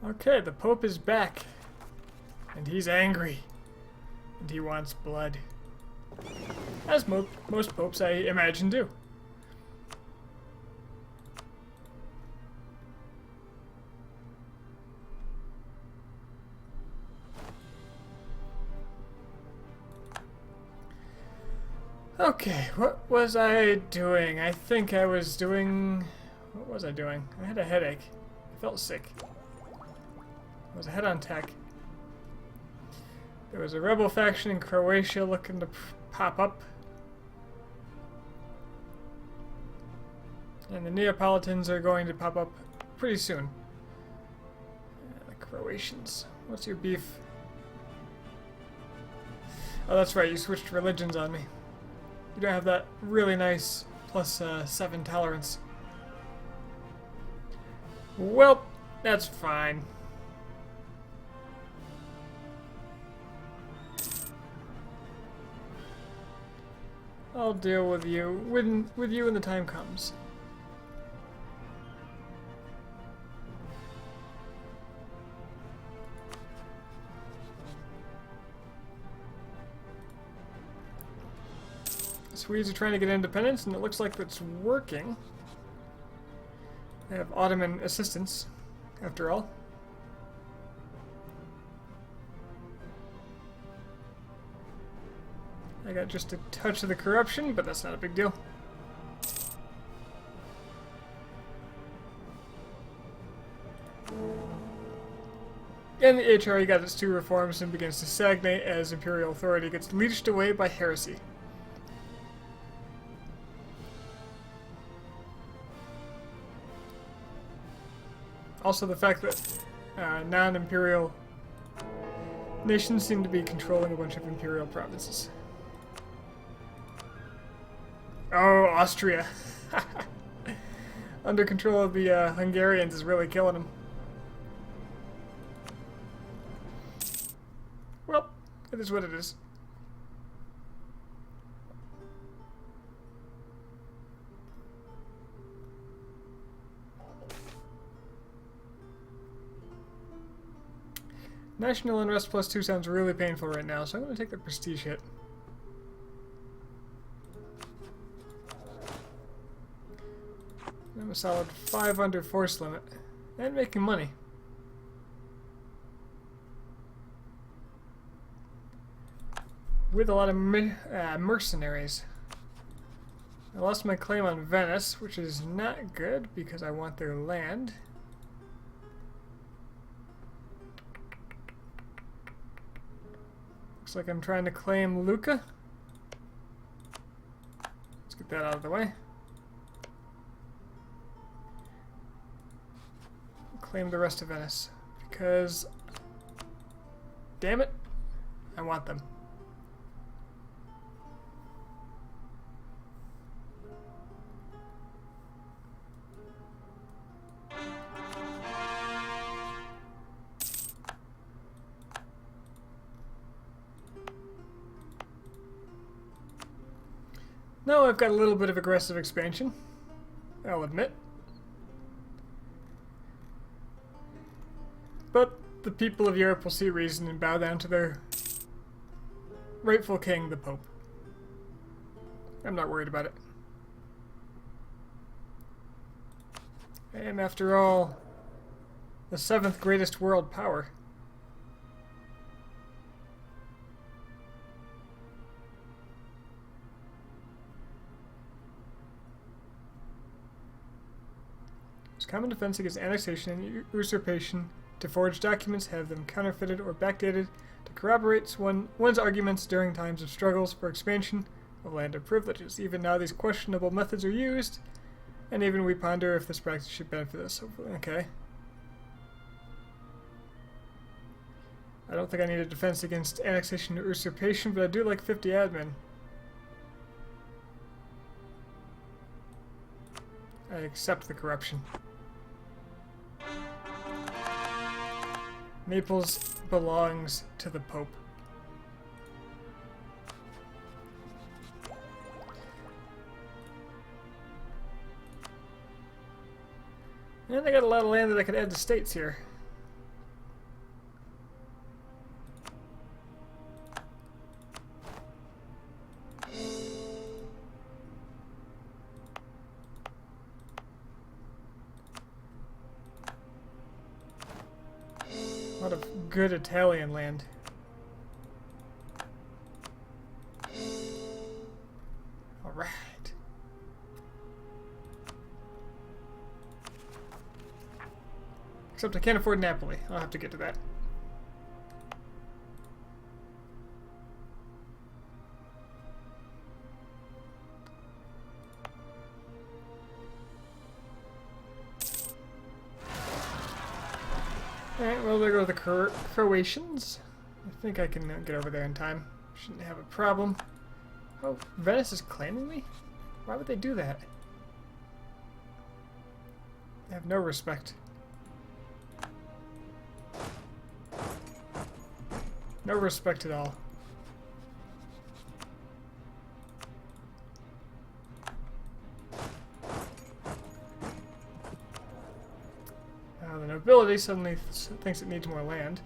Okay, the Pope is back. And he's angry. And he wants blood. As most popes, I imagine, do. Okay, what was I doing? I think I was doing... What was I doing? I had a headache. I felt sick. I was ahead on tech. There was a rebel faction in Croatia looking to pop up. And the Neapolitans are going to pop up pretty soon. The Croatians. What's your beef? Oh, that's right, you switched religions on me. You don't have that really nice plus 7 tolerance. Well, that's fine. I'll deal with you when the time comes. Swedes are trying to get independence, and it looks like it's working. They have Ottoman assistance, after all. I got just a touch of the corruption, but that's not a big deal. And the HRE got its 2 reforms and begins to stagnate as imperial authority gets leached away by heresy. Also, the fact that non-imperial nations seem to be controlling a bunch of imperial provinces. Oh, Austria. Under control of the Hungarians is really killing them. Well, it is what it is. National unrest +2 sounds really painful right now, so I'm going to take the prestige hit. I'm a solid 5 under force limit. And making money. With a lot of mercenaries. I lost my claim on Venice, which is not good because I want their land. Looks like I'm trying to claim Lucca. Let's get that out of the way. Claim the rest of Venice. Because, damn it, I want them. No, I've got a little bit of aggressive expansion, I'll admit. But the people of Europe will see reason and bow down to their rightful king, the Pope. I'm not worried about it. I am, after all, the 7th greatest world power. Common defense against annexation and usurpation, to forge documents, have them counterfeited or backdated, to corroborate one's arguments during times of struggles for expansion of land or privileges. Even now these questionable methods are used, and even we ponder if this practice should benefit us. Okay. I don't think I need a defense against annexation or usurpation, but I do like 50 admin. I accept the corruption. Naples belongs to the Pope. And I got a lot of land that I could add to states here. A lot of good Italian land. Alright. Except I can't afford Napoli. I'll have to get to that. Alright, well, there go the Croatians. I think I can get over there in time. Shouldn't have a problem. Oh, Venice is claiming me? Why would they do that? They have no respect. No respect at all. The nobility suddenly thinks it needs more land.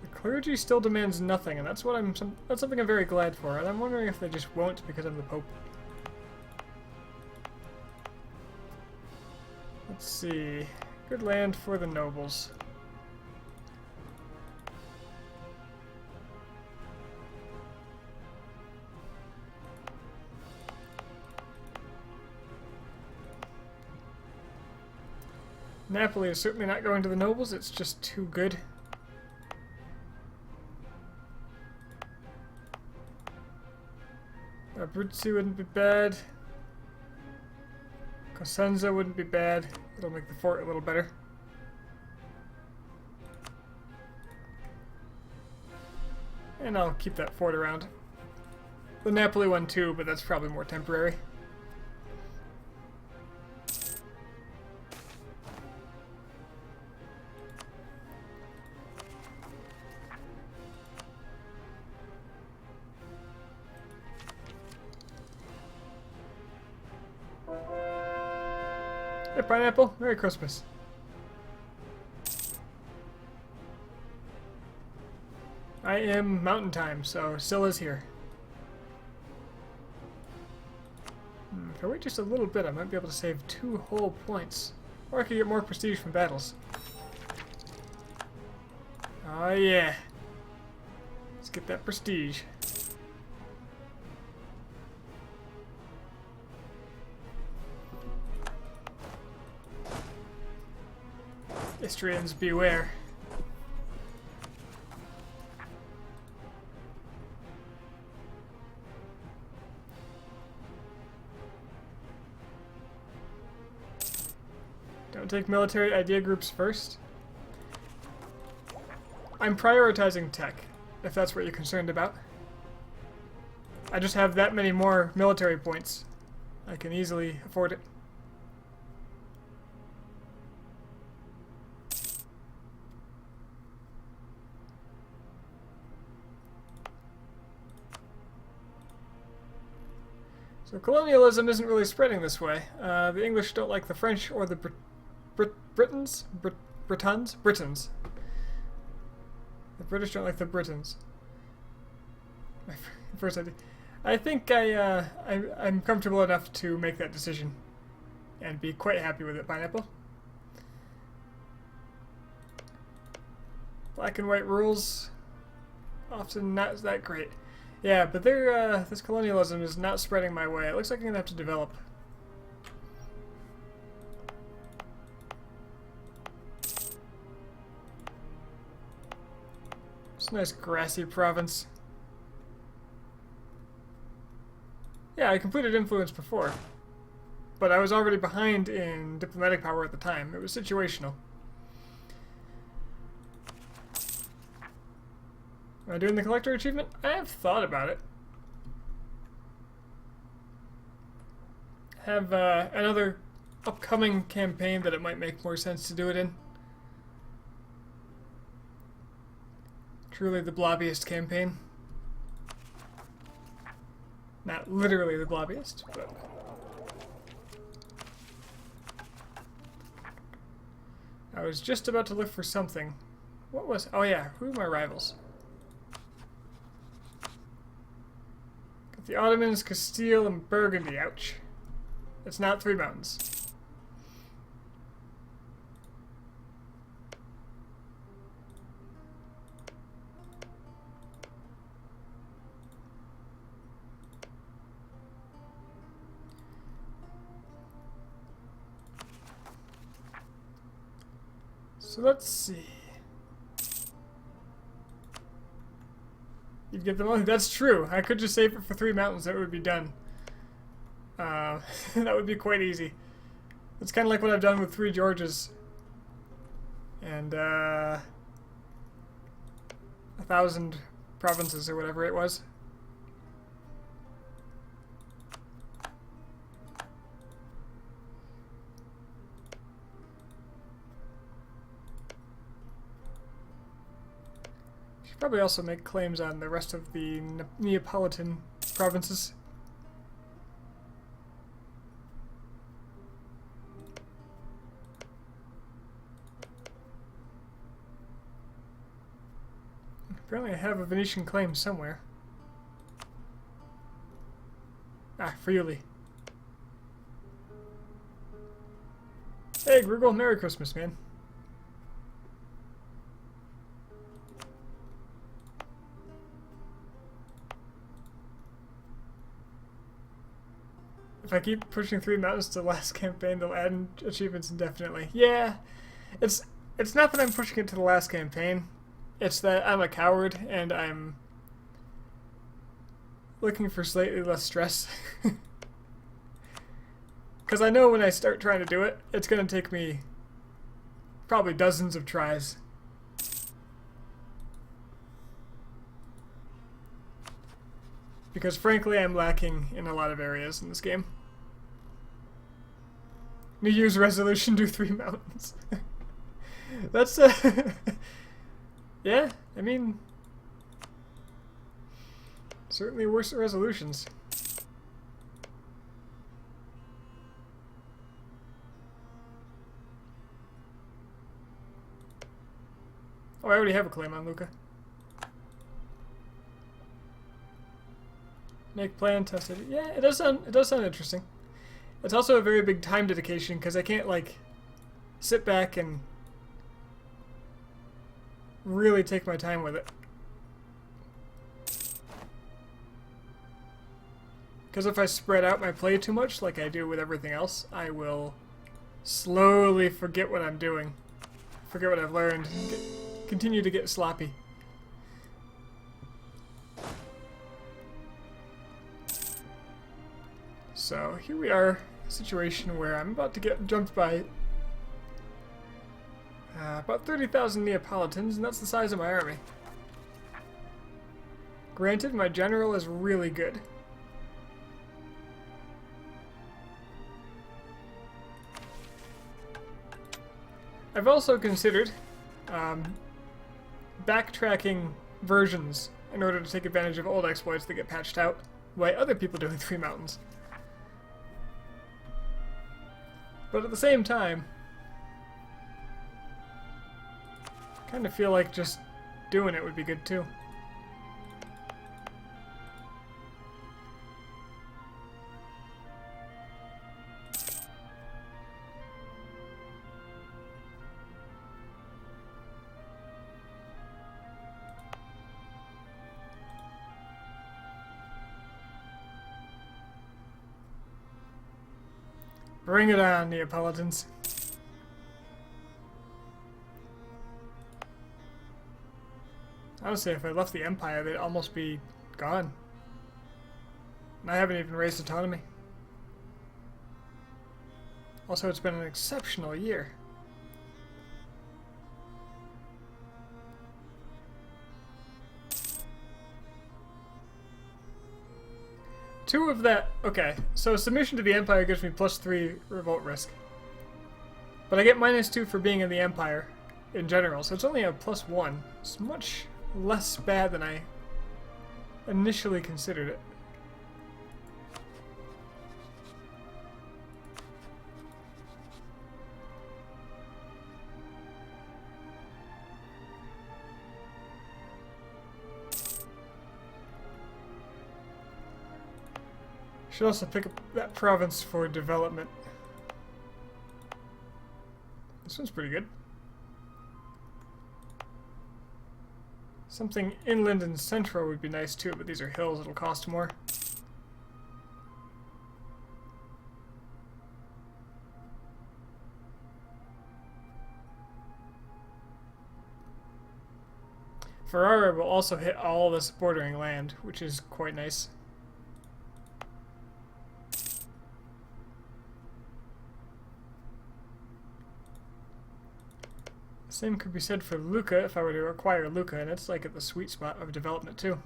The clergy still demands nothing, and that's something I'm very glad for. And I'm wondering if they just won't because of the Pope. Let's see. Good land for the nobles. Napoli is certainly not going to the nobles, it's just too good. Abruzzi wouldn't be bad. Cosenza wouldn't be bad. It'll make the fort a little better. And I'll keep that fort around. The Napoli one too, but that's probably more temporary. Hey, Pineapple. Merry Christmas. I am mountain time, so Scylla's here. If I wait just a little bit, I might be able to save 2 whole points. Or I could get more prestige from battles. Oh yeah. Let's get that prestige. Istrians, beware. Don't take military idea groups first. I'm prioritizing tech, if that's what you're concerned about. I just have that many more military points. I can easily afford it. So colonialism isn't really spreading this way. The English don't like the French or the Britons. Britons. The British don't like the Britons. My first idea. I think I'm comfortable enough to make that decision and be quite happy with it, Pineapple. Black and white rules, often not that great. Yeah, but this colonialism is not spreading my way. It looks like I'm gonna have to develop. It's a nice grassy province. Yeah, I completed influence before, but I was already behind in diplomatic power at the time. It was situational. Am I doing the collector achievement? I have thought about it. Have another upcoming campaign that it might make more sense to do it in. Truly the blobbiest campaign. Not literally the blobbiest, but... I was just about to look for something. What was... Oh yeah, who are my rivals? Got the Ottomans, Castile, and Burgundy. Ouch. It's not 3 mountains. So let's see. You'd get the money. That's true. I could just save it for 3 mountains. That would be done. That would be quite easy. It's kind of like what I've done with 3 Georges. And 1,000 provinces or whatever it was. Should probably also make claims on the rest of the Neapolitan provinces. Apparently I have a Venetian claim somewhere. Ah, Friuli. Hey, Grugel, Merry Christmas, man. If I keep pushing 3 mountains to the last campaign, they'll add achievements indefinitely. Yeah, it's not that I'm pushing it to the last campaign. It's that I'm a coward and I'm looking for slightly less stress. Because I know when I start trying to do it, it's going to take me probably dozens of tries. Because frankly, I'm lacking in a lot of areas in this game. New Year's resolution, do 3 mountains. That's yeah, I mean, certainly worse resolutions. Oh, I already have a claim on Lucca. Make plan, test it. Yeah, it does sound interesting. It's also a very big time dedication because I can't like sit back and really take my time with it. Because if I spread out my play too much, like I do with everything else, I will slowly forget what I'm doing, forget what I've learned, and continue to get sloppy. So here we are, a situation where I'm about to get jumped by about 30,000 Neapolitans, and that's the size of my army. Granted, my general is really good. I've also considered backtracking versions in order to take advantage of old exploits that get patched out by other people doing 3 mountains. But at the same time, I kind of feel like just doing it would be good too. Bring it on, Neapolitans. Honestly, if I left the Empire, they'd almost be gone. And I haven't even raised autonomy. Also, it's been an exceptional year. Two of that... Okay, so submission to the Empire gives me +3 revolt risk. But I get -2 for being in the Empire in general, so it's only a +1. It's much less bad than I initially considered it. Should also pick up that province for development. This one's pretty good. Something inland and central would be nice too, but these are hills, it'll cost more. Ferrara will also hit all this bordering land, which is quite nice. Same could be said for Lucca if I were to acquire Lucca, and it's like at the sweet spot of development too.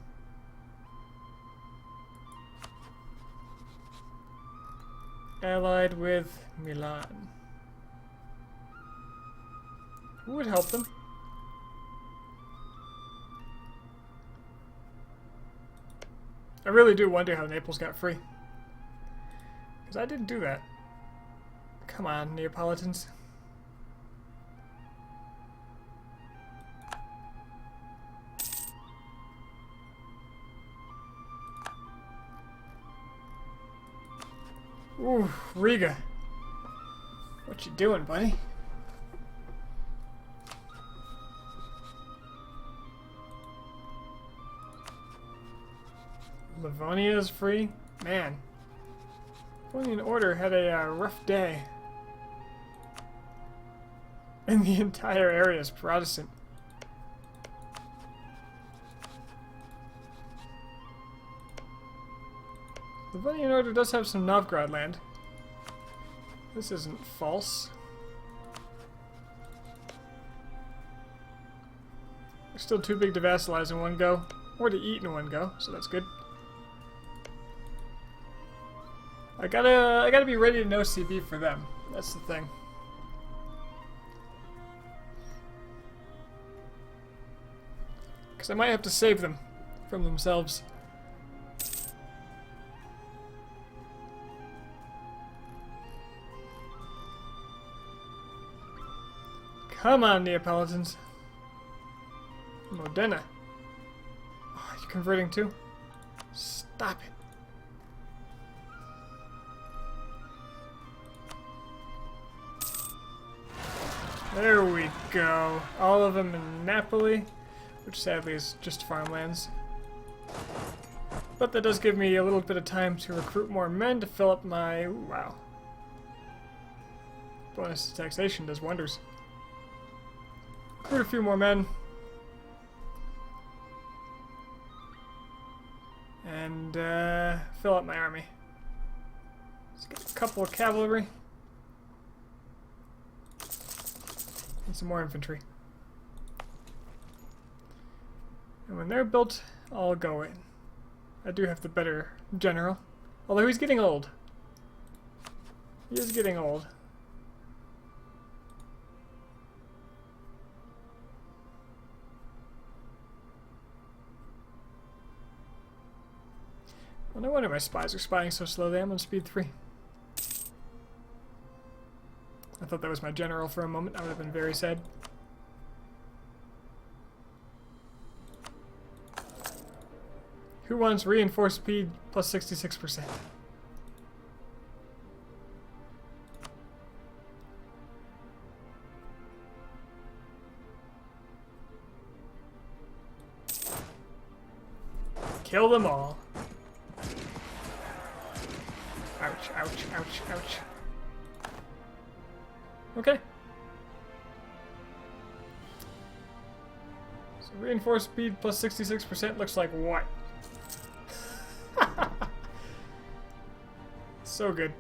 Allied with Milan. Who would help them? I really do wonder how Naples got free. Because I didn't do that. Come on, Neapolitans. Ooh, Riga. What you doing, buddy? Livonia is free? Man. Livonian Order had a rough day. And the entire area is Protestant. Livonian Order does have some Novgorod land. This isn't false. They're still too big to vassalize in one go, or to eat in one go, so that's good. I gotta be ready to no CB for them. That's the thing. Because I might have to save them from themselves. Come on, Neapolitans. Modena. Oh, are you converting too? Stop it. There we go. All of them in Napoli, which sadly is just farmlands. But that does give me a little bit of time to recruit more men to fill up my... Ooh, wow. Bonus to taxation does wonders. Recruit a few more men. And fill up my army. Let's get a couple of cavalry. And some more infantry. And when they're built, I'll go in. I do have the better general. Although he's getting old. He is getting old. Well, no wonder my spies are spying so slowly. I'm on speed 3. I thought that was my general for a moment. I would have been very sad. Who wants reinforced speed plus 66%? Kill them all. Ouch, ouch, ouch, ouch. Okay. So reinforced speed plus 66% looks like what? So good.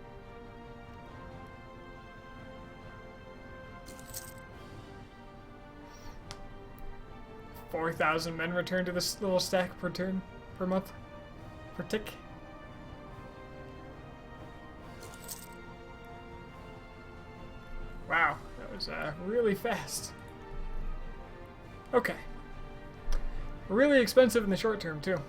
$4,000 men return to this little stack per turn, per month, per tick. Wow, that was really fast. Okay. Really expensive in the short term, too.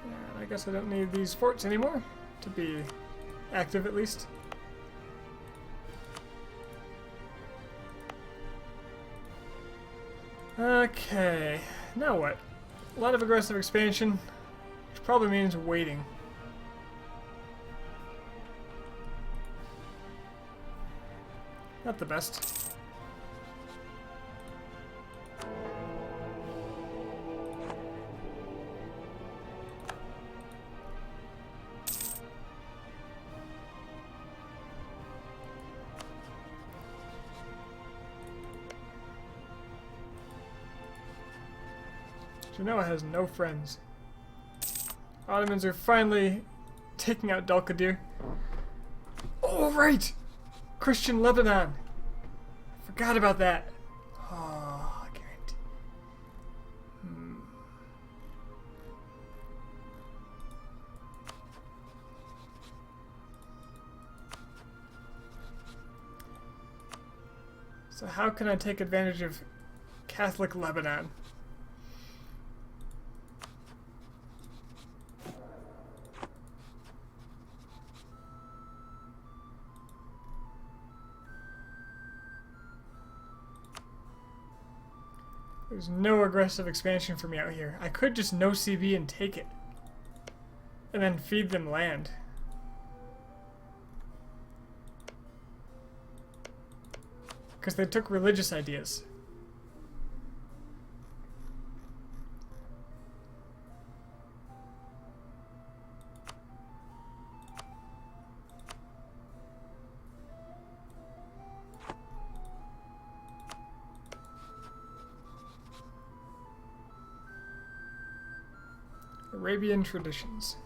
And I guess I don't need these forts anymore to be active, at least. Okay, now what? A lot of aggressive expansion, which probably means waiting. Not the best. Genoa has no friends. Ottomans are finally taking out Dulkadir. Oh, right! Christian Lebanon. I forgot about that. Oh, I can't. So how can I take advantage of Catholic Lebanon? There's no aggressive expansion for me out here. I could just no CB and take it. And then feed them land. Because they took religious ideas. Arabian traditions.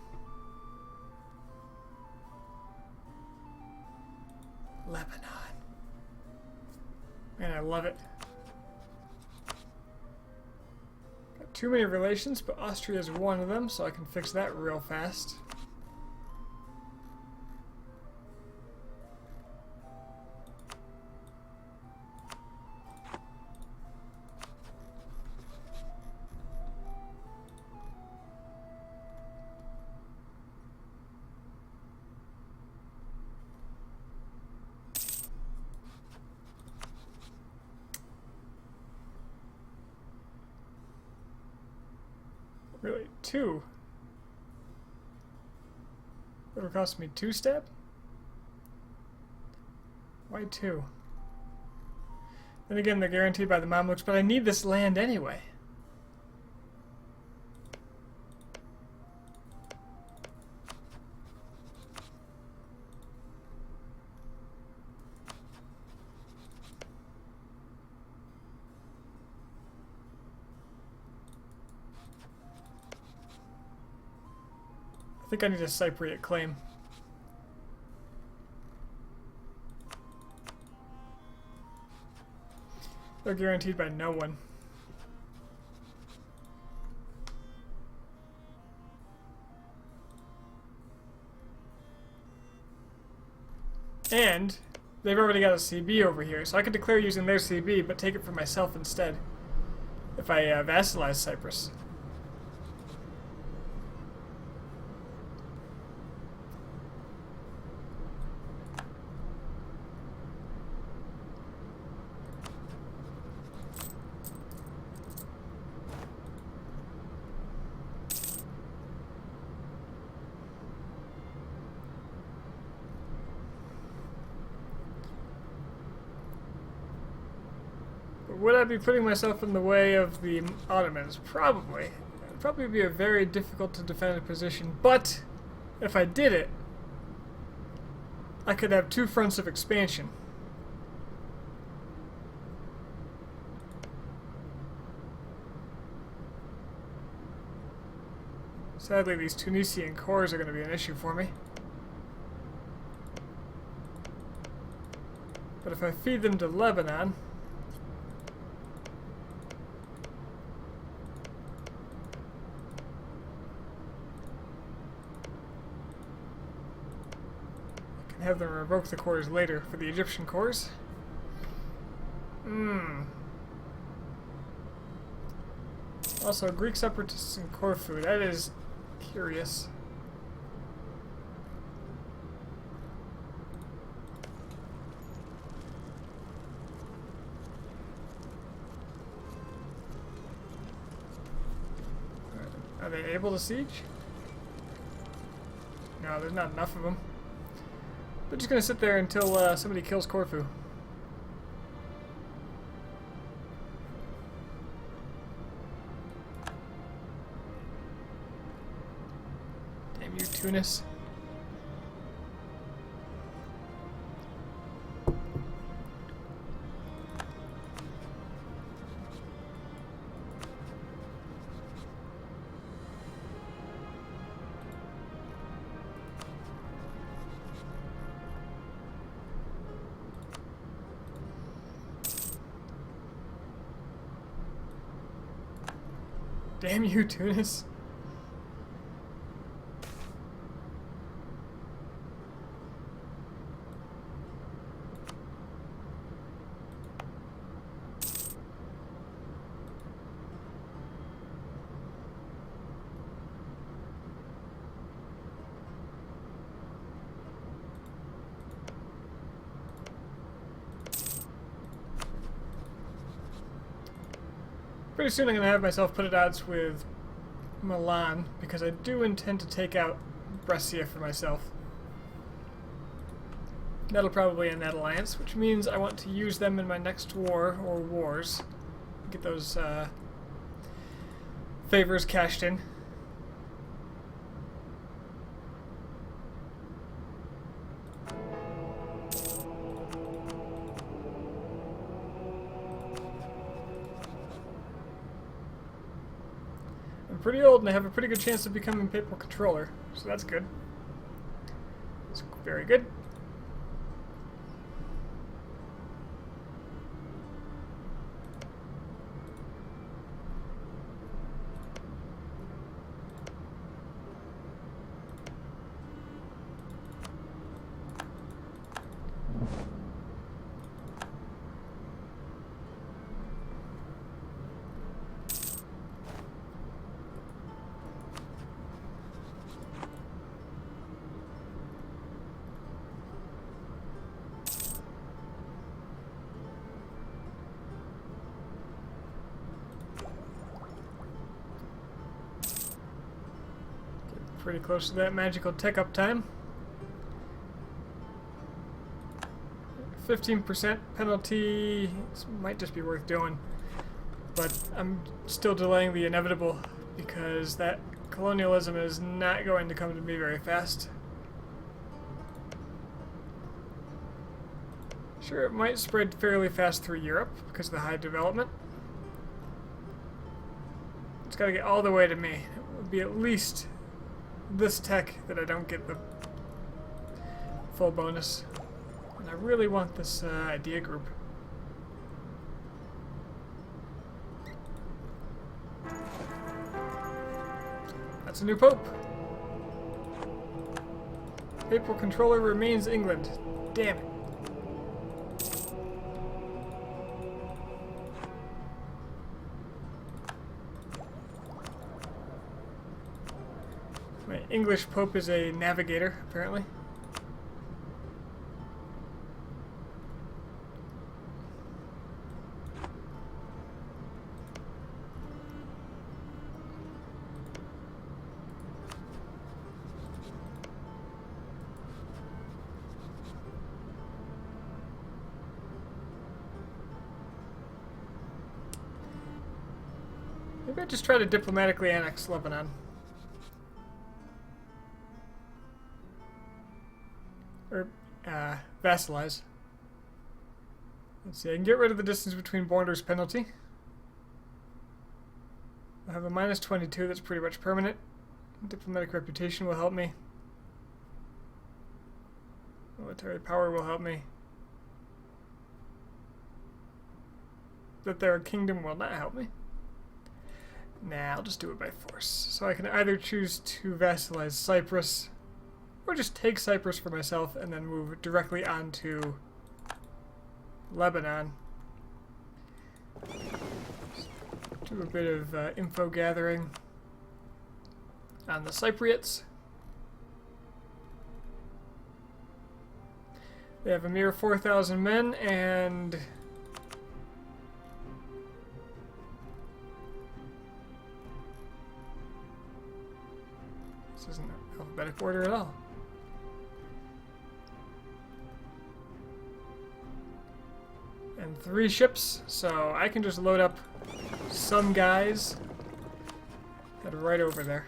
Lebanon. Man, I love it. Got too many relations, but Austria is one of them, so I can fix that real fast. Really? 2? It'll cost me 2 step? Why 2? Then again, they're guaranteed by the Mamluks, but I need this land anyway. I think I need a Cypriot claim. They're guaranteed by no one. And they've already got a CB over here, so I could declare using their CB, but take it for myself instead. If I vassalize Cyprus. Would I be putting myself in the way of the Ottomans? Probably. It'd probably be a very difficult to defend position, but if I did it, I could have 2 fronts of expansion. Sadly, these Tunisian cores are going to be an issue for me. But if I feed them to Lebanon, have them revoke the cores later for the Egyptian cores. Also, Greek separatists in Corfu. That is curious. Are they able to siege? No, there's not enough of them. They're just going to sit there until somebody kills Corfu. Damn you, Tunis. Damn you, Tunis. Pretty soon I'm going to have myself put at odds with Milan, because I do intend to take out Brescia for myself. That'll probably end that alliance, which means I want to use them in my next war, or wars. Get those favors cashed in. I'm pretty old and I have a pretty good chance of becoming papal controller, so that's good. It's very good. Pretty close to that magical tech up time. 15% penalty. This might just be worth doing, but I'm still delaying the inevitable because that colonialism is not going to come to me very fast. Sure, it might spread fairly fast through Europe because of the high development. It's got to get all the way to me. It would be at least this tech that I don't get the full bonus. And I really want this idea group. That's a new pope. Papal controller remains England. Damn it. My English pope is a navigator, apparently. Maybe I just try to diplomatically annex Lebanon. Or, vassalize. Let's see, I can get rid of the distance between borders penalty. I have a minus 22 that's pretty much permanent. Diplomatic reputation will help me. Military power will help me. That their kingdom will not help me. Nah, I'll just do it by force. So I can either choose to vassalize Cyprus, or just take Cyprus for myself and then move directly onto Lebanon. Do a bit of info gathering on the Cypriots. They have a mere 4,000 men and this isn't alphabetic order at all. And 3 ships, so I can just load up some guys, head right over there.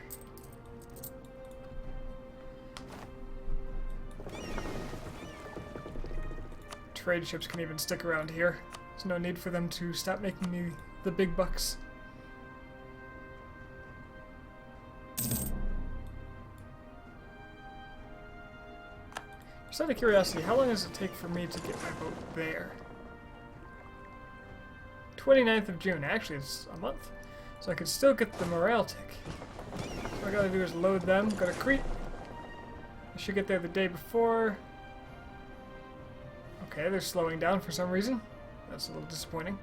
Trade ships can even stick around here. There's no need for them to stop making me the big bucks. Just out of curiosity, how long does it take for me to get my boat there? 29th of June. Actually, it's a month. So I could still get the morale tick. So all I gotta do is load them, go to Crete. I should get there the day before. Okay, they're slowing down for some reason. That's a little disappointing.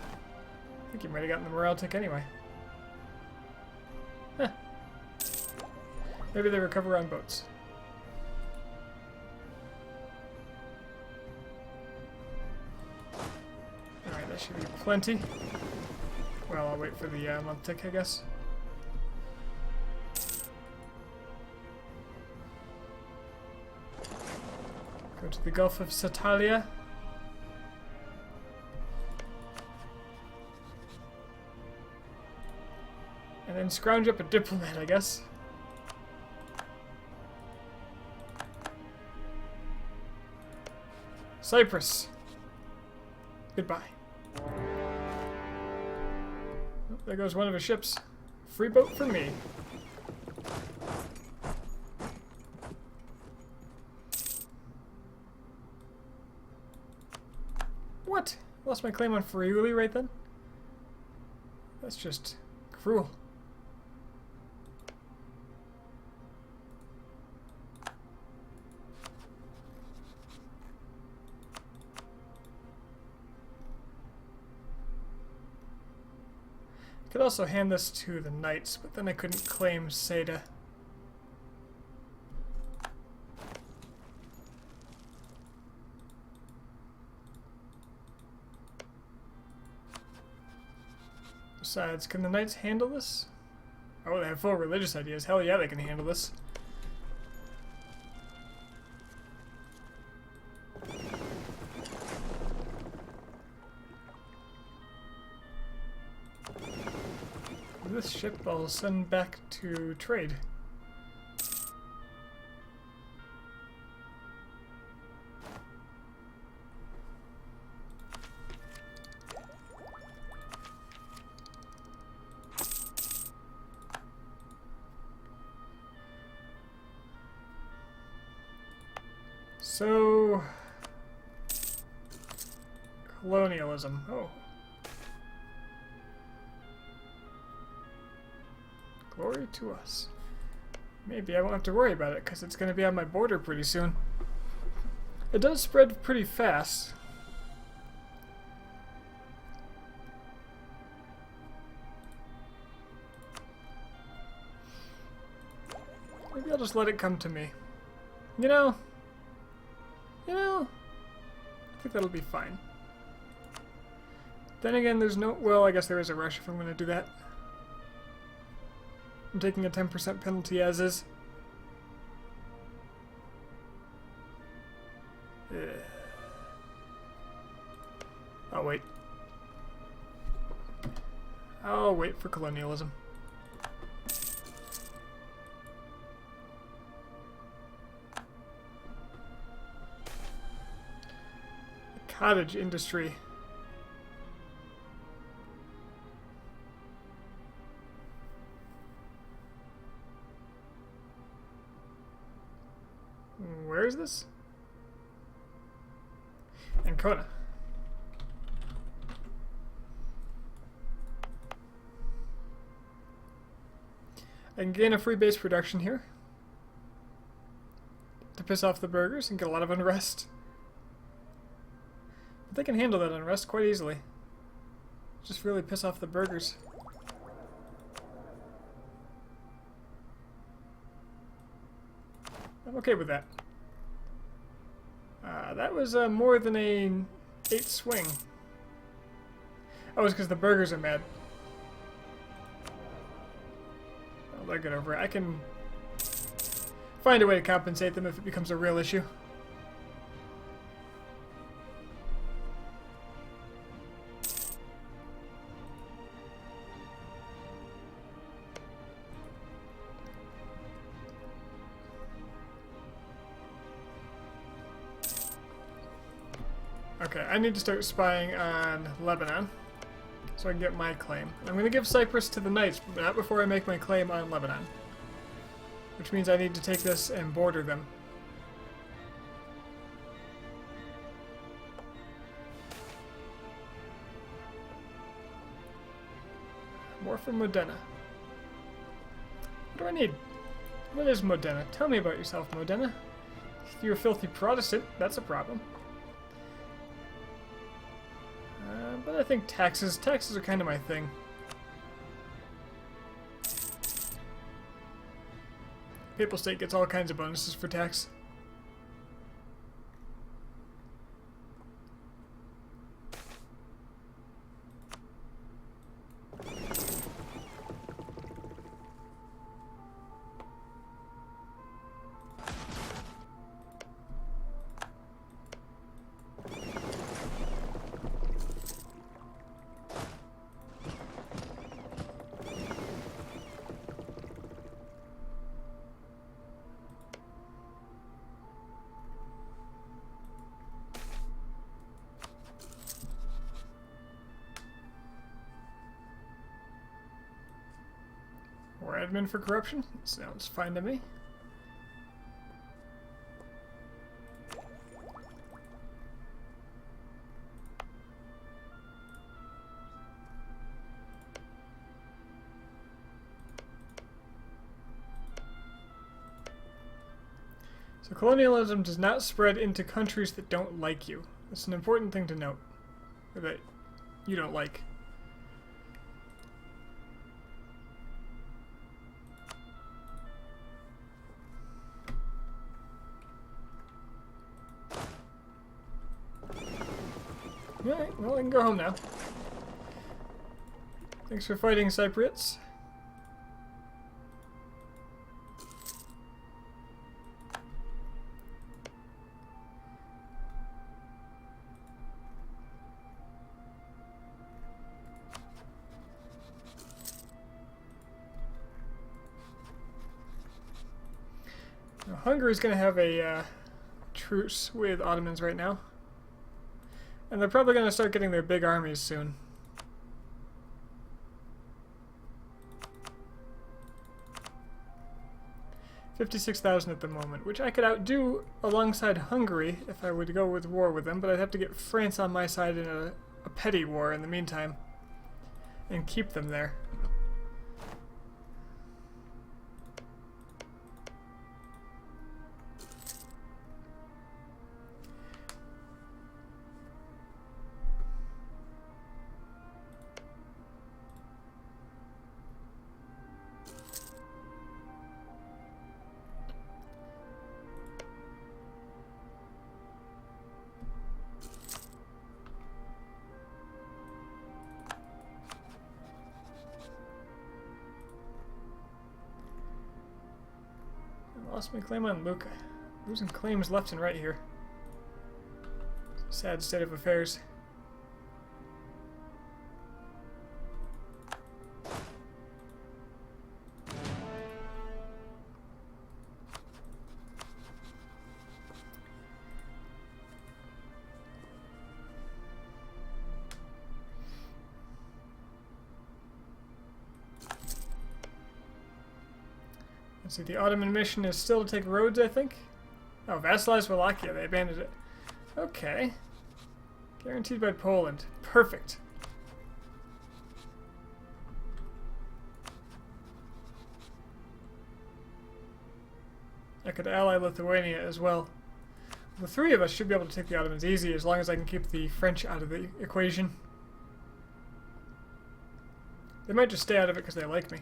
I think you might have gotten the morale tick anyway. Huh. Maybe they recover on boats. Alright, that should be plenty. Well, I'll wait for the month tick, I guess. Go to the Gulf of Satalia. And then scrounge up a diplomat, I guess. Cyprus. Goodbye. Oh, there goes one of his ships. Free boat for me. What? Lost my claim on Friuli right then? That's just cruel. Could also hand this to the knights, but then I couldn't claim Seda. Besides, can the knights handle this? Oh, they have full religious ideas. Hell yeah, they can handle this. This ship I'll send back to trade. So, colonialism. Oh. Glory to us. Maybe I won't have to worry about it because it's going to be on my border pretty soon. It does spread pretty fast. Maybe I'll just let it come to me. You know, I think that'll be fine. Then again, there's no, well, I guess there is a rush if I'm going to do that. I'm taking a 10% penalty as is. I'll wait. I'll wait for colonialism. The cottage industry. Where is this? Ancona. I can gain a free base production here to piss off the burghers and get a lot of unrest. But they can handle that unrest quite easily. Just really piss off the burghers. I'm okay with that. That was more than a 8 swing. Oh, it's because the burghers are mad. Oh, they'll get over it. I can find a way to compensate them if it becomes a real issue. Okay, I need to start spying on Lebanon so I can get my claim. I'm going to give Cyprus to the Knights, but not before I make my claim on Lebanon. Which means I need to take this and border them. More from Modena. What do I need? What is Modena? Tell me about yourself, Modena. If you're a filthy Protestant, that's a problem. But I think taxes are kind of my thing. Papal State gets all kinds of bonuses for tax. More admin for corruption? Sounds fine to me. So colonialism does not spread into countries that don't like you. That's an important thing to note. Or that you don't like. Alright, well, I can go home now. Thanks for fighting, Cypriots. Now, Hungary's going to have a truce with Ottomans right now. And they're probably going to start getting their big armies soon. $56,000 at the moment, which I could outdo alongside Hungary if I were to go with war with them, but I'd have to get France on my side in a petty war in the meantime. And keep them there. Lost my claim on Lucca. Losing claims left and right here. Sad state of affairs. Let's see, the Ottoman mission is still to take Rhodes, I think? Oh, vassalize Wallachia. They abandoned it. Okay. Guaranteed by Poland. Perfect. I could ally Lithuania as well. The three of us should be able to take the Ottomans easy as long as I can keep the French out of the equation. They might just stay out of it because they like me.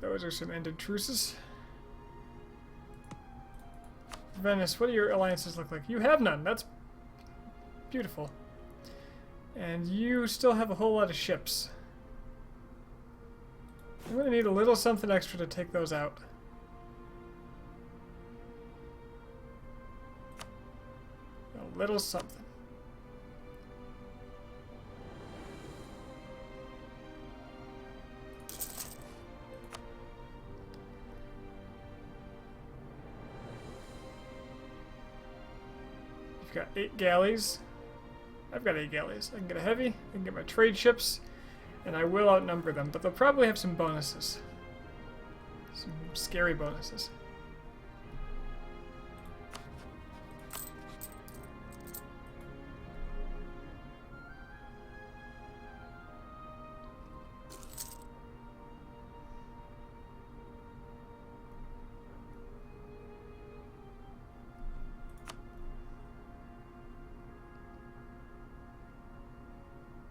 Those are some ended truces. Venice, what do your alliances look like? You have none. That's beautiful. And you still have a whole lot of ships. I'm going to need a little something extra to take those out. A little something. Got 8 galleys. I've got 8 galleys. I can get a heavy, I can get my trade ships, and I will outnumber them, but they'll probably have some bonuses. Some scary bonuses.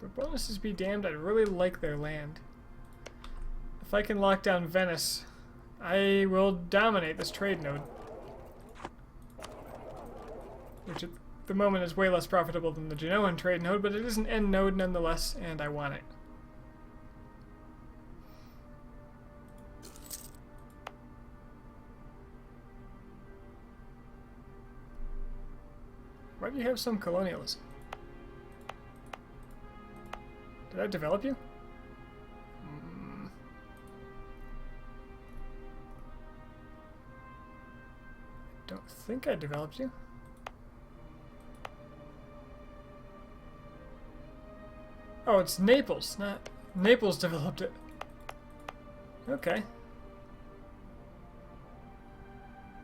But bonuses be damned, I really like their land. If I can lock down Venice, I will dominate this trade node. Which at the moment is way less profitable than the Genoan trade node, but it is an end node nonetheless, and I want it. Why do you have some colonialism? Did I develop you? Don't think I developed you. Oh, it's Naples, not Naples developed it. Okay.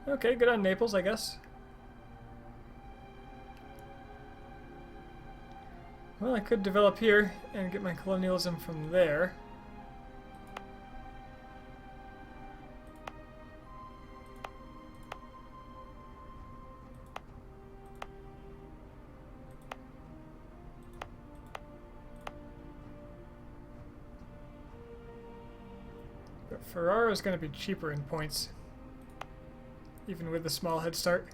Okay, good on Naples, I guess. Well, I could develop here and get my colonialism from there. But Ferrara is going to be cheaper in points, even with the small head start.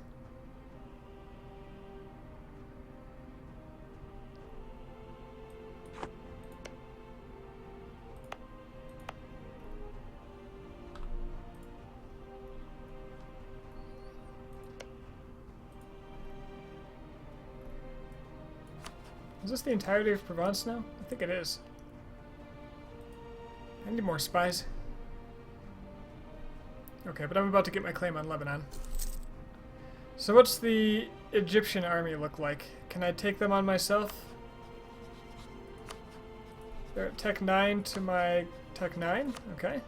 Is this the entirety of Provence now? I think it is. I need more spies. Okay, but I'm about to get my claim on Lebanon. So what's the Egyptian army look like? Can I take them on myself? They're at Tech 9 to my Tech 9? Okay.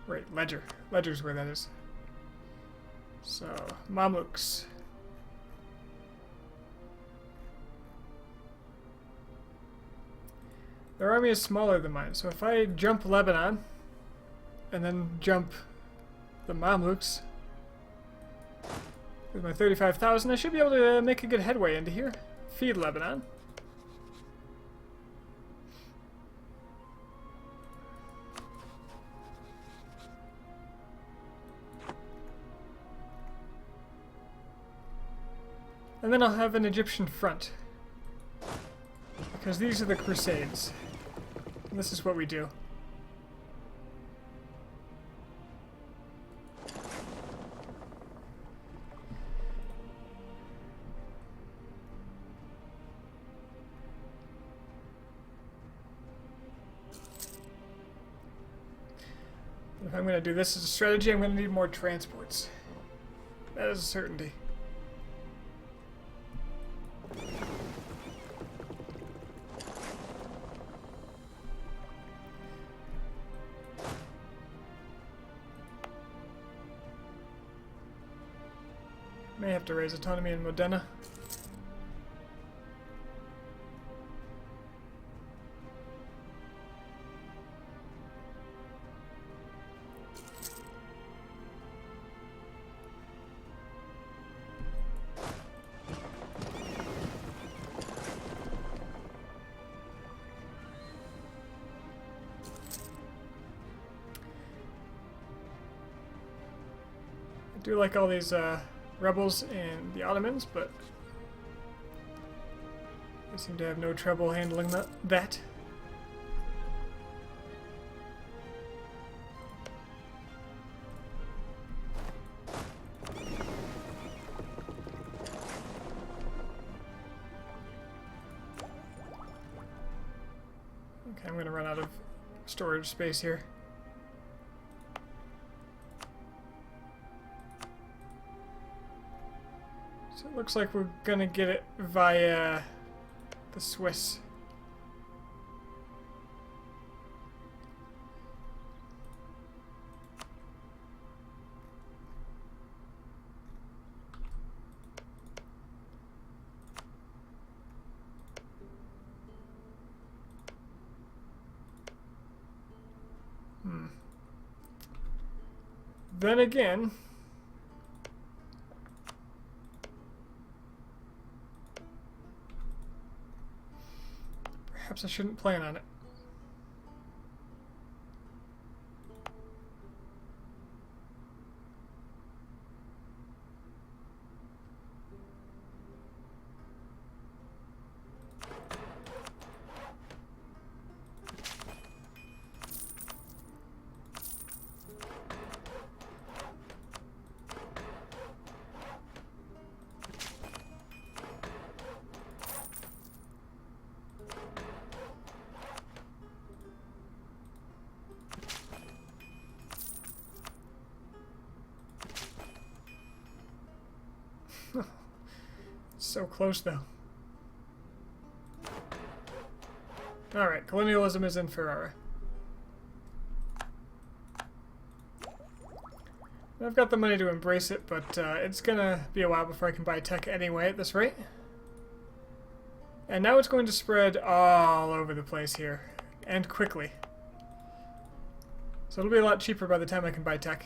Wait, Ledger. Ledger's where that is. So, Mamluks. Their army is smaller than mine, so if I jump Lebanon, and then jump the Mamluks, with my 35,000, I should be able to make a good headway into here. Feed Lebanon. And then I'll have an Egyptian front. Because these are the Crusades. And this is what we do. If I'm going to do this as a strategy, I'm going to need more transports. That is a certainty. May have to raise autonomy in Modena. I do like all these rebels and the Ottomans, but they seem to have no trouble handling that. Okay, I'm going to run out of storage space here. Looks like we're gonna get it via the Swiss. Then again, perhaps I shouldn't plan on it. So close, though. Alright, colonialism is in Ferrara. I've got the money to embrace it, but it's gonna be a while before I can buy tech anyway at this rate. And now it's going to spread all over the place here, and quickly. So it'll be a lot cheaper by the time I can buy tech.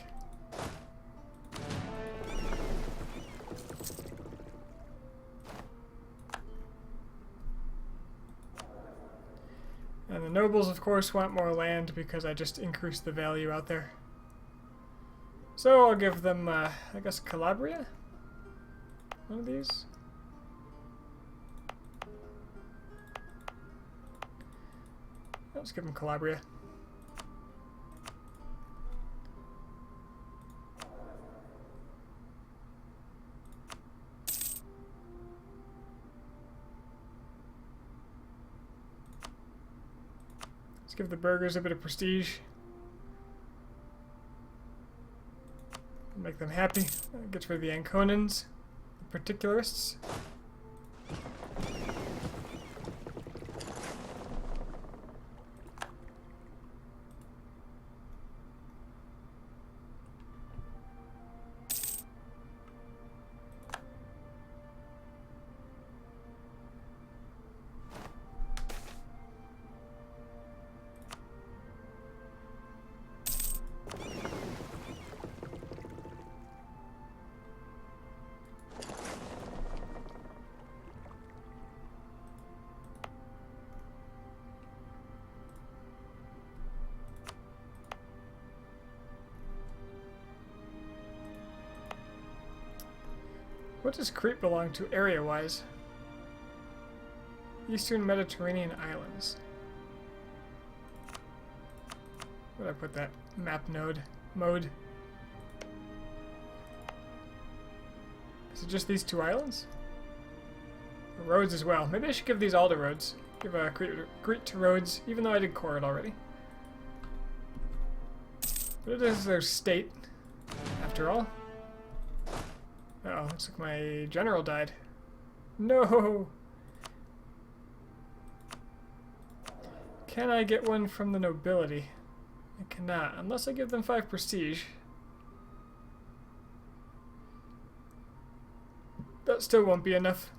And the nobles, of course, want more land because I just increased the value out there. So I'll give them, I guess, Calabria? One of these? Let's give them Calabria. Let's give the burghers a bit of prestige. Make them happy. Gets rid of the Anconans, the particularists. What does Crete belong to area-wise? Eastern Mediterranean islands. Where did I put that map mode? Is it just these two islands? Rhodes as well. Maybe I should give these all to Rhodes. Give Crete to Rhodes, even though I did core it already. But it is their state, after all. Uh-oh, looks like my general died. No! Can I get one from the nobility? I cannot, unless I give them 5 prestige. That still won't be enough.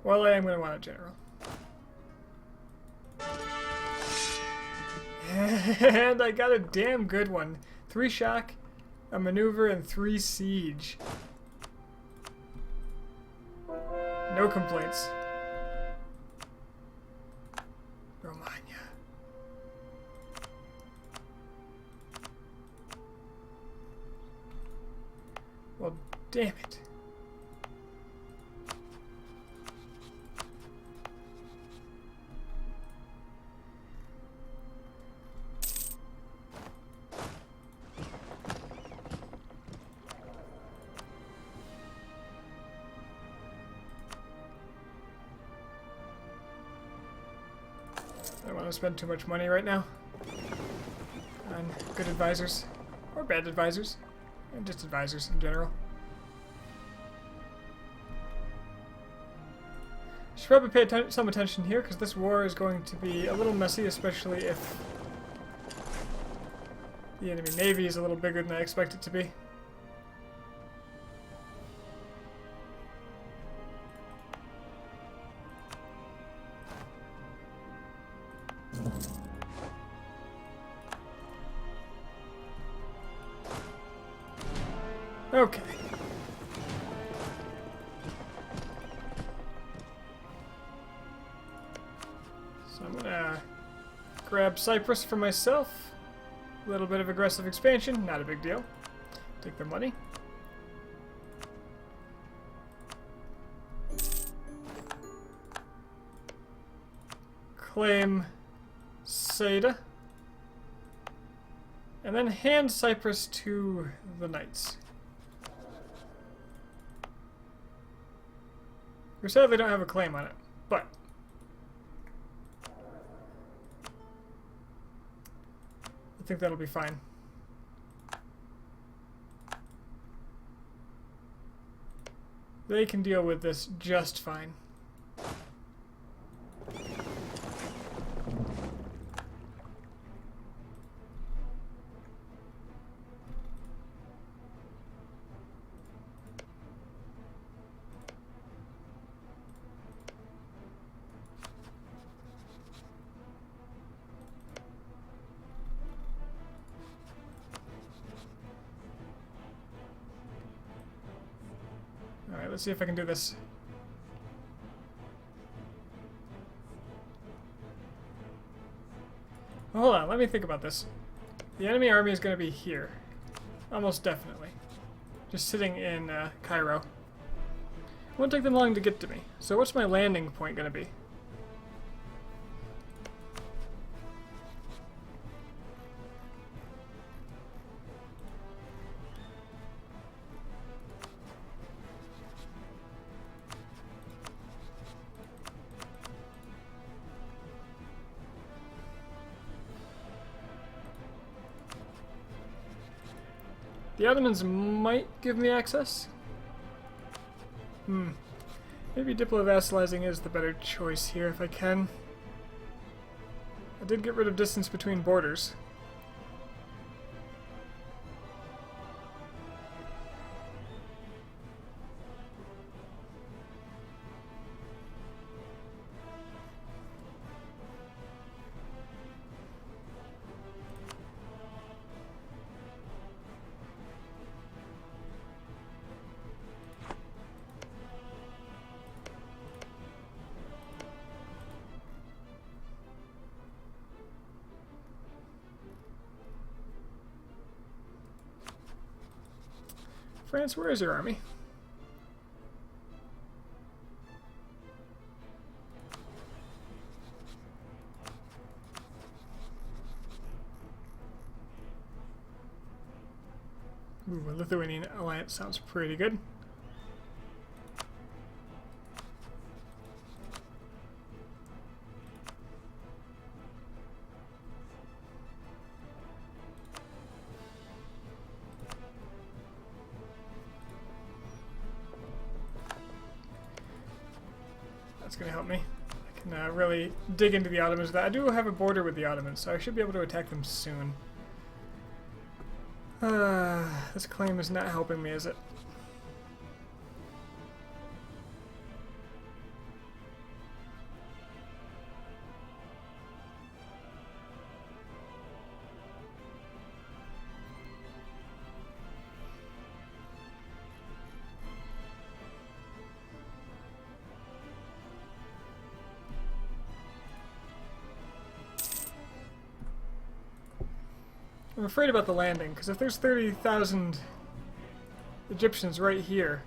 Well, I am going to want a general. And I got a damn good one. 3 shock, a maneuver, and 3 siege. No complaints. Romagna. Well, damn it. I don't want to spend too much money right now on good advisors. Or bad advisors, and just advisors in general. Should probably pay some attention here, because this war is going to be a little messy, especially if the enemy navy is a little bigger than I expect it to be. Okay. So I'm gonna grab Cyprus for myself. A little bit of aggressive expansion, not a big deal. Take the money. Claim Seda. And then hand Cyprus to the knights. We sadly don't have a claim on it, but I think that'll be fine. They can deal with this just fine. Alright, let's see if I can do this. Well, hold on, let me think about this. The enemy army is going to be here. Almost definitely. Just sitting in Cairo. It won't take them long to get to me. So what's my landing point going to be? The Ottomans might give me access. Maybe diplo-vassalizing is the better choice here if I can. I did get rid of distance between borders. France, where is your army? Ooh, a Lithuanian alliance sounds pretty good. That's going to help me. I can really dig into the Ottomans. I do have a border with the Ottomans, so I should be able to attack them soon. This claim is not helping me, is it? I'm afraid about the landing, because if there's 30,000 Egyptians right here...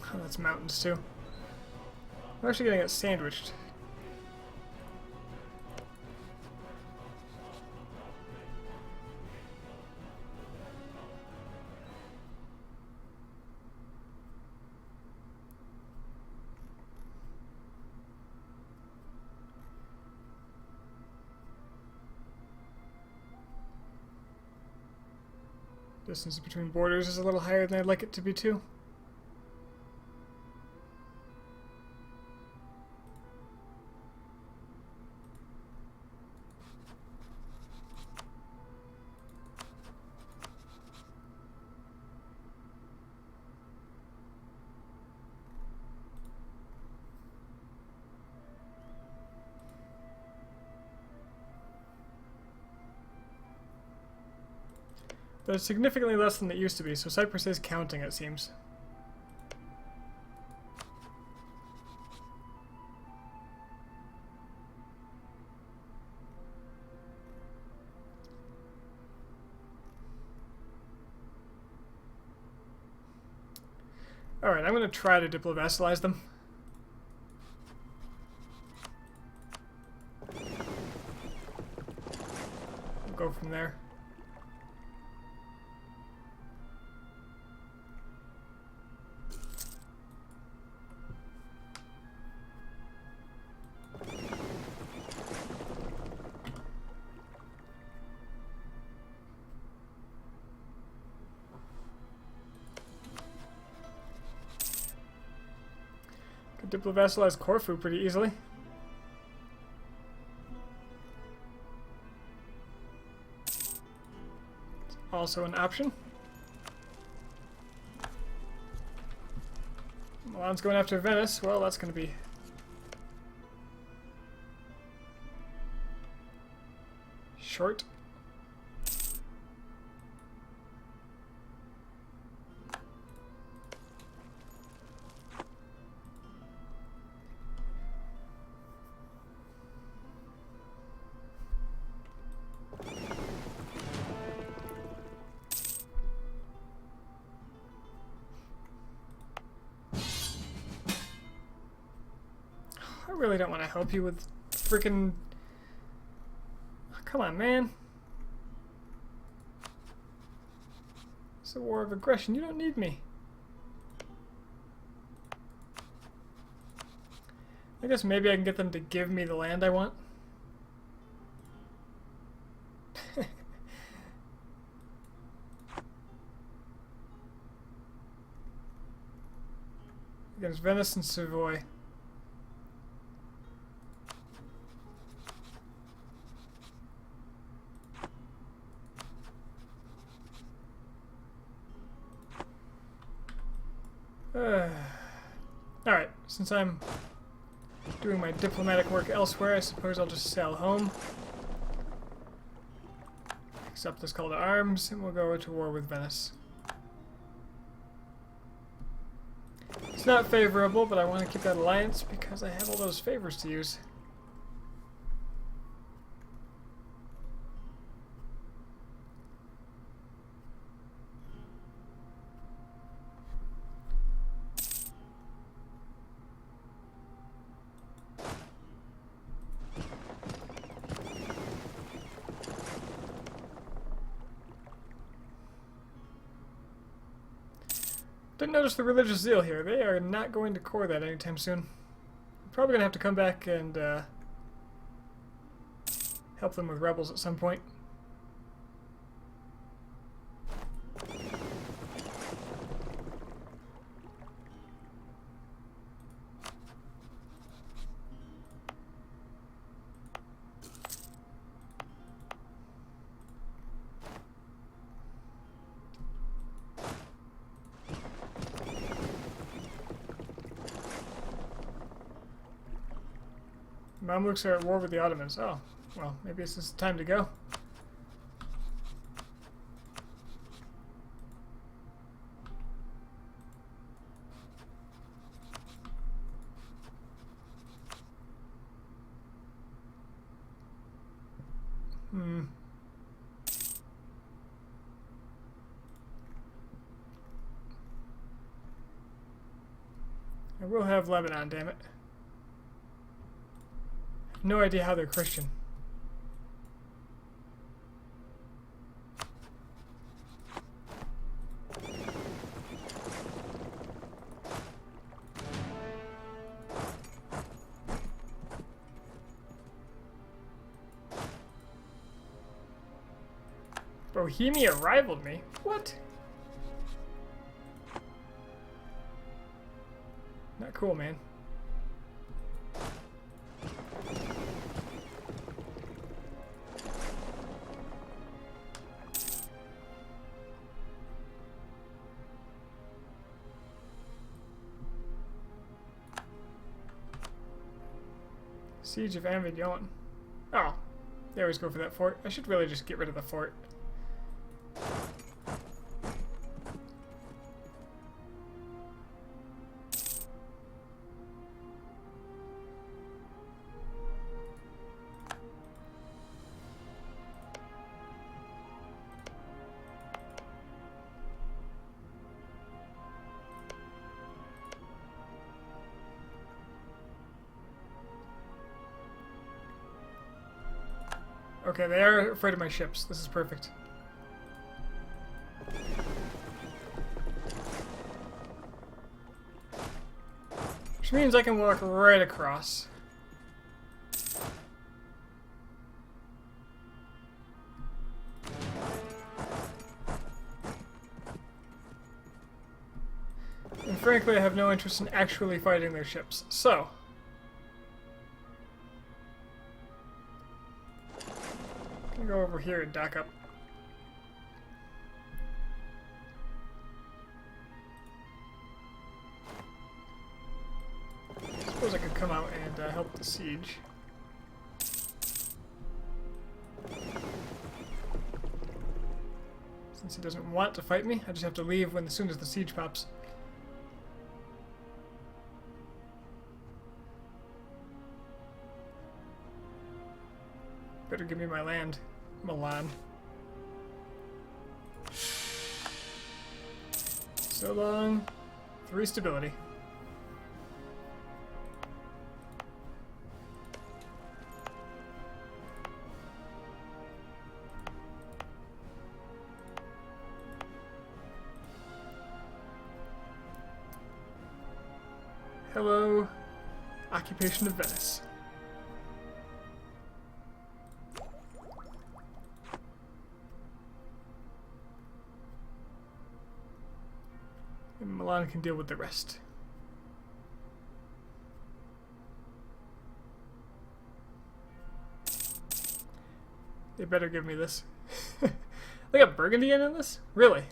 Oh, that's mountains too. I'm actually gonna get sandwiched. Distance between borders is a little higher than I'd like it to be too. But it's significantly less than it used to be, so Cyprus is counting, it seems. Alright, I'm going to try to diplovassalize them. We'll go from there. Diplovassalize Corfu pretty easily. It's also an option. Milan's going after Venice. Well, that's going to be short. I really don't want to help you with freaking... Oh, come on, man. It's a war of aggression. You don't need me. I guess maybe I can get them to give me the land I want. Against Venice and Savoy. Alright, since I'm doing my diplomatic work elsewhere, I suppose I'll just sail home. Accept this call to arms, and we'll go to war with Venice. It's not favorable, but I want to keep that alliance because I have all those favors to use. Didn't notice the religious zeal here. They are not going to core that anytime soon. I'm probably going to have to come back and help them with rebels at some point. Mamluks are at war with the Ottomans. Oh, well, maybe this is time to go. I will have Lebanon, damn it. No idea how they're Christian. Bohemia rivaled me? What? Not cool, man. Siege of Avignon. Oh, they always go for that fort. I should really just get rid of the fort. Okay, they are afraid of my ships. This is perfect. Which means I can walk right across. And frankly, I have no interest in actually fighting their ships. So, go over here and dock up. Suppose I could come out and help the siege. Since he doesn't want to fight me, I just have to leave as soon as the siege pops. Better give me my land, Milan. So long. 3 stability. Hello, occupation of Venice. And Milan can deal with the rest. They better give me this. They got Burgundy in this? Really?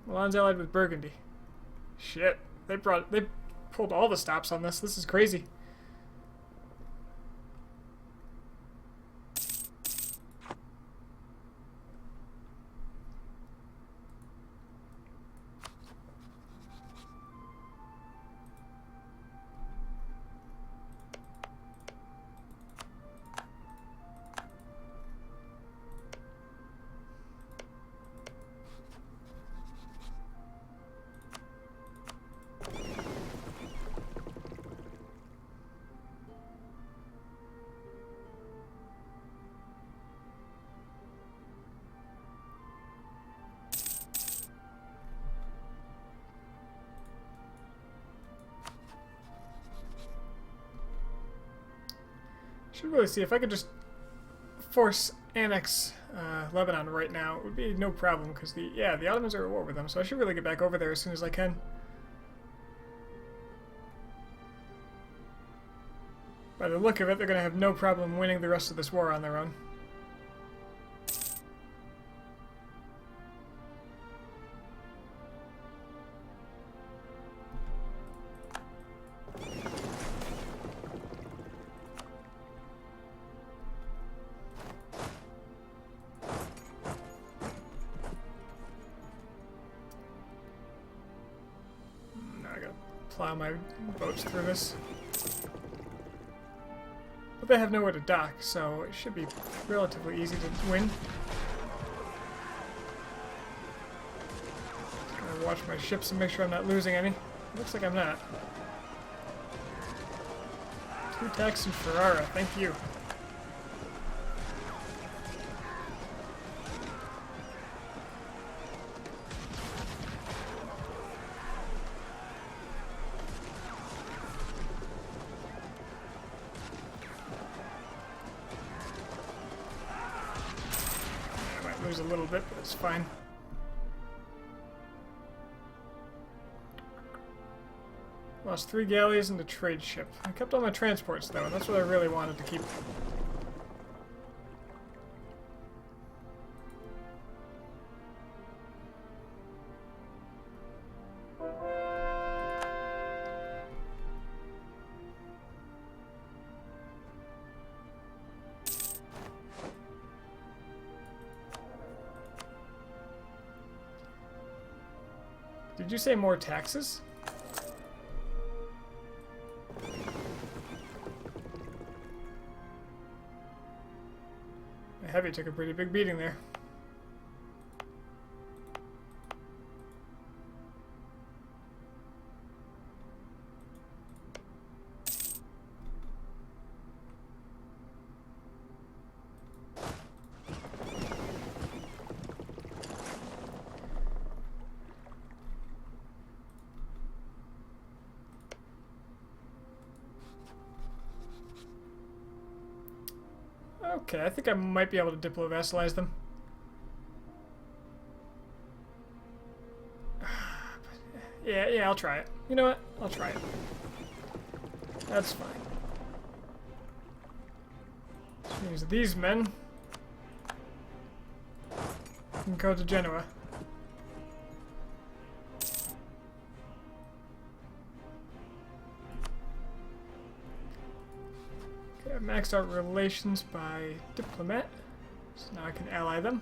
Milan's allied with Burgundy. Shit. They pulled all the stops on this. This is crazy. Should really see if I could just force annex Lebanon right now. It would be no problem because the Ottomans are at war with them, so I should really get back over there as soon as I can. By the look of it, they're going to have no problem winning the rest of this war on their own. Plow my boats through this. But they have nowhere to dock, so it should be relatively easy to win. Gotta watch my ships and make sure I'm not losing any. Looks like I'm not. 2 attacks in Ferrara, thank you. lose a little bit, but it's fine. Lost 3 galleys and a trade ship. I kept all my transports though, and that's what I really wanted to keep. Did you say more taxes? The heavy took a pretty big beating there. Okay, I think I might be able to diplo-vassalize them. Yeah, I'll try it. You know what? I'll try it. That's fine. Which means these men can go to Genoa. Okay, I've maxed out relations by diplomat, so now I can ally them.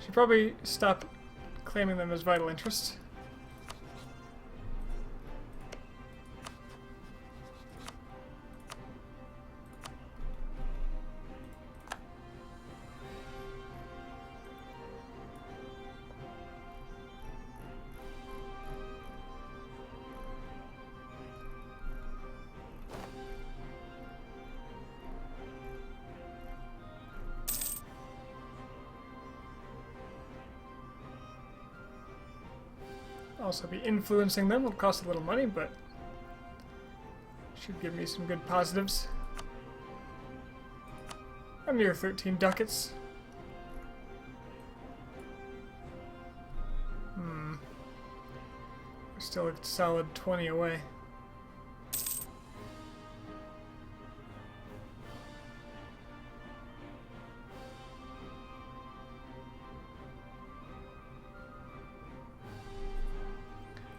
Should probably stop claiming them as vital interests. Also be influencing them. Will cost a little money, but should give me some good positives. I'm near 13 ducats. We're still a solid 20 away.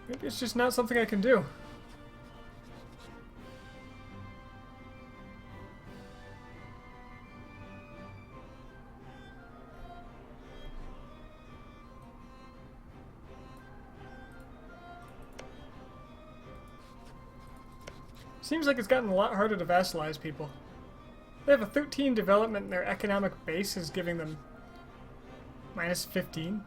Maybe it's just not something I can do. Seems like it's gotten a lot harder to vassalize people. They have a 13 development and their economic base is giving them minus 15.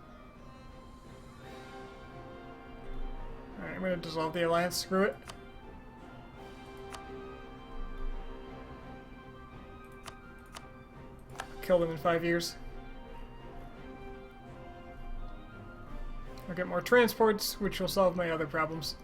Alright, I'm gonna dissolve the alliance, screw it. Kill them in 5 years. I'll get more transports, which will solve my other problems.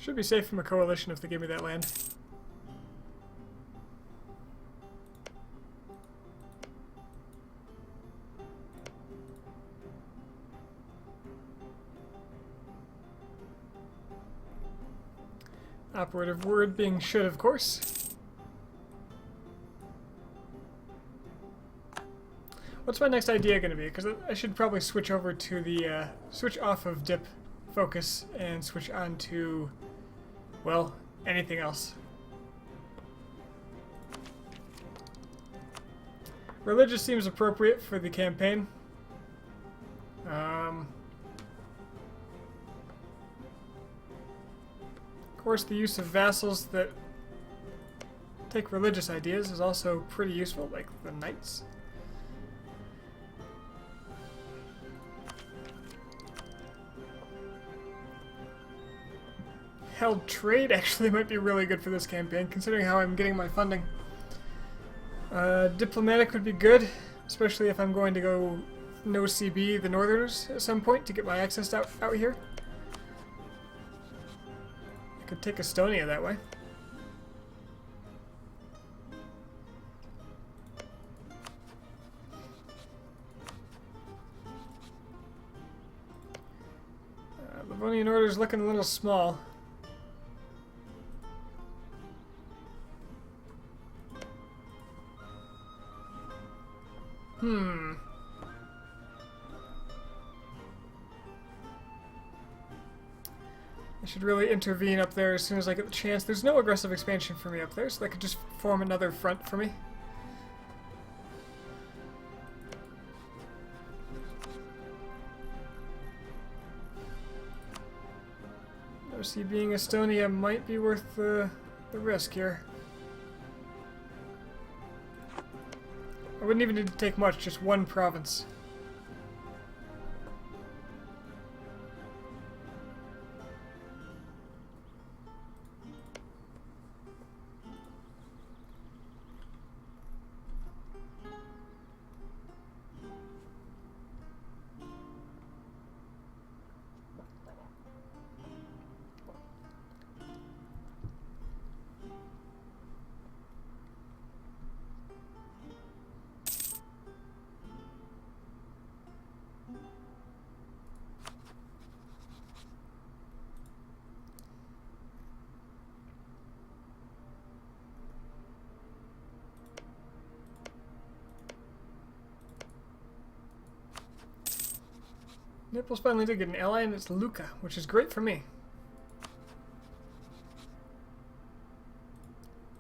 Should be safe from a coalition if they give me that land. Operative word being should, of course. What's my next idea going to be? Because I should probably switch over to the, switch off of dip focus and switch on to, well, anything else. Religious seems appropriate for the campaign. Of course, the use of vassals that take religious ideas is also pretty useful, like the knights. Held trade actually might be really good for this campaign, considering how I'm getting my funding. Diplomatic would be good, especially if I'm going to go no CB the Northerners at some point to get my access out here. I could take Estonia that way. Livonian Order's looking a little small. I should really intervene up there as soon as I get the chance. There's no aggressive expansion for me up there, so that could just form another front for me. OC being Estonia might be worth the risk here. I wouldn't even need to take much, just one province. Naples finally did get an ally, and it's Lucca, which is great for me.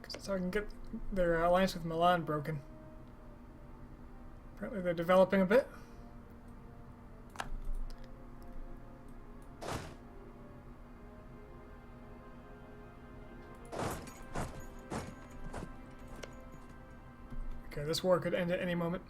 Because that's how I can get their alliance with Milan broken. Apparently they're developing a bit. Okay, this war could end at any moment.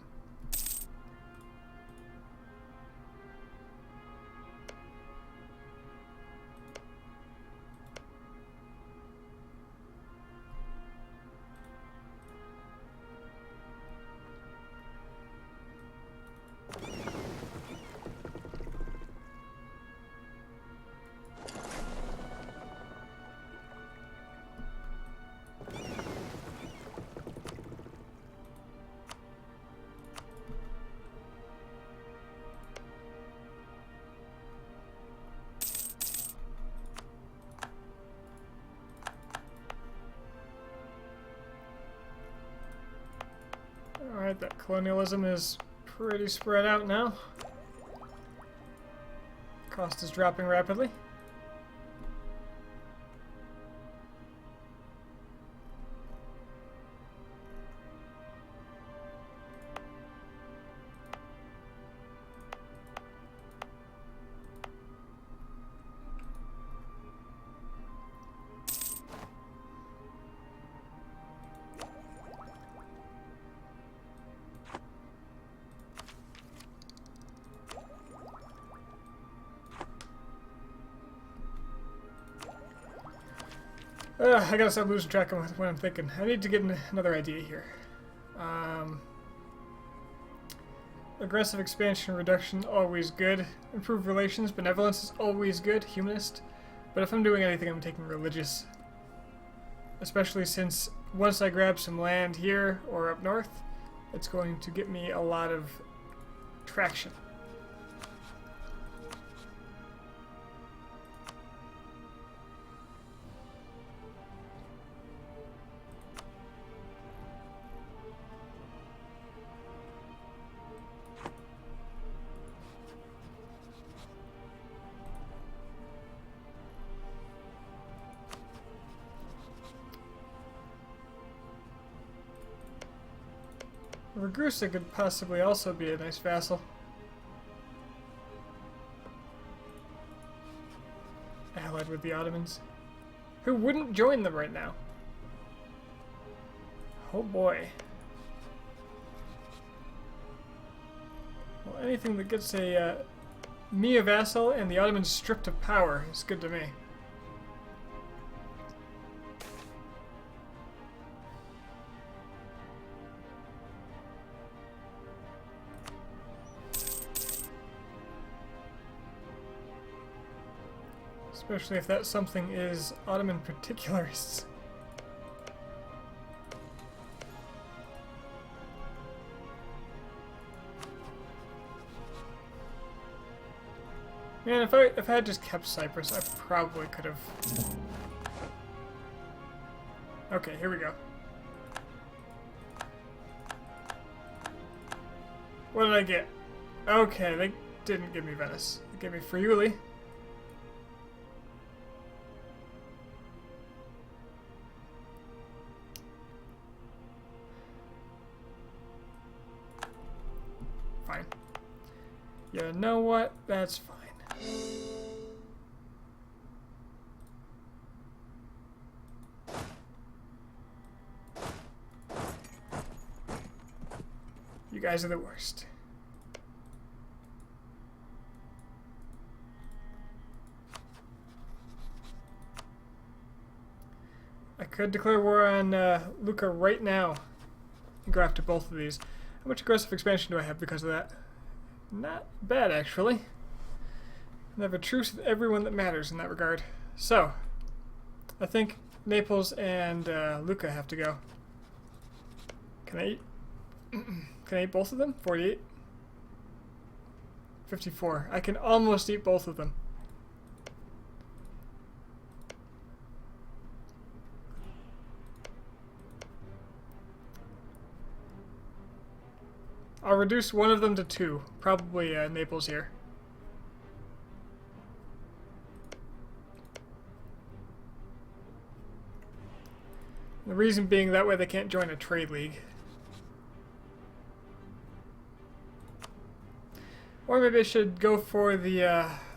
Alright, that colonialism is pretty spread out now. Cost is dropping rapidly. I gotta stop losing track of what I'm thinking. I need to get another idea here. Aggressive expansion reduction, always good. Improved relations, benevolence is always good. Humanist. But if I'm doing anything, I'm taking religious. Especially since once I grab some land here or up north, it's going to get me a lot of traction. Ragusa could possibly also be a nice vassal. Allied with the Ottomans. Who wouldn't join them right now? Oh boy. Well, anything that gets me a vassal and the Ottomans stripped of power is good to me. Especially if that something is Ottoman particularists. Man, if I had just kept Cyprus, I probably could have. Okay, here we go. What did I get? Okay, they didn't give me Venice. They gave me Friuli. Fine. You know what? That's fine. You guys are the worst. I could declare war on Lucca right now and go after both of these. How much aggressive expansion do I have because of that? Not bad, actually. I have a truce with everyone that matters in that regard. So, I think Naples and Lucca have to go. Can I eat? Can I eat both of them? 48? 54. I can almost eat both of them. I'll reduce one of them to 2. Probably Naples here. The reason being that way they can't join a trade league. Or maybe I should go for the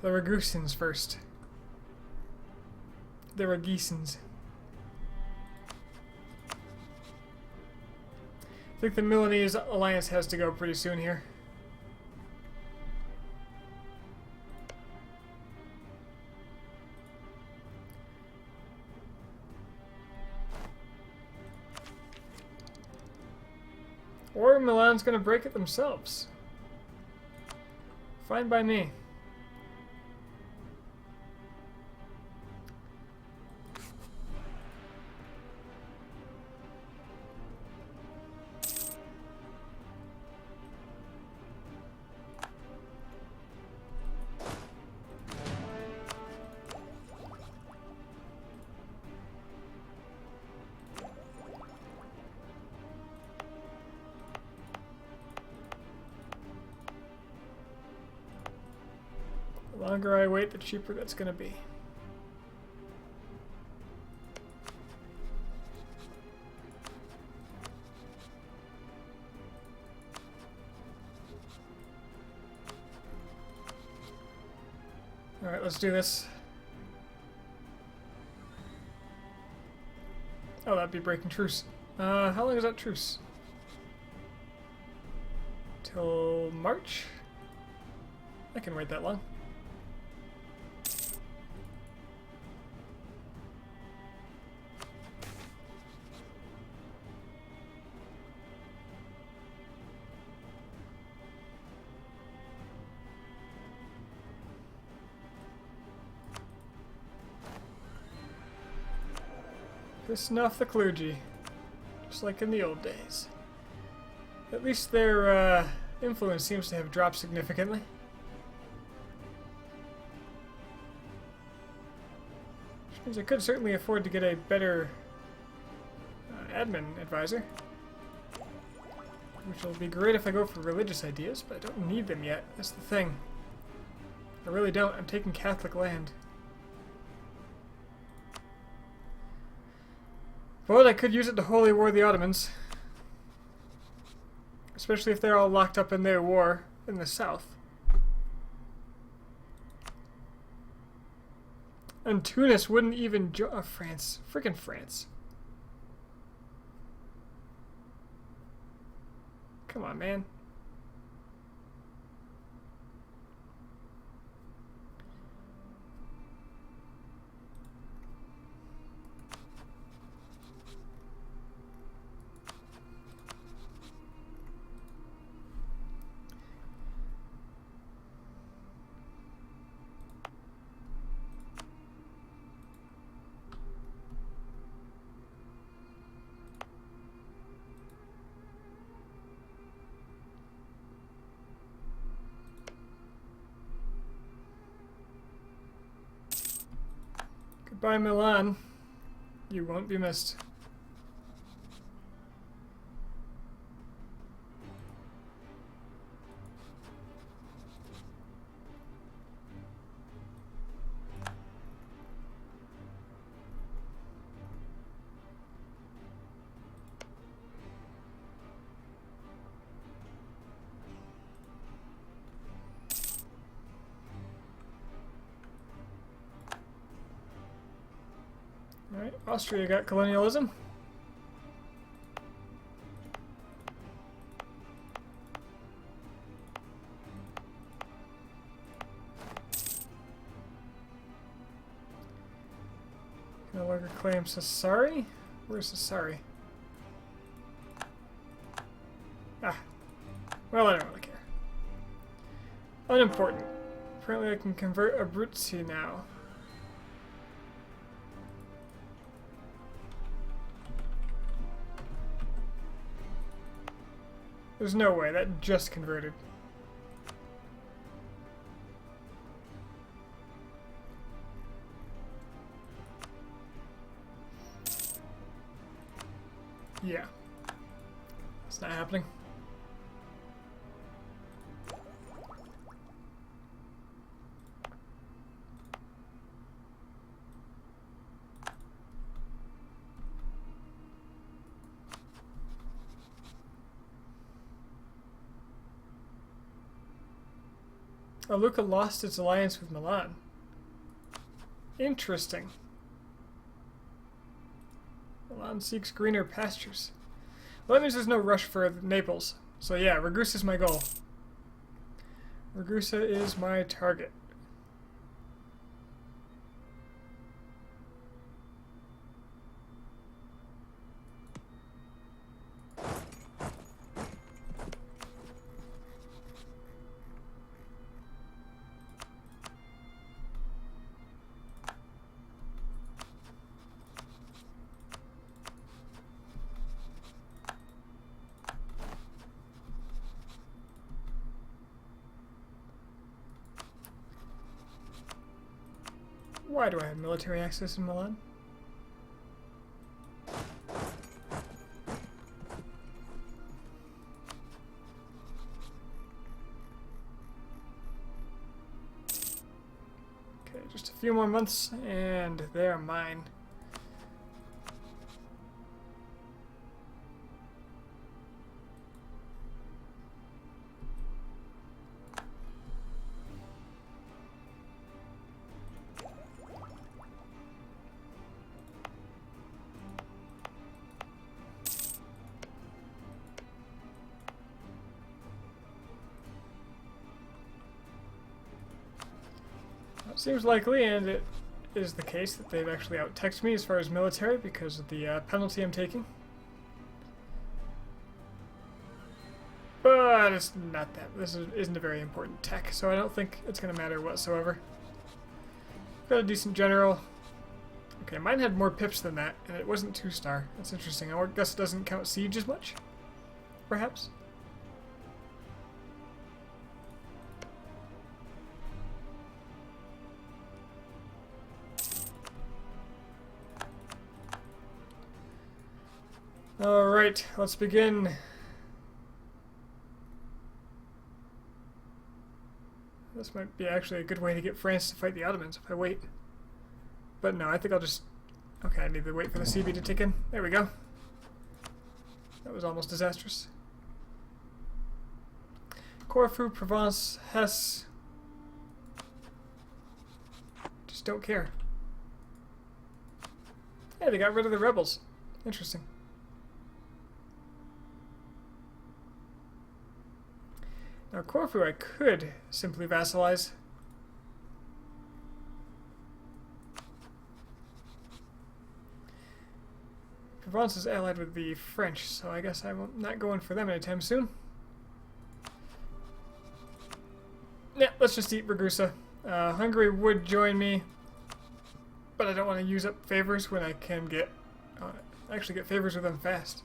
Ragusans first. The Ragisans. I think the Milanese alliance has to go pretty soon here. Or Milan's gonna break it themselves. Fine by me. The longer I wait, the cheaper that's going to be. Alright, let's do this. Oh, that'd be breaking truce. How long is that truce? Till March? I can wait that long. Pissing off the clergy. Just like in the old days. At least their influence seems to have dropped significantly. Which means I could certainly afford to get a better admin advisor. Which will be great if I go for religious ideas, but I don't need them yet. That's the thing. I really don't. I'm taking Catholic land. But I could use it to holy war the Ottomans. Especially if they're all locked up in their war in the south. And Tunis wouldn't even join France. Freaking France. Come on, man. Goodbye, Milan. You won't be missed. Alright, Austria got colonialism. No longer claim Sassari? Where's Sassari? Ah. Well, I don't really care. Unimportant. Apparently I can convert Abruzzi now. There's no way, that just converted. Yeah. It's not happening. Oh, Lucca lost its alliance with Milan. Interesting. Milan seeks greener pastures. Well, that means there's no rush for Naples. So yeah, Ragusa is my goal. Ragusa is my target. Why do I have military access in Milan? Okay, just a few more months and they're mine. Seems likely, and it is the case, that they've actually out-teched me as far as military because of the penalty I'm taking. But it's not that. This isn't a very important tech, so I don't think it's going to matter whatsoever. Got a decent general, Okay, mine had more pips than that, and it wasn't 2-star. That's interesting. I guess it doesn't count siege as much, perhaps? Alright, let's begin. This might be actually a good way to get France to fight the Ottomans if I wait. But no, I think I'll just... Okay, I need to wait for the CB to tick in. There we go. That was almost disastrous. Corfu, Provence, Hesse. Just don't care. Hey, they got rid of the rebels. Interesting. Now Corfu I could simply vassalize. Provence is allied with the French, so I guess I'm not going for them anytime soon. Yeah, let's just eat Ragusa. Hungary would join me, but I don't want to use up favors when I can get actually get favors with them fast.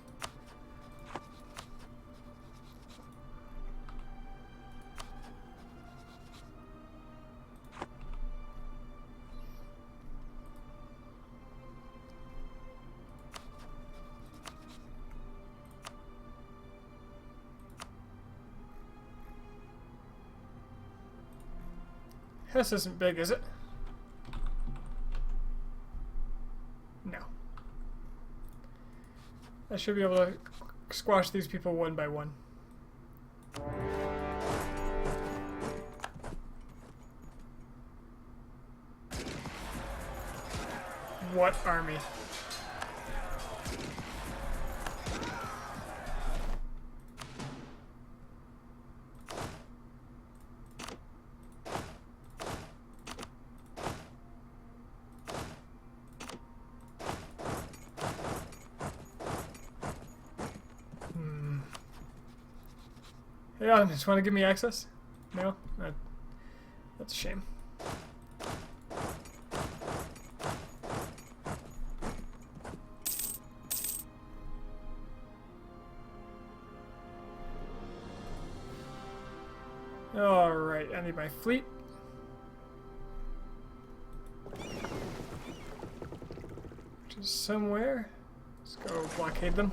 Hesse isn't big, is it? No. I should be able to squash these people one by one. What army? Yeah, just want to give me access? No? That's a shame. Alright, I need my fleet. Which is somewhere. Let's go blockade them.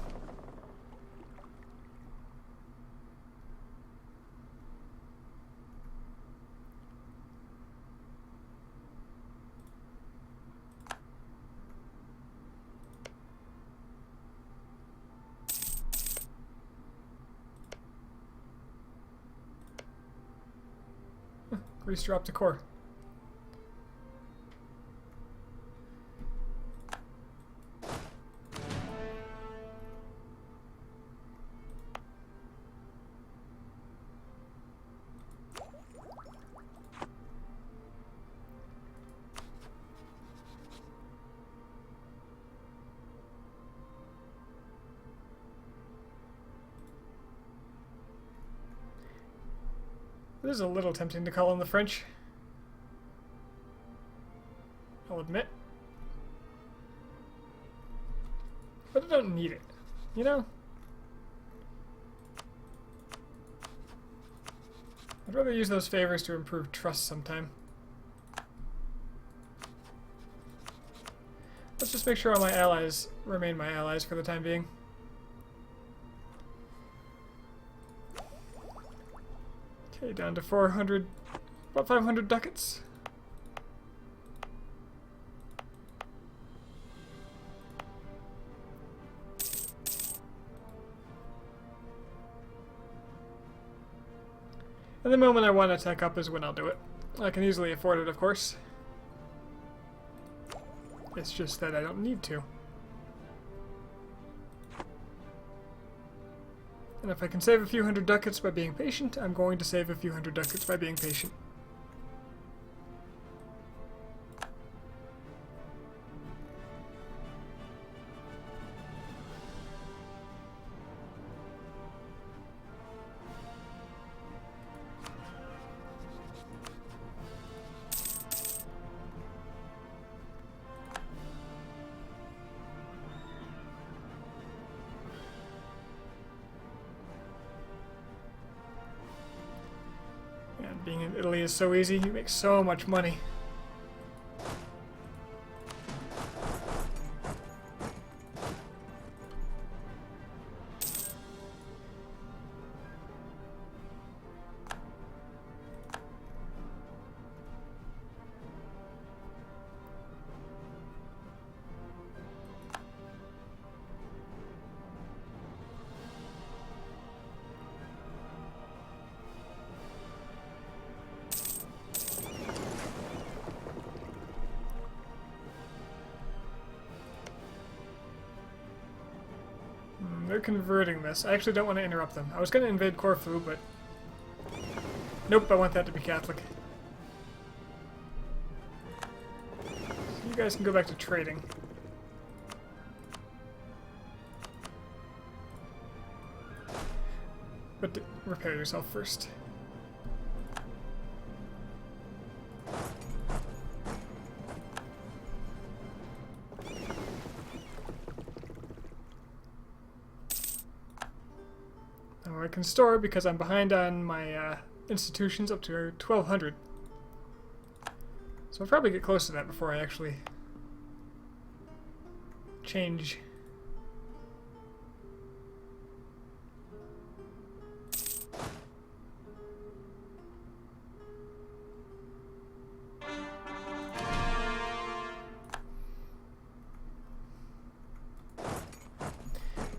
Greece dropped a core. It is a little tempting to call in the French, I'll admit. But I don't need it, you know? I'd rather use those favors to improve trust sometime. Let's just make sure all my allies remain my allies for the time being. Okay, down to 400, about 500 ducats. And the moment I want to tech up is when I'll do it. I can easily afford it, of course. It's just that I don't need to. And if I can save a few hundred ducats by being patient, I'm going to save a few hundred ducats by being patient. in Italy is so easy. You make so much money. They're converting this. I actually don't want to interrupt them. I was going to invade Corfu, but... Nope, I want that to be Catholic. So you guys can go back to trading. But repair yourself first. I can store because I'm behind on my institutions up to 1200. So I'll probably get close to that before I actually change.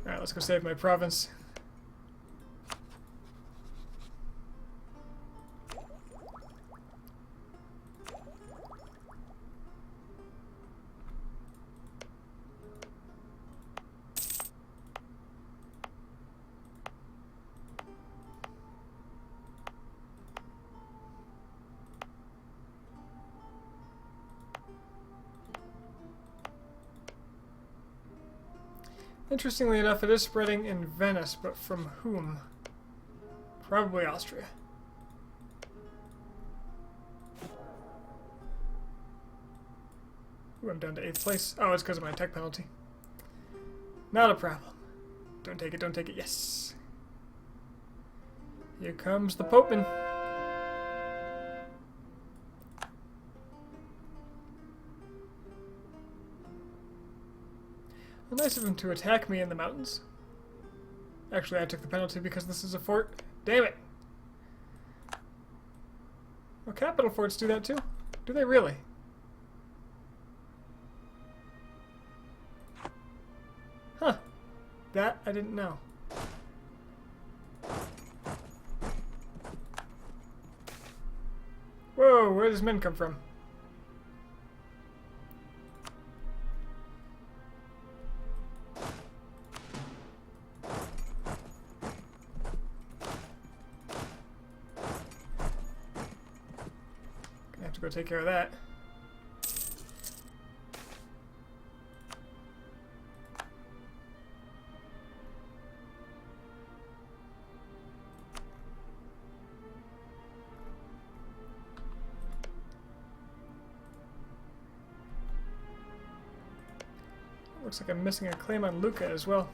Alright, let's go save my province. Interestingly enough, it is spreading in Venice, but from whom? Probably Austria. Ooh, I'm down to 8th place. Oh, it's because of my tech penalty. Not a problem. Don't take it, don't take it. Yes! Here comes the Popeman. Well, nice of him to attack me in the mountains. Actually, I took the penalty because this is a fort. Damn it! Well, capital forts do that too. Do they really? Huh. That I didn't know. Whoa, where does men come from? Go take care of that. Looks like I'm missing a claim on Lucca as well.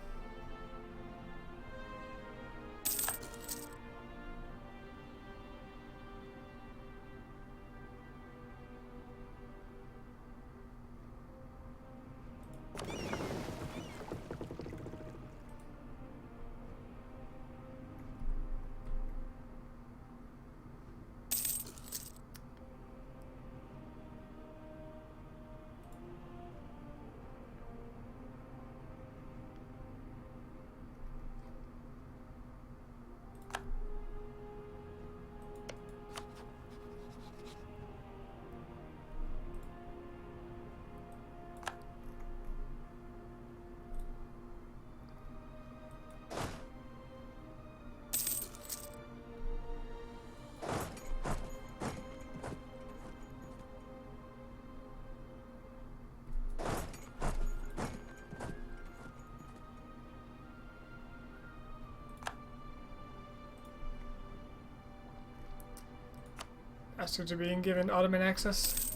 Bastards are being given Ottoman access.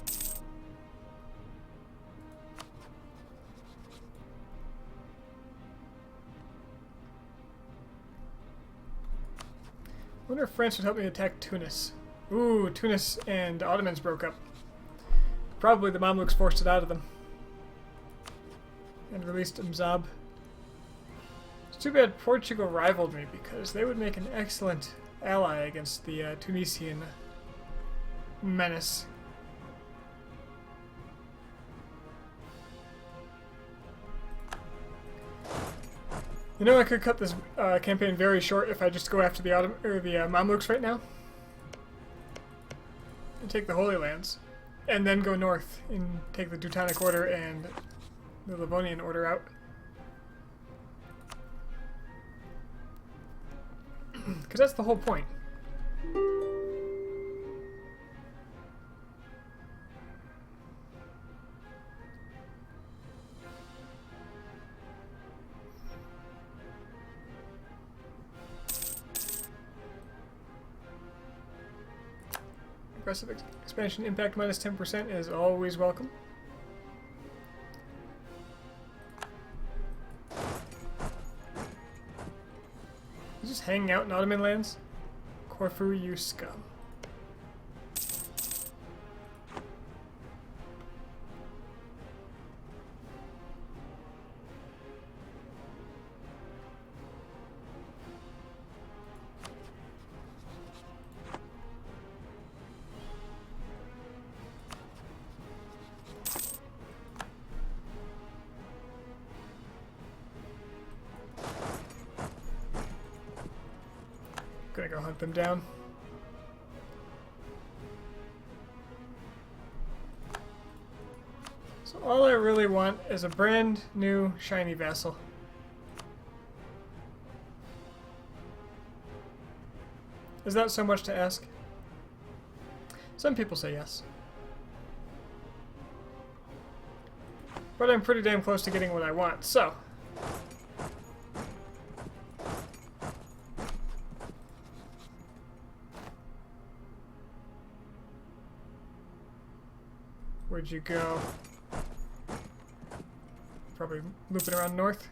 I wonder if France would help me attack Tunis. Ooh, Tunis and Ottomans broke up. Probably the Mamluks forced it out of them. And released Mzab. It's too bad Portugal rivaled me because they would make an excellent ally against the Tunisian menace. You know, I could cut this campaign very short if I just go after the Mamluks right now. And take the Holy Lands. And then go north and take the Teutonic Order and the Livonian Order out. Because that's the whole point. Aggressive expansion impact minus 10% is always welcome. He's just hanging out in Ottoman lands? Corfu, you scum. Gonna go hunt them down. So all I really want is a brand new shiny vassal. Is that so much to ask? Some people say yes. But I'm pretty damn close to getting what I want, so where'd you go? Probably looping around north.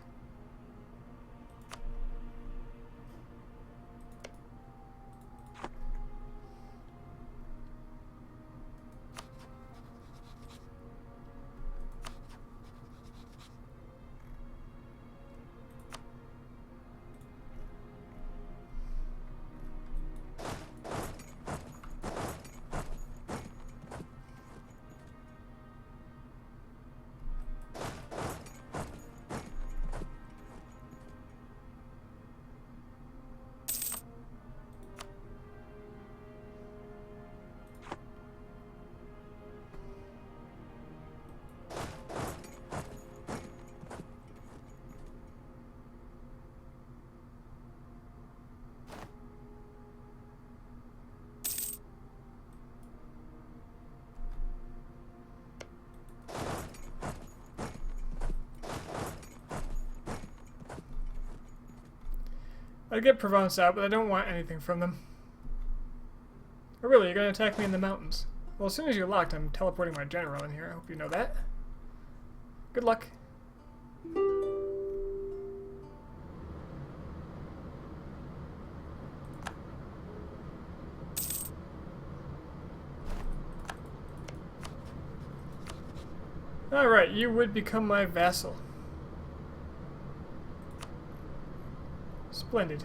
I'd get Provence out, but I don't want anything from them. Oh really, you're gonna attack me in the mountains? Well, as soon as you're locked, I'm teleporting my general in here. I hope you know that. Good luck. Alright, you would become my vassal. Splendid.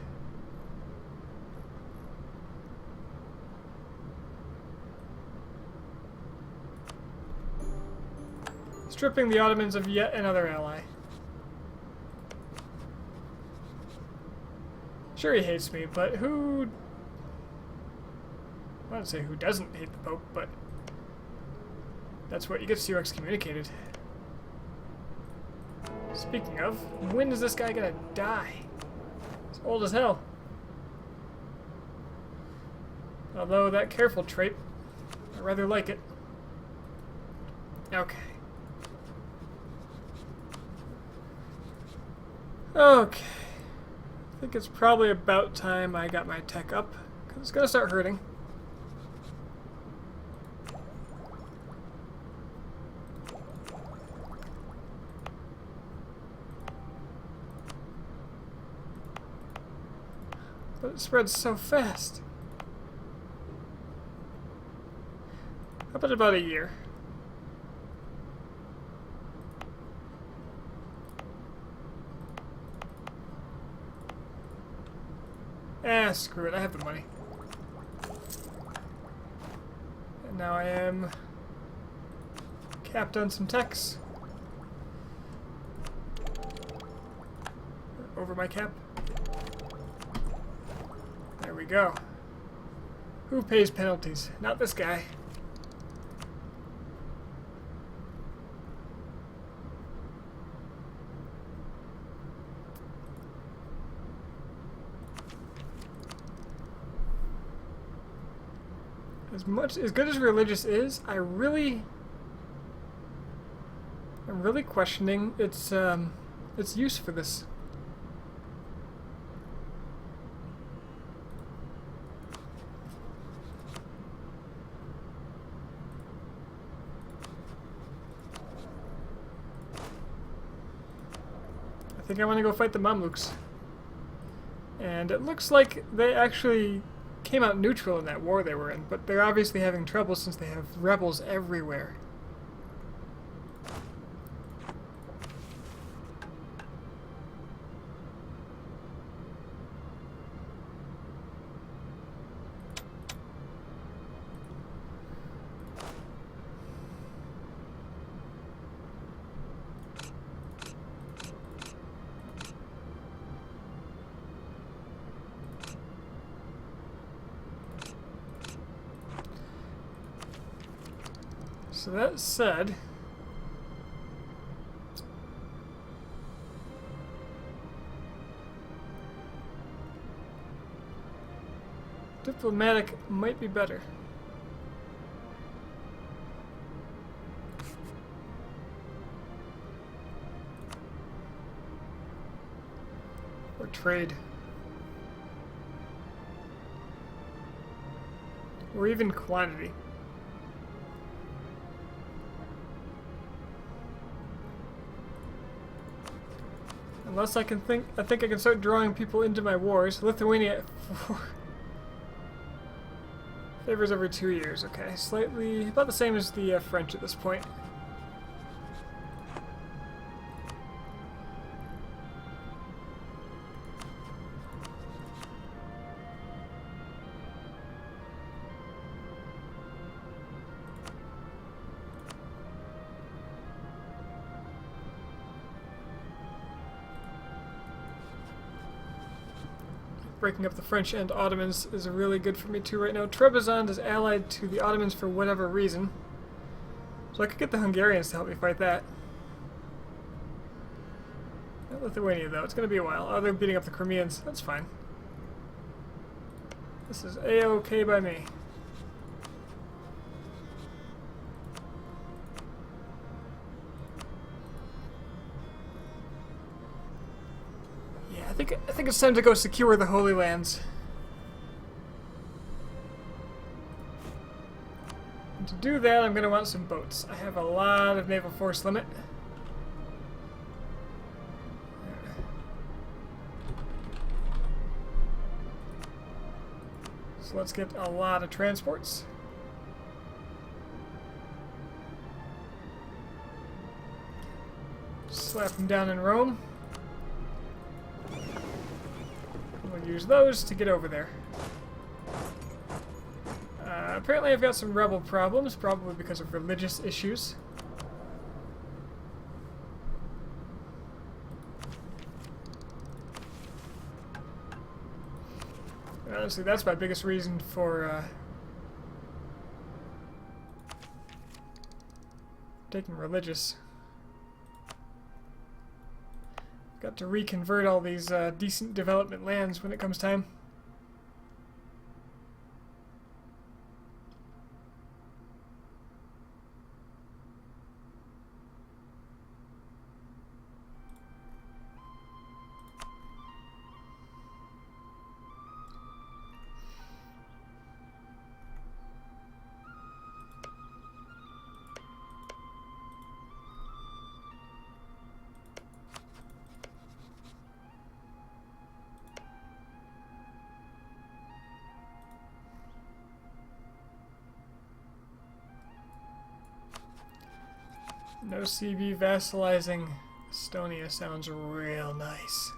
Stripping the Ottomans of yet another ally. Sure, he hates me, but who... I wouldn't say who doesn't hate the Pope, but that's what you get to excommunicated. Speaking of, when is this guy gonna die? He's old as hell. Although that careful trait, I rather like it. Okay. Okay. I think it's probably about time I got my tech up, because it's gonna start hurting. But it spreads so fast. about a year? Screw it, I have the money. And now I am capped on some techs. Over my cap. There we go. Who pays penalties? Not this guy. As good as religious is, I'm really questioning its use for this. I think I want to go fight the Mamluks. And it looks like they actually came out neutral in that war they were in, but they're obviously having trouble since they have rebels everywhere. So that said, diplomatic might be better. Or trade. Or even quantity. Unless I think I can start drawing people into my wars. Lithuania favors every 2 years. Okay, slightly about the same as the French at this point. Breaking up the French and Ottomans is really good for me too right now. Trebizond is allied to the Ottomans for whatever reason. So I could get the Hungarians to help me fight that. Not Lithuania though, it's going to be a while. Oh, they're beating up the Crimeans. That's fine. This is A-OK by me. I think it's time to go secure the Holy Lands. And to do that, I'm going to want some boats. I have a lot of naval force limit. So let's get a lot of transports. Slap them down in Rome. We'll use those to get over there. Apparently I've got some rebel problems, probably because of religious issues. Honestly, that's my biggest reason for taking religious. Got to reconvert all these decent development lands when it comes time. No CB vassalizing Estonia sounds real nice.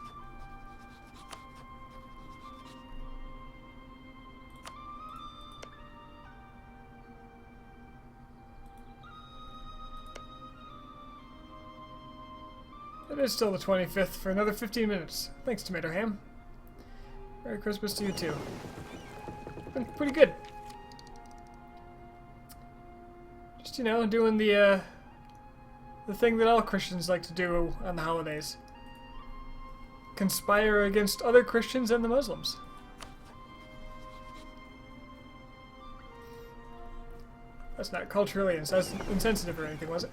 It is still the 25th for another 15 minutes. Thanks, Tomato Ham. Merry Christmas to you too. Been pretty good. Just, you know, doing the thing that all Christians like to do on the holidays. Conspire against other Christians and the Muslims. That's not culturally insensitive or anything, was it?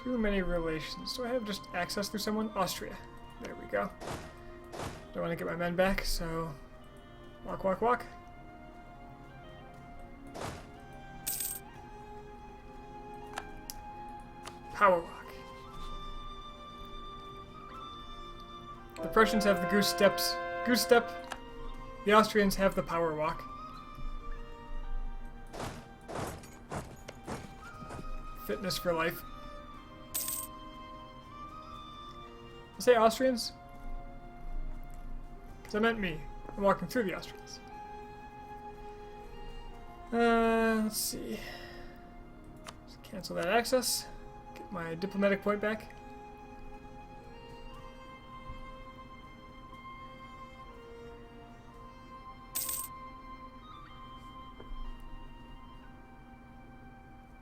Too many relations. Do I have just access through someone? Austria. There we go. Don't want to get my men back, so... Walk, walk, walk. Power walk. The Prussians have the goose step. The Austrians have the power walk. Fitness for life. Say Austrians? Because I meant me. I'm walking through the Austrians. Let's see. Just cancel that access. Get my diplomatic point back.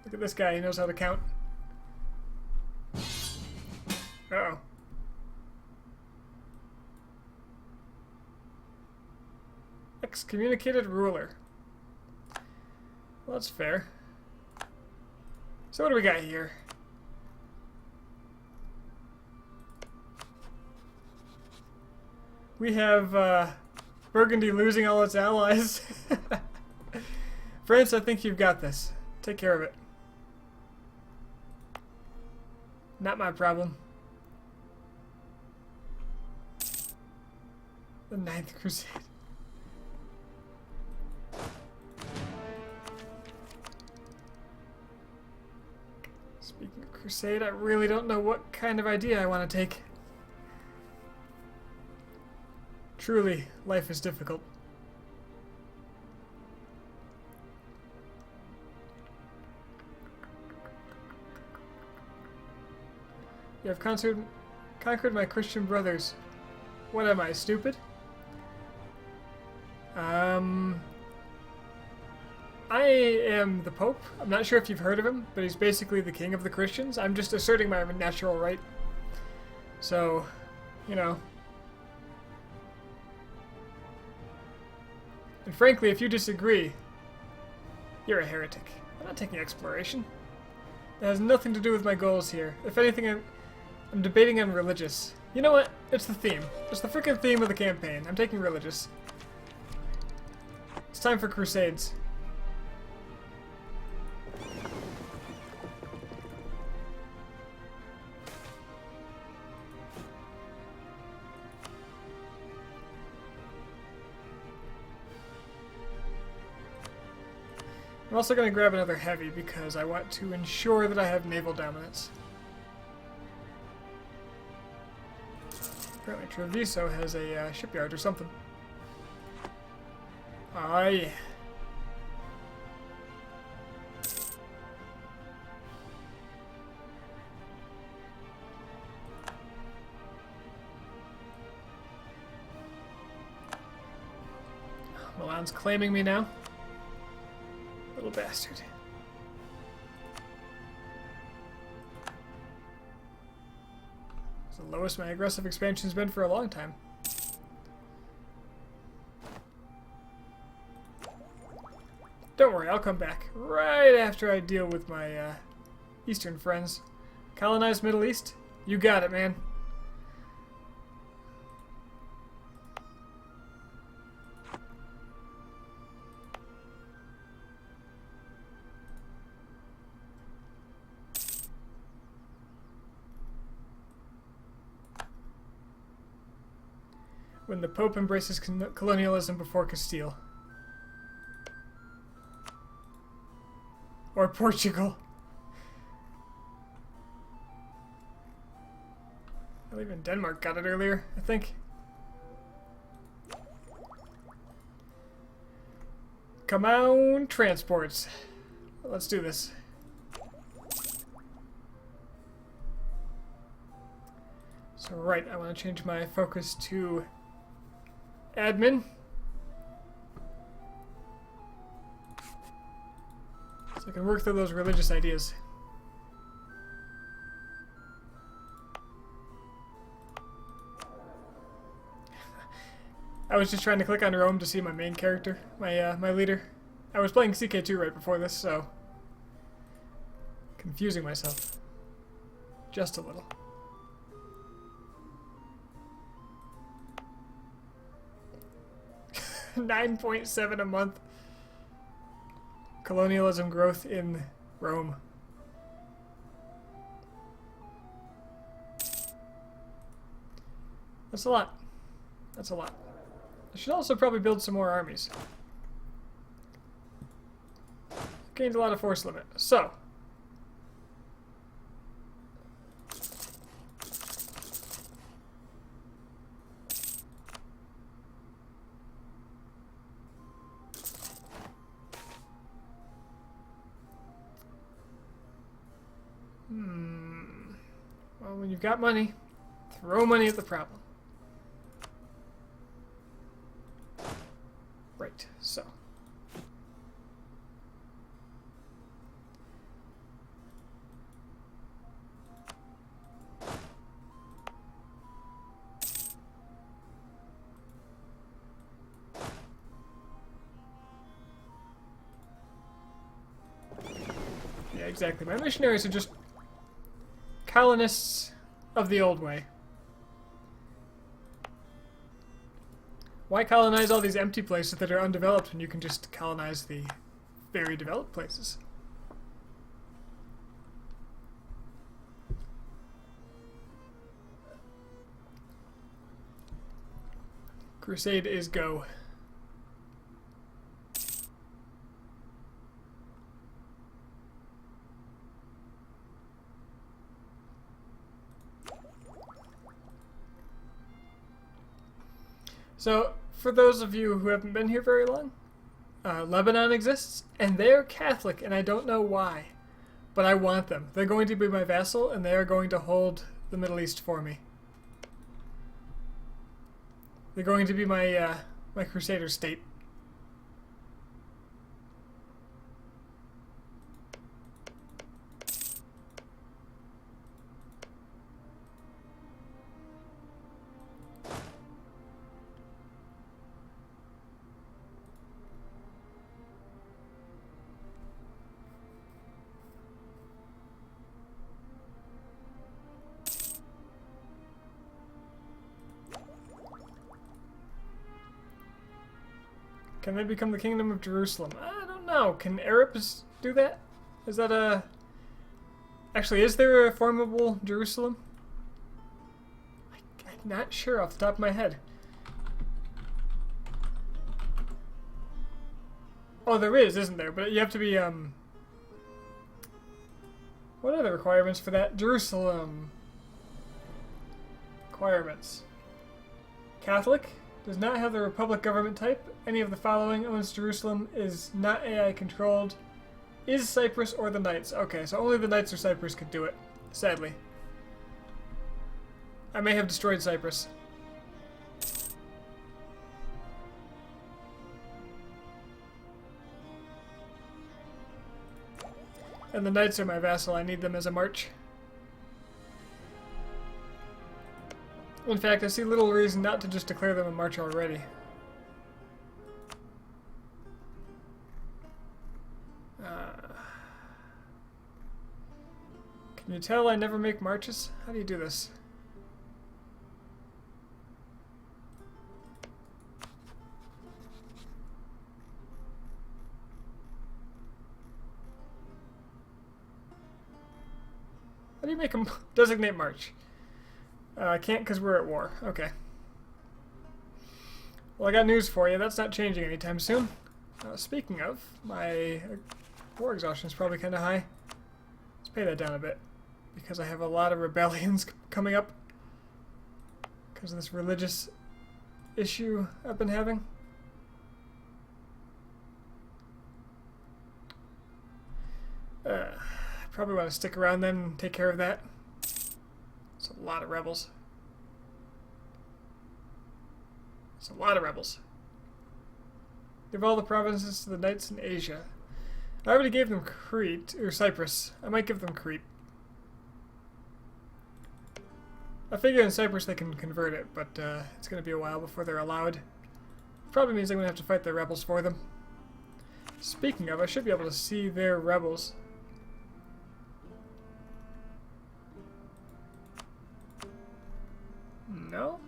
Look at this guy, he knows how to count. Uh-oh. Excommunicated ruler. Well, that's fair. So what do we got here? We have Burgundy losing all its allies. France, I think you've got this. Take care of it. Not my problem. The Ninth Crusade. Speaking of Crusade, I really don't know what kind of idea I want to take. Truly, life is difficult. You have conquered my Christian brothers. What am I, stupid? I am the Pope. I'm not sure if you've heard of him, but he's basically the king of the Christians. I'm just asserting my natural right. So, you know. And frankly, if you disagree, you're a heretic. I'm not taking exploration. It has nothing to do with my goals here. If anything, I'm debating on religious. You know what? It's the theme. It's the freaking theme of the campaign. I'm taking religious. It's time for Crusades. I'm also going to grab another heavy because I want to ensure that I have naval dominance. Apparently Treviso has a shipyard or something. Ah, yeah. Milan's claiming me now. Little bastard. It's the lowest my aggressive expansion's been for a long time. Don't worry, I'll come back right after I deal with my Eastern friends. Colonize Middle East? You got it, man. when the Pope embraces colonialism before Castile. Or Portugal. Well, even Denmark got it earlier, I think. Come on, transports. Let's do this. So right, I want to change my focus to admin. So I can work through those religious ideas. I was just trying to click on Rome to see my main character, my leader. I was playing CK2 right before this, so confusing myself just a little. $9.7 a month. Colonialism growth in Rome. That's a lot. That's a lot. I should also probably build some more armies. Gained a lot of force limit. So. Well, when you've got money, throw money at the problem. Right, so. Yeah, exactly. My missionaries are just colonists of the old way. Why colonize all these empty places that are undeveloped when you can just colonize the very developed places? Crusade is go. So, for those of you who haven't been here very long, Lebanon exists, and they're Catholic, and I don't know why, but I want them. They're going to be my vassal, and they are going to hold the Middle East for me. They're going to be my my Crusader state. Can they become the Kingdom of Jerusalem? I don't know. Can Arabs do that? Is that a... Actually, is there a formable Jerusalem? I'm not sure off the top of my head. Oh, there is, isn't there? But you have to be, What are the requirements for that? Jerusalem. Requirements. Catholic. Does not have the Republic government type. Any of the following owns Jerusalem. Is not AI controlled. Is Cyprus or the Knights. Okay, so only the Knights or Cyprus could do it. Sadly. I may have destroyed Cyprus. And the Knights are my vassal. I need them as a march. In fact, I see little reason not to just declare them a march already. Can you tell I never make marches? How do you do this? How do you make them designate march? I can't because we're at war. Okay. Well, I got news for you. That's not changing anytime soon. Speaking of, my war exhaustion is probably kind of high. Let's pay that down a bit, because I have a lot of rebellions coming up because of this religious issue I've been having. Probably want to stick around then and take care of that. It's a lot of rebels. It's a lot of rebels. Give all the provinces to the knights in Asia. I already gave them Crete, or Cyprus. I might give them Crete. I figure in Cyprus they can convert it, but it's going to be a while before they're allowed. Probably means I'm going to have to fight the rebels for them. Speaking of, I should be able to see their rebels. No?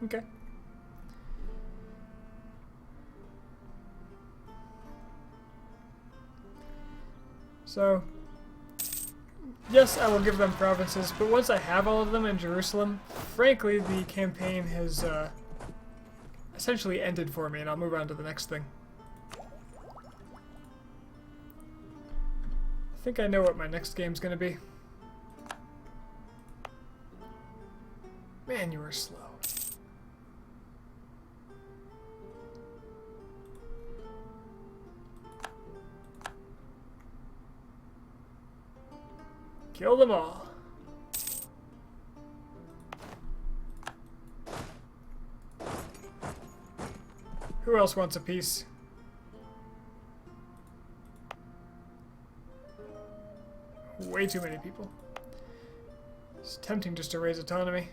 Okay. So, yes, I will give them provinces, but once I have all of them in Jerusalem, frankly, the campaign has essentially ended for me, and I'll move on to the next thing. I think I know what my next game's gonna be. Man, you are slow. Kill them all. Who else wants a piece? Way too many people. It's tempting just to raise autonomy.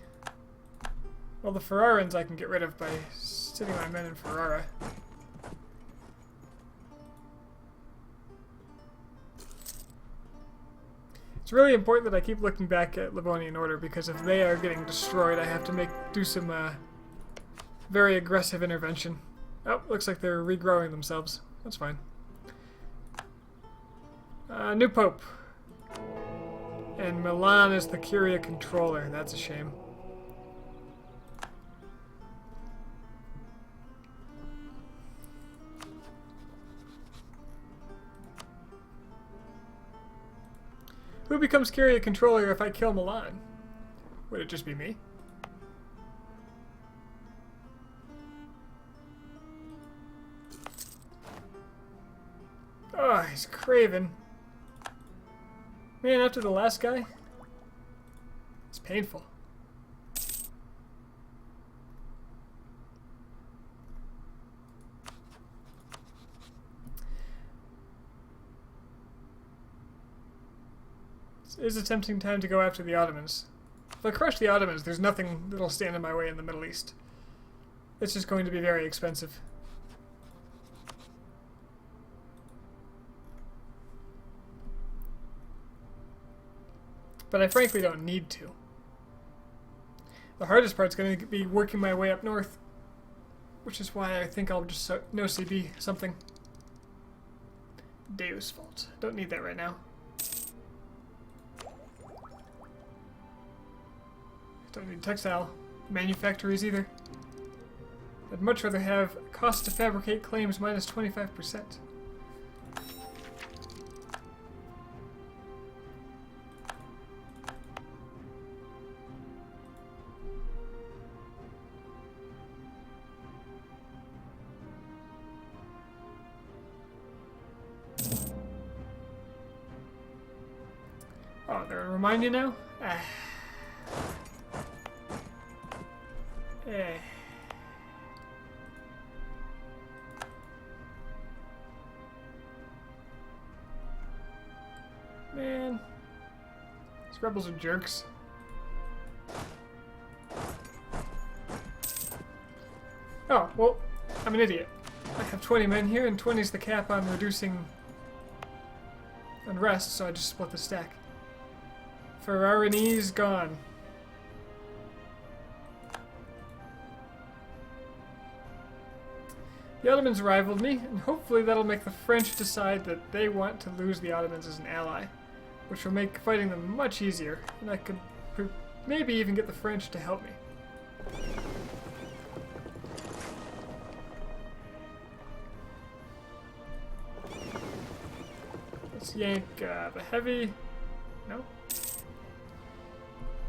Well, the Ferrarans I can get rid of by sitting my men in Ferrara. It's really important that I keep looking back at Livonian Order, because if they are getting destroyed, I have to do some very aggressive intervention. Oh, looks like they're regrowing themselves. That's fine. New Pope. And Milan is the Curia controller. That's a shame. Who becomes Curia controller if I kill Milan? Would it just be me? Oh, he's craven. Man, after the last guy, it's painful. It is a tempting time to go after the Ottomans. If I crush the Ottomans, there's nothing that'll stand in my way in the Middle East. It's just going to be very expensive. But I frankly don't need to. The hardest part's going to be working my way up north, which is why I think I'll just no CB something. Deus fault. Don't need that right now. Don't need textile manufactories either. I'd much rather have cost to fabricate claims minus 25%. Oh, they're gonna remind you now? Ah. Eh. Man. These rebels are jerks. Oh, well, I'm an idiot. I have 20 men here, and 20 is the cap on reducing unrest, so I just split the stack. Ferrarinese gone. The Ottomans rivaled me, and hopefully that'll make the French decide that they want to lose the Ottomans as an ally. which will make fighting them much easier, and I could maybe even get the French to help me. Let's yank the heavy. No.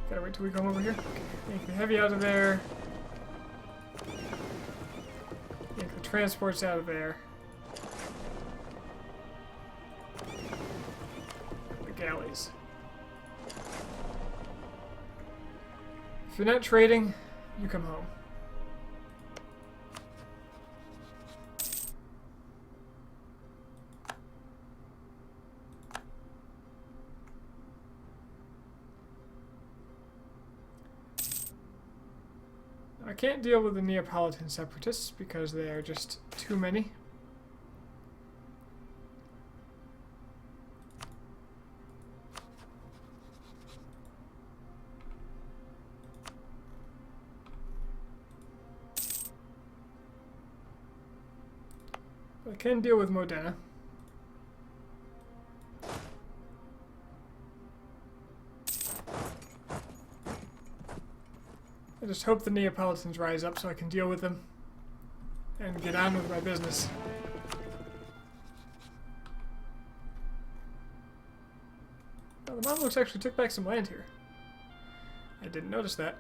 Gotta wait till we come over here. Okay. Yank the heavy out of there. Yank the transports out of there. The galleys. If you're not trading, you come home. I can't deal with the Neapolitan separatists because they are just too many. But I can deal with Modena. I just hope the Neapolitans rise up so I can deal with them and get on with my business. Oh, the Mamluks actually took back some land here. I didn't notice that.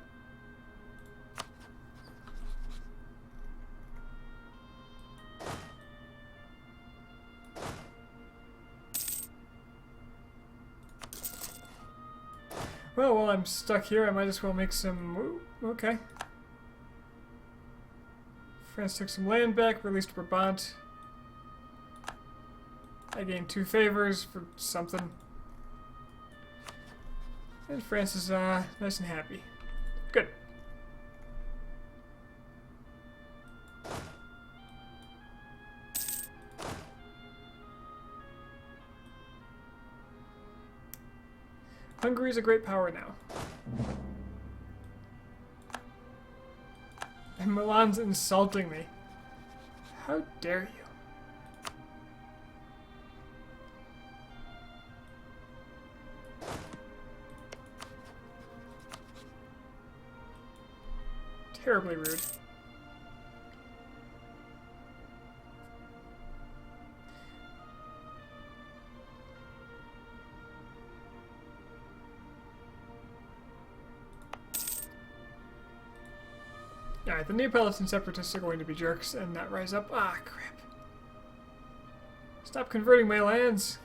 Well, while I'm stuck here, I might as well make some... Ooh, okay. France took some land back, released Brabant. I gained 2 favors for something. And France is nice and happy. Good. Hungary is a great power now. And Milan's insulting me. How dare you? Terribly rude. Alright, the Neapolitan separatists are going to be jerks and not rise up. Ah, crap. Stop converting my lands.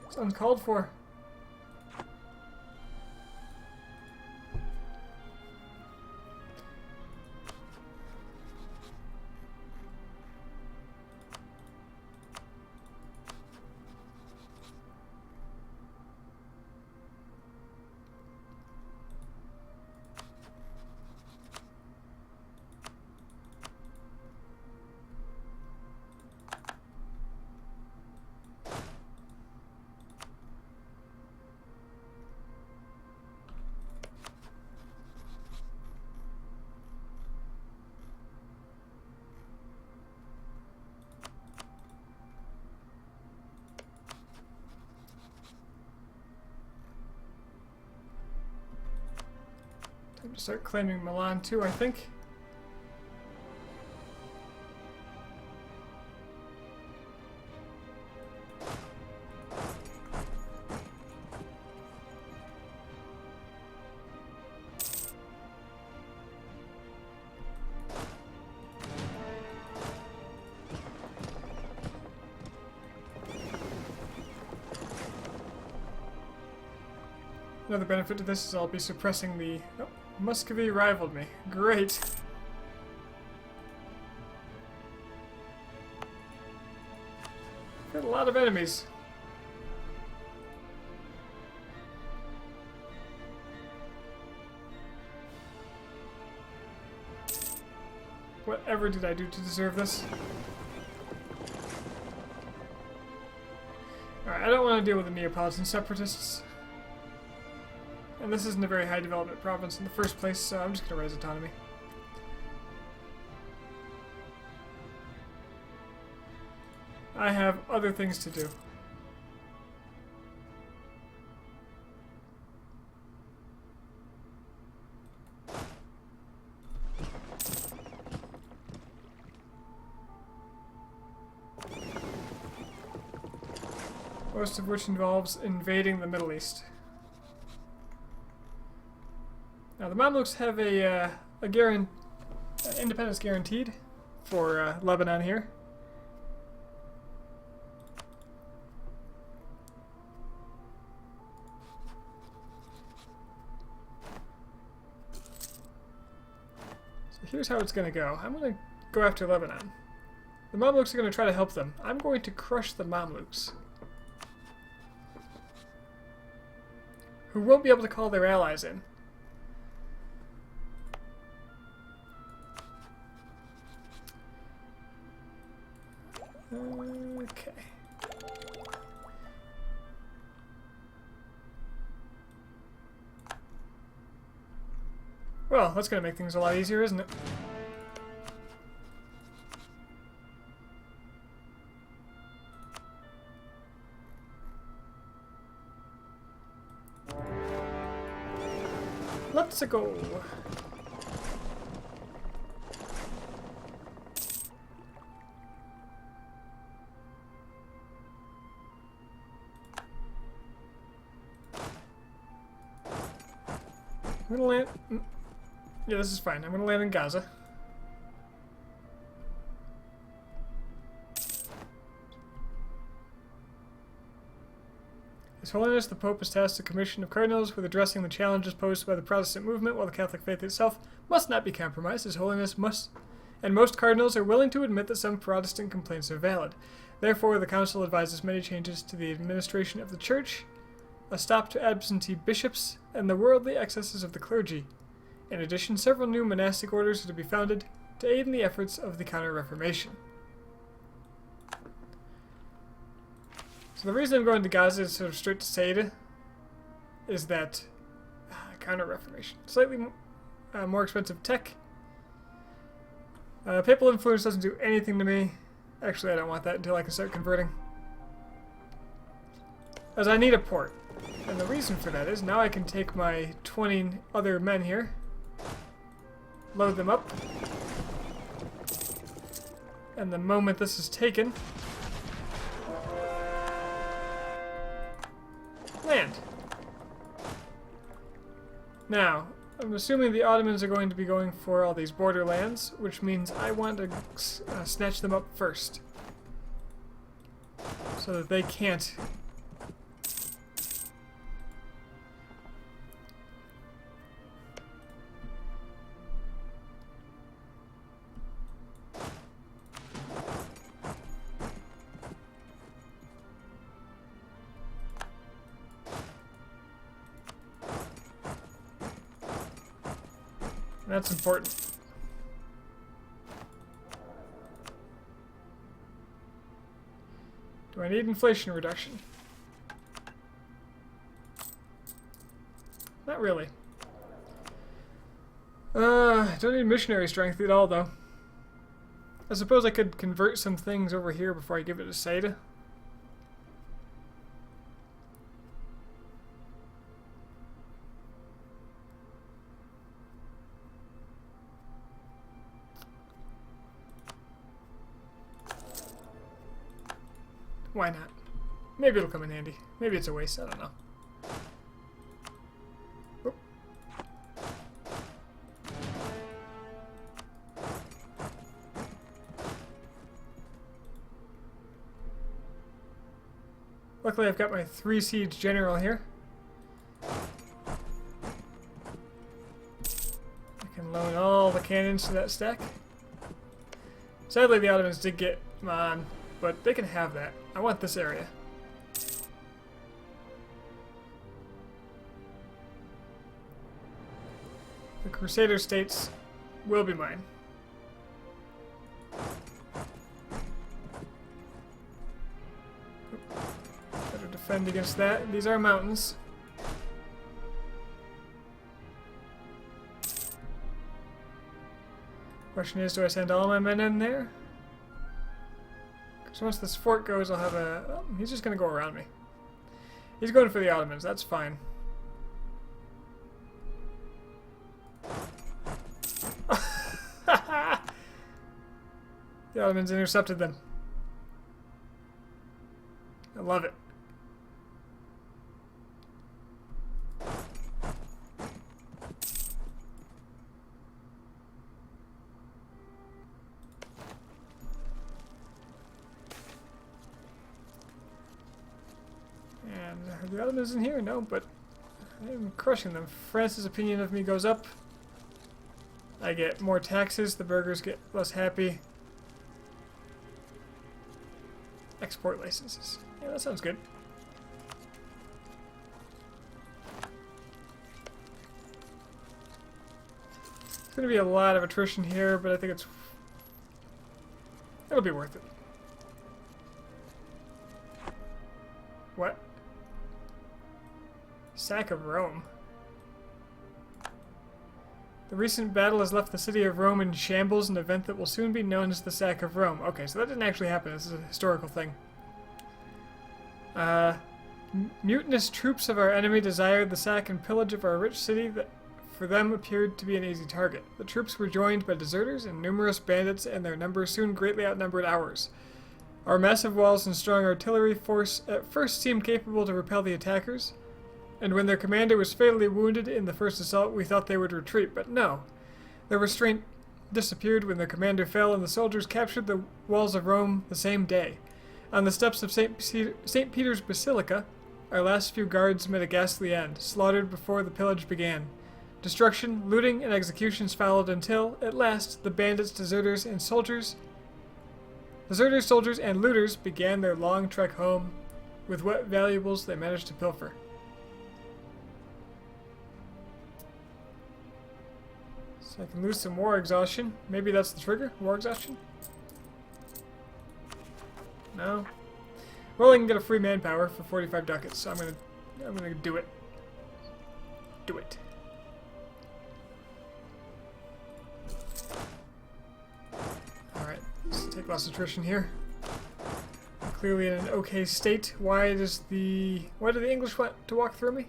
It's uncalled for. Time to start claiming Milan too, I think. Another benefit to this is I'll be suppressing the... Oh, Muscovy rivaled me. Great. Got a lot of enemies. Whatever did I do to deserve this? Alright, I don't want to deal with the Neapolitan separatists. And this isn't a very high development province in the first place, so I'm just going to raise autonomy. I have other things to do. Most of which involves invading the Middle East. Now the Mamluks have a independence guaranteed for Lebanon here. So here's how it's going to go. I'm going to go after Lebanon. The Mamluks are going to try to help them. I'm going to crush the Mamluks, who won't be able to call their allies in. Okay. Well, that's going to make things a lot easier, isn't it? Let's go. I'm gonna land. Yeah, this is fine. I'm gonna land in Gaza. His Holiness the Pope has tasked a commission of cardinals with addressing the challenges posed by the Protestant movement, while the Catholic faith itself must not be compromised. His Holiness must, and most cardinals are willing to admit that some Protestant complaints are valid. Therefore, the Council advises many changes to the administration of the Church, a stop to absentee bishops, and the worldly excesses of the clergy. In addition, several new monastic orders are to be founded to aid in the efforts of the Counter-Reformation. So the reason I'm going to Gaza is sort of straight to Saida is that Counter-Reformation. Slightly more expensive tech. Papal influence doesn't do anything to me. Actually, I don't want that until I can start converting. As I need a port. And the reason for that is now I can take my 20 other men here, load them up, and the moment this is taken, land. Now, I'm assuming the Ottomans are going to be going for all these borderlands, which means I want to snatch them up first, so that they can't. That's important. Do I need inflation reduction? Not really. Don't need missionary strength at all, though. I suppose I could convert some things over here before I give it to Saida. Why not? Maybe it'll come in handy. Maybe it's a waste, I don't know. Oop. Luckily I've got my 3 siege general here. I can loan all the cannons to that stack. Sadly the Ottomans did get on, but they can have that. I want this area. The Crusader states will be mine. Better defend against that. These are mountains. Question is, do I send all my men in there? So once this fort goes, I'll have a... Oh, he's just going to go around me. He's going for the Ottomans. That's fine. The Ottomans intercepted them. I love it. And are the Ottomans in here? No, but I'm crushing them. France's opinion of me goes up. I get more taxes. The burghers get less happy. Export licenses. Yeah, that sounds good. It's going to be a lot of attrition here, but I think it'll be worth it. What? Sack of Rome. The recent battle has left the city of Rome in shambles, an event that will soon be known as the Sack of Rome. Okay, so that didn't actually happen. This is a historical thing. Mutinous troops of our enemy desired the sack and pillage of our rich city that for them appeared to be an easy target. The troops were joined by deserters and numerous bandits, and their numbers soon greatly outnumbered ours. Our massive walls and strong artillery force at first seemed capable to repel the attackers, and when their commander was fatally wounded in the first assault, we thought they would retreat, but no. Their restraint disappeared when their commander fell, and the soldiers captured the walls of Rome the same day. On the steps of St. Peter's Basilica, our last few guards met a ghastly end, slaughtered before the pillage began. Destruction, looting, and executions followed until, at last, the bandits, deserters, soldiers, and looters began their long trek home with what valuables they managed to pilfer. So I can lose some war exhaustion. Maybe that's the trigger? War exhaustion? No. Well, I can get a free manpower for 45 ducats, so I'm gonna do it. Do it. Alright, let's take less attrition here. Clearly in an okay state. Why do the English want to walk through me?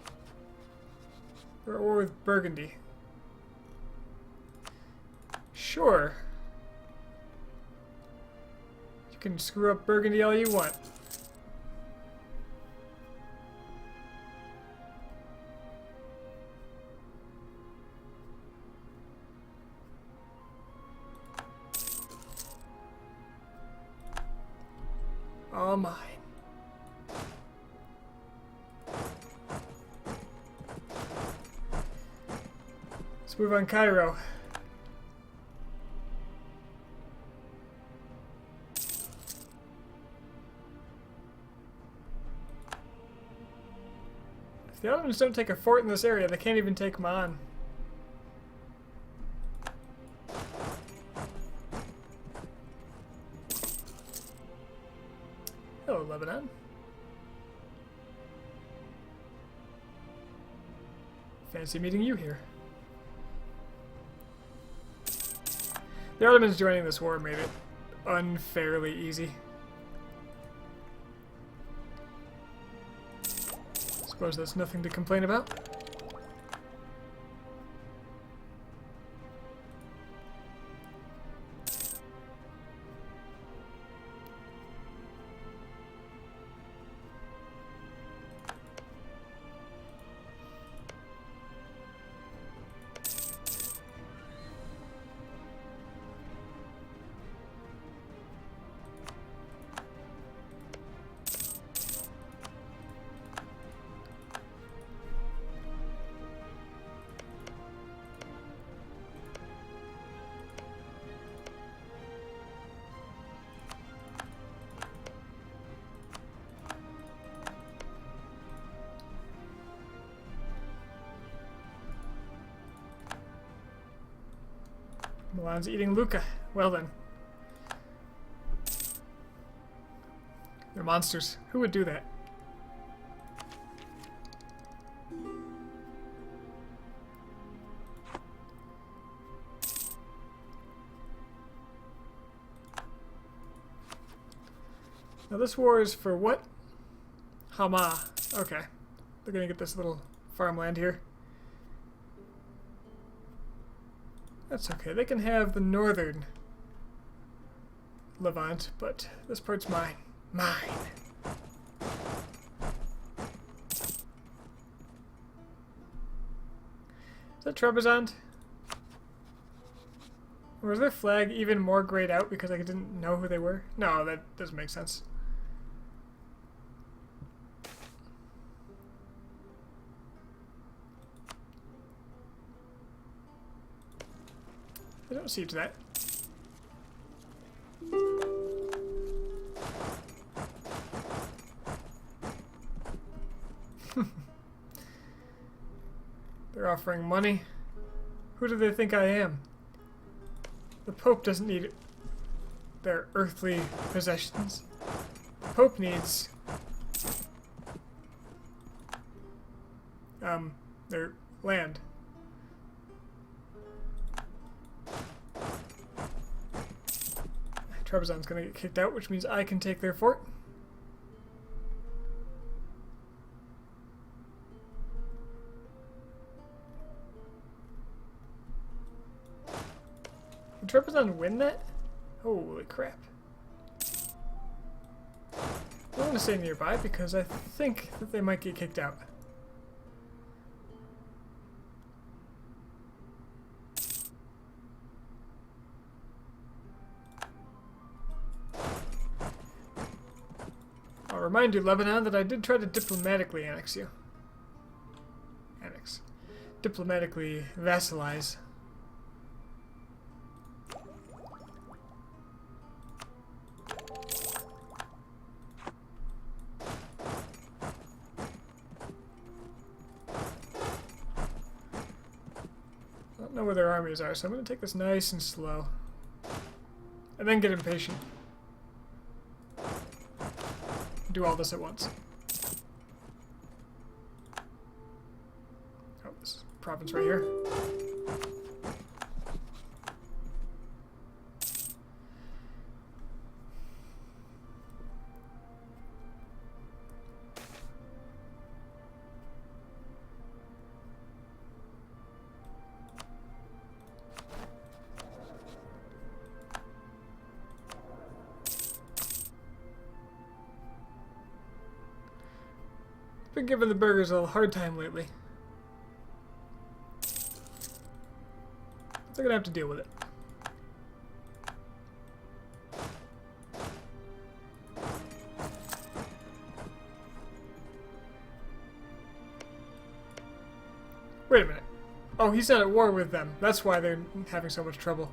We're at war with Burgundy. Sure. You can screw up Burgundy all you want. All mine. Let's move on Cairo. If the Ottomans don't take a fort in this area, they can't even take them on. Hello, Lebanon. Fancy meeting you here. The Ottomans joining this war made it unfairly easy. Suppose that's nothing to complain about. Milan's eating Lucca. Well then. They're monsters. Who would do that? Now this war is for what? Hama. Okay. They're gonna get this little farmland here. That's okay. They can have the northern Levant, but this part's mine. Mine. Is that Trebizond? Or was their flag even more grayed out because I didn't know who they were? No, that doesn't make sense. I don't see to that. They're offering money. Who do they think I am? The Pope doesn't need their earthly possessions. The Pope needs their land. Trebizond's gonna get kicked out, which means I can take their fort. Did Trebizond win that? Holy crap. I'm gonna stay nearby because I think that they might get kicked out. I'll remind you, Lebanon, that I did try to diplomatically annex you. Diplomatically vassalize. I don't know where their armies are, so I'm going to take this nice and slow. And then get impatient. Do all this at once. Oh, this is province right here. Been giving the burgers a hard time lately. They're gonna have to deal with it. Wait a minute. Oh, he's not at war with them. That's why they're having so much trouble.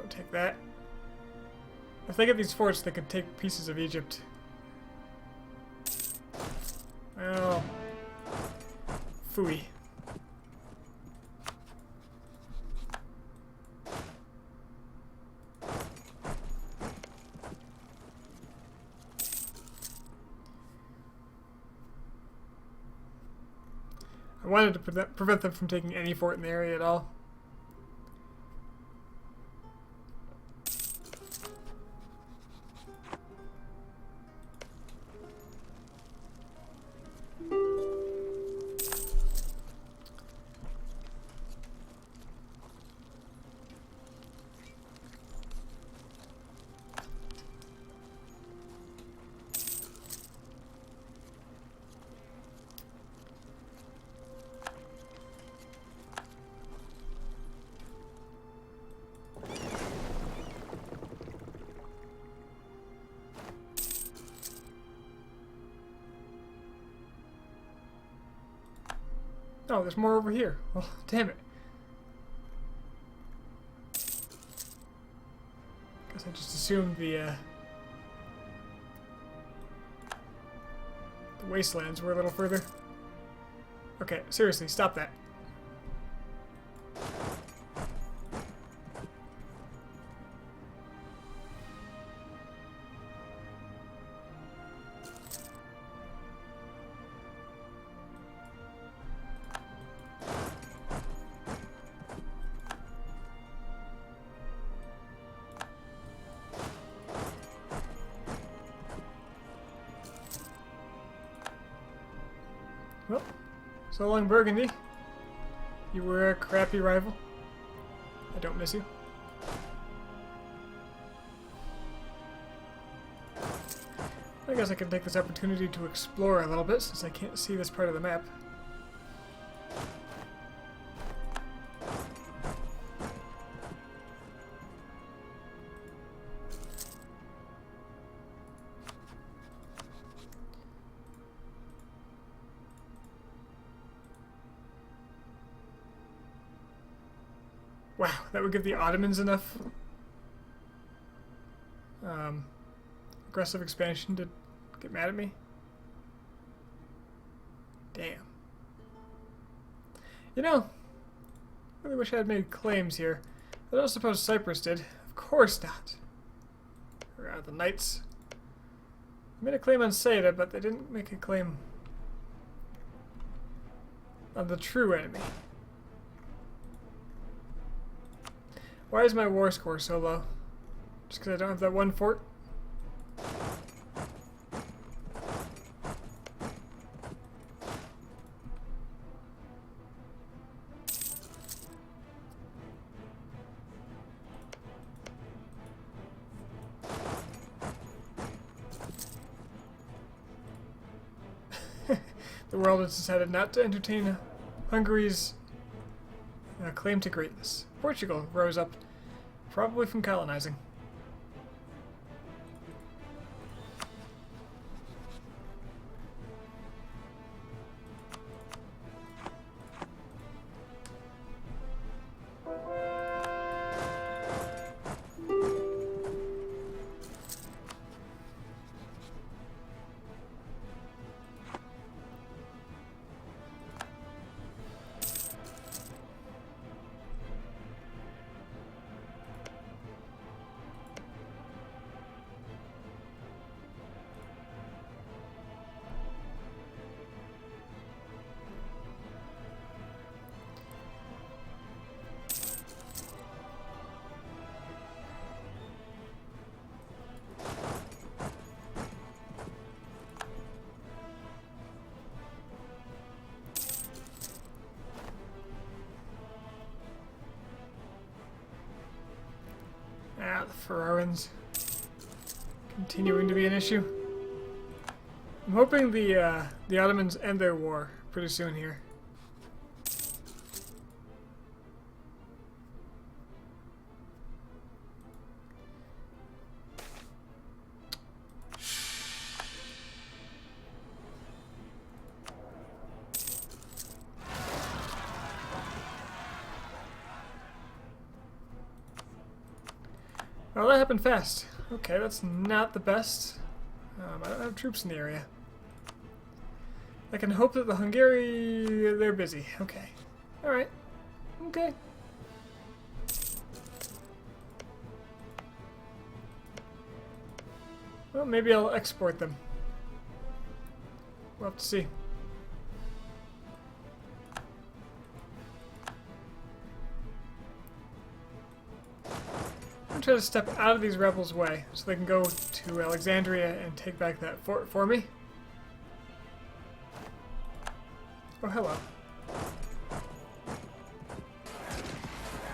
Take that. If they get these forts, they could take pieces of Egypt. Well, phooey. I wanted to prevent them from taking any fort in the area at all. Oh, there's more over here. Well, damn it. Guess I just assumed the wastelands were a little further. Okay, seriously, stop that. So long, Burgundy. You were a crappy rival. I don't miss you. I guess I can take this opportunity to explore a little bit since I can't see this part of the map. Wow, that would give the Ottomans enough aggressive expansion to get mad at me. Damn. You know, I really wish I had made claims here. I don't suppose Cyprus did. Of course not. Or the Knights. They made a claim on Seda, but they didn't make a claim on the true enemy. Why is my war score so low? Just because I don't have that one fort? The world has decided not to entertain Hungary's claim to greatness. Portugal rose up, probably from colonizing. Ah, the Ferrarans continuing to be an issue. I'm hoping the Ottomans end their war pretty soon here. Well, that happened fast. Okay, that's not the best. I don't have troops in the area. I can hope that the they're busy. Okay. Alright. Okay. Well, maybe I'll export them. We'll have to see. I'm trying to step out of these rebels' way so they can go to Alexandria and take back that fort for me. Oh, hello.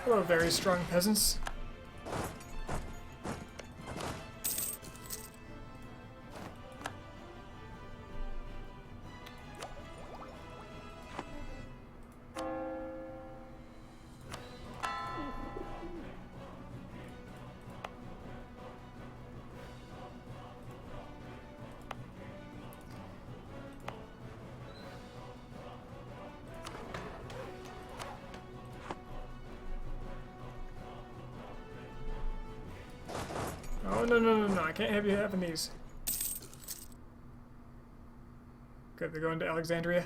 Hello, very strong peasants. Oh, no, I can't have you having these. Good, they're going to Alexandria.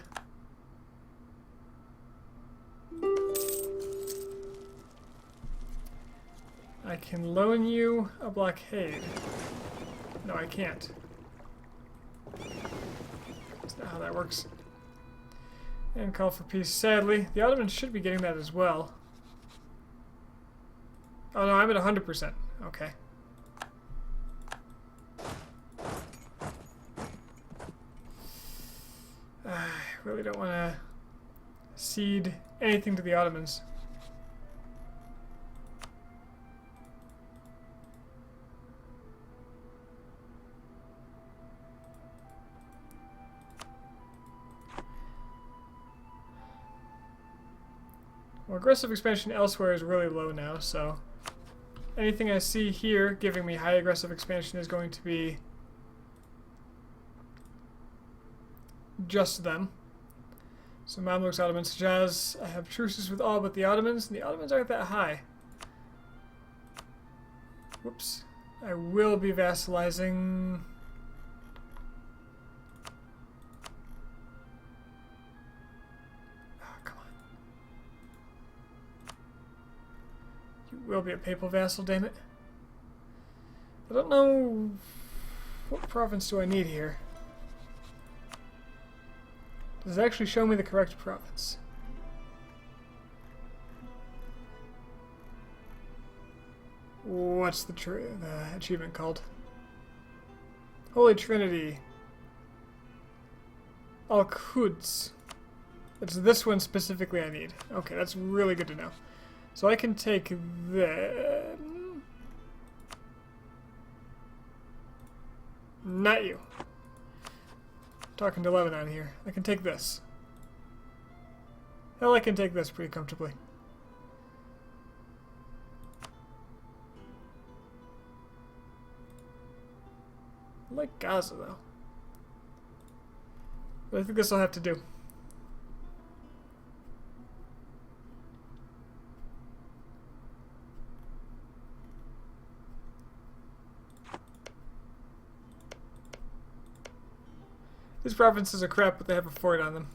I can loan you a blockade. No, I can't. That's not how that works. And call for peace. Sadly, the Ottomans should be getting that as well. Oh no, I'm at 100%. Okay. I really don't want to cede anything to the Ottomans. Well, aggressive expansion elsewhere is really low now, so anything I see here giving me high aggressive expansion is going to be just them. So Mamluks, Ottomans, Hijaz, I have truces with all but the Ottomans, and the Ottomans aren't that high. Whoops. I will be vassalizing... Oh, come on. You will be a papal vassal, damn it. I don't know... What province do I need here? Does it actually show me the correct province? What's the achievement called? Holy Trinity. Al-Quds. It's this one specifically I need. Okay, that's really good to know. So I can take them. Not you. Talking to Lebanon here. I can take this. Hell, I can take this pretty comfortably. I like Gaza, though. But I think this will have to do. These provinces are crap, but they have a fort on them.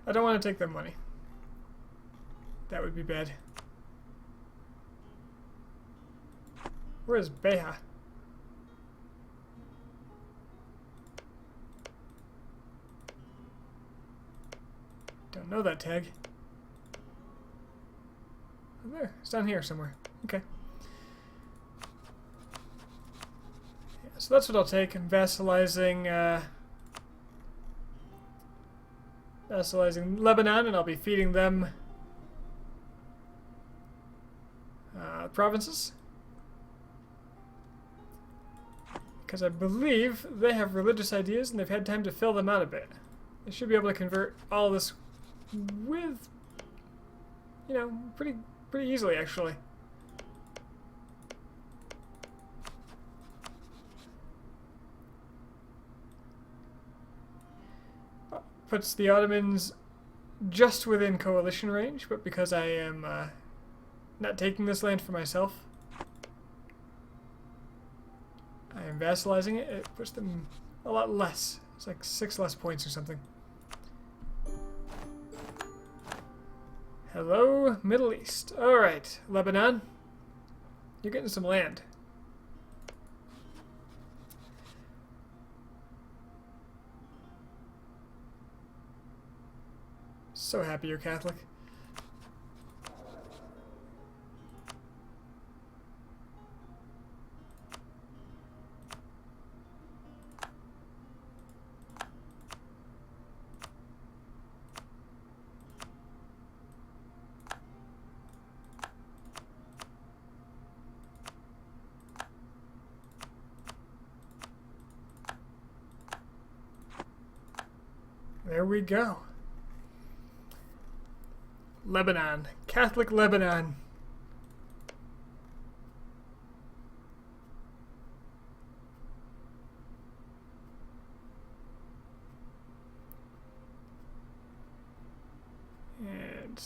I don't want to take their money. That would be bad. Where is Beja? Don't know that tag. Oh, there. It's down here somewhere. Okay. Yeah, so that's what I'll take. I'm vassalizing Lebanon, and I'll be feeding them provinces. Because I believe they have religious ideas and they've had time to fill them out a bit. They should be able to convert all this with, you know, pretty easily, actually. Puts the Ottomans just within coalition range, but because I am not taking this land for myself, I am vassalizing it. It puts them a lot less. It's like 6 less points or something. Hello, Middle East. Alright, Lebanon. You're getting some land. So happy you're Catholic. There we go. Lebanon. Catholic Lebanon. And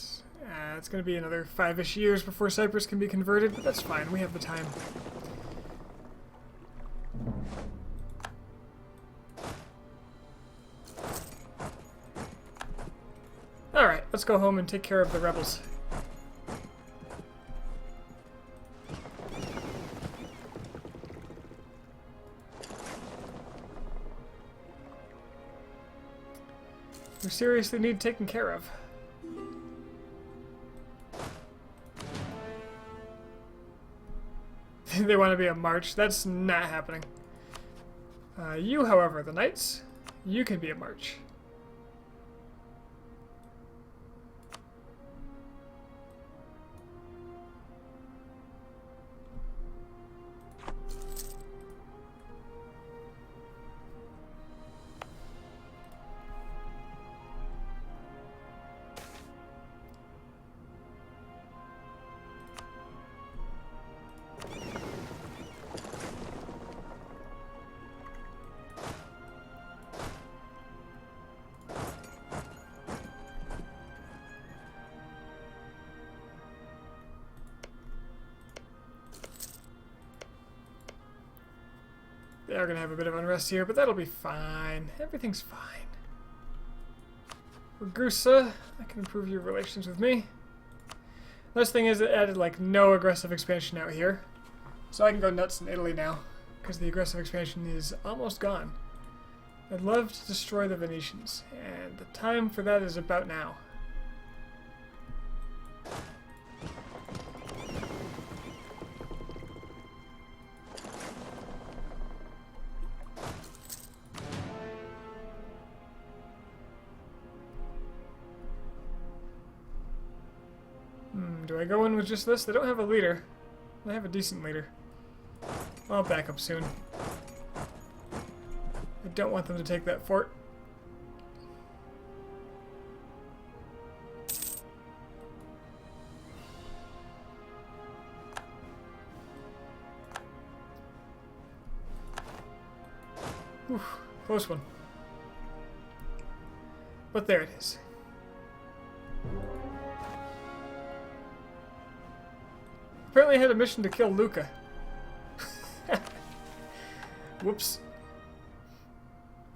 it's going to be another 5-ish years before Cyprus can be converted, but that's fine. We have the time. Alright, let's go home and take care of the rebels. We seriously need taken care of. They want to be a march. That's not happening. You, however, the knights, you can be a march. They are going to have a bit of unrest here, but that'll be fine. Everything's fine. Ragusa, I can improve your relations with me. Nice thing is it added like no aggressive expansion out here. So I can go nuts in Italy now, because the aggressive expansion is almost gone. I'd love to destroy the Venetians, and the time for that is about now. Do I go in with just this? They don't have a leader. They have a decent leader. I'll back up soon. I don't want them to take that fort. Whew, close one. But there it is. Apparently I had a mission to kill Luca. Whoops.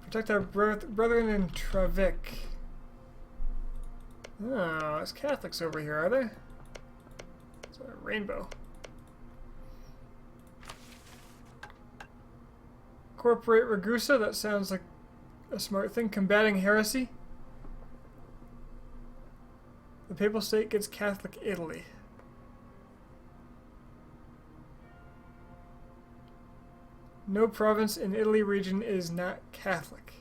Protect our brethren in Travik. Oh, there's Catholics over here, are there? It's a rainbow. Incorporate Ragusa, that sounds like a smart thing. Combating heresy. The Papal State gets Catholic Italy. No province in Italy region is not Catholic.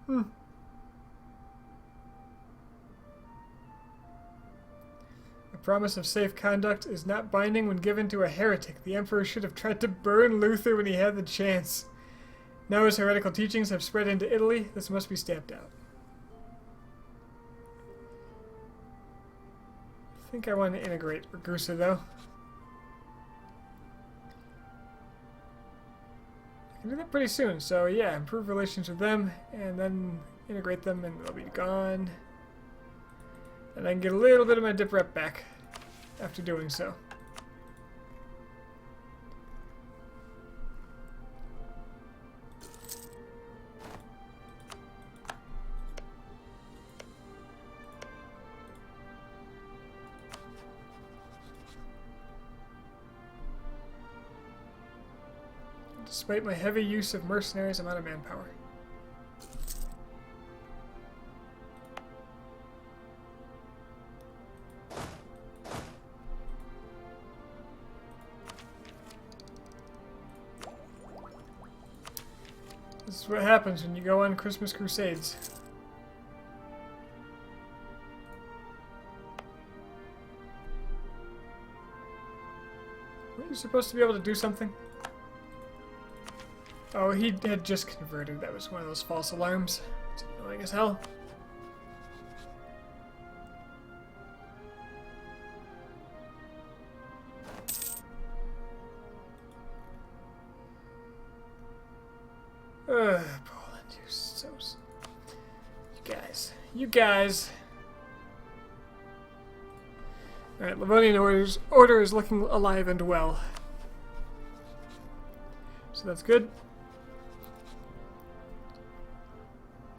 The promise of safe conduct is not binding when given to a heretic. The emperor should have tried to burn Luther when he had the chance. Now his heretical teachings have spread into Italy. This must be stamped out. I think I want to integrate Ragusa, though. I can do that pretty soon. So yeah, improve relations with them, and then integrate them, and they'll be gone. And I can get a little bit of my dip rep back after doing so. Despite my heavy use of mercenaries, I'm out of manpower. This is what happens when you go on Christmas Crusades. Were you supposed to be able to do something? Oh, he had just converted. That was one of those false alarms. It's annoying as hell. Poland, you so... You guys. Alright, Livonian order is looking alive and well. So that's good.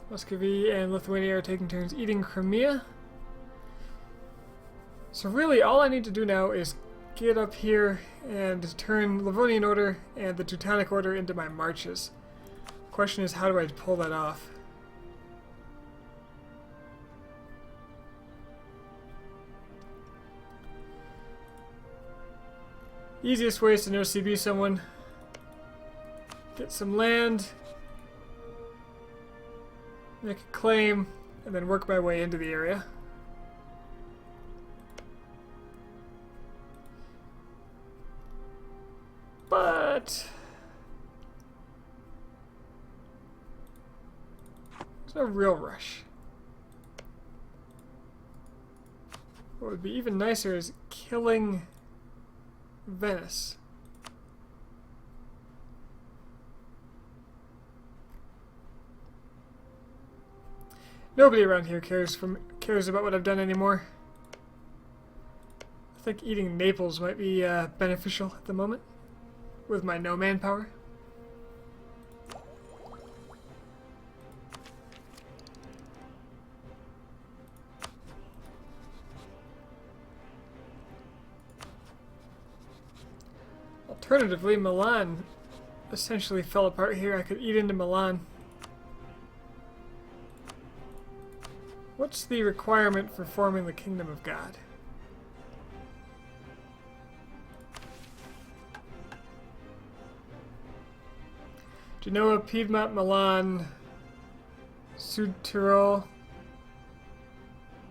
Muscovy and Lithuania are taking turns eating Crimea. So really all I need to do now is get up here and turn Livonian Order and the Teutonic Order into my marches. Of question is, how do I pull that off? Easiest way is to no CB someone, get some land, make a claim, and then work my way into the area. But there's no real rush. What would be even nicer is killing Venice. Nobody around here cares about what I've done anymore. I think eating Naples might be beneficial at the moment with my no manpower. Alternatively, Milan essentially fell apart here. I could eat into Milan. What's the requirement for forming the Kingdom of God? Genoa, Piedmont, Milan, Sud Tyrol.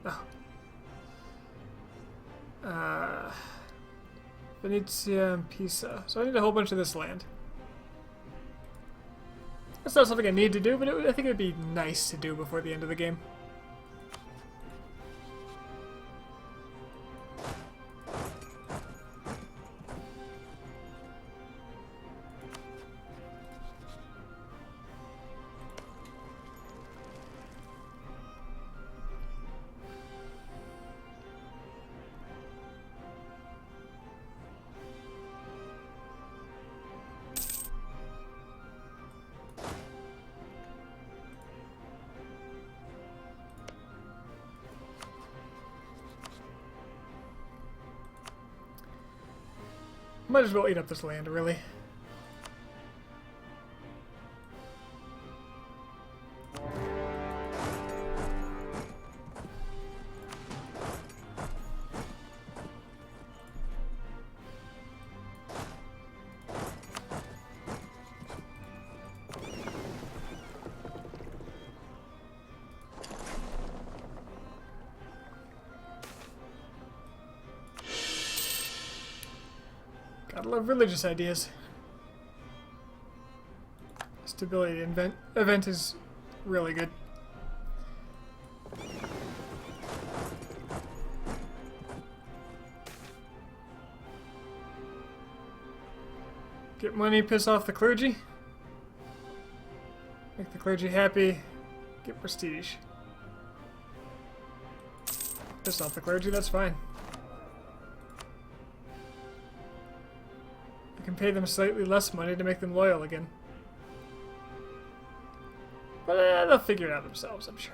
Oh. Venetia and Pisa. So I need a whole bunch of this land. That's not something I need to do, but I think it would be nice to do before the end of the game. Might as well eat up this land, really. I love religious ideas. Stability event is really good. Get money, piss off the clergy. Make the clergy happy. Get prestige. Piss off the clergy, that's fine. I can pay them slightly less money to make them loyal again. But they'll figure it out themselves, I'm sure.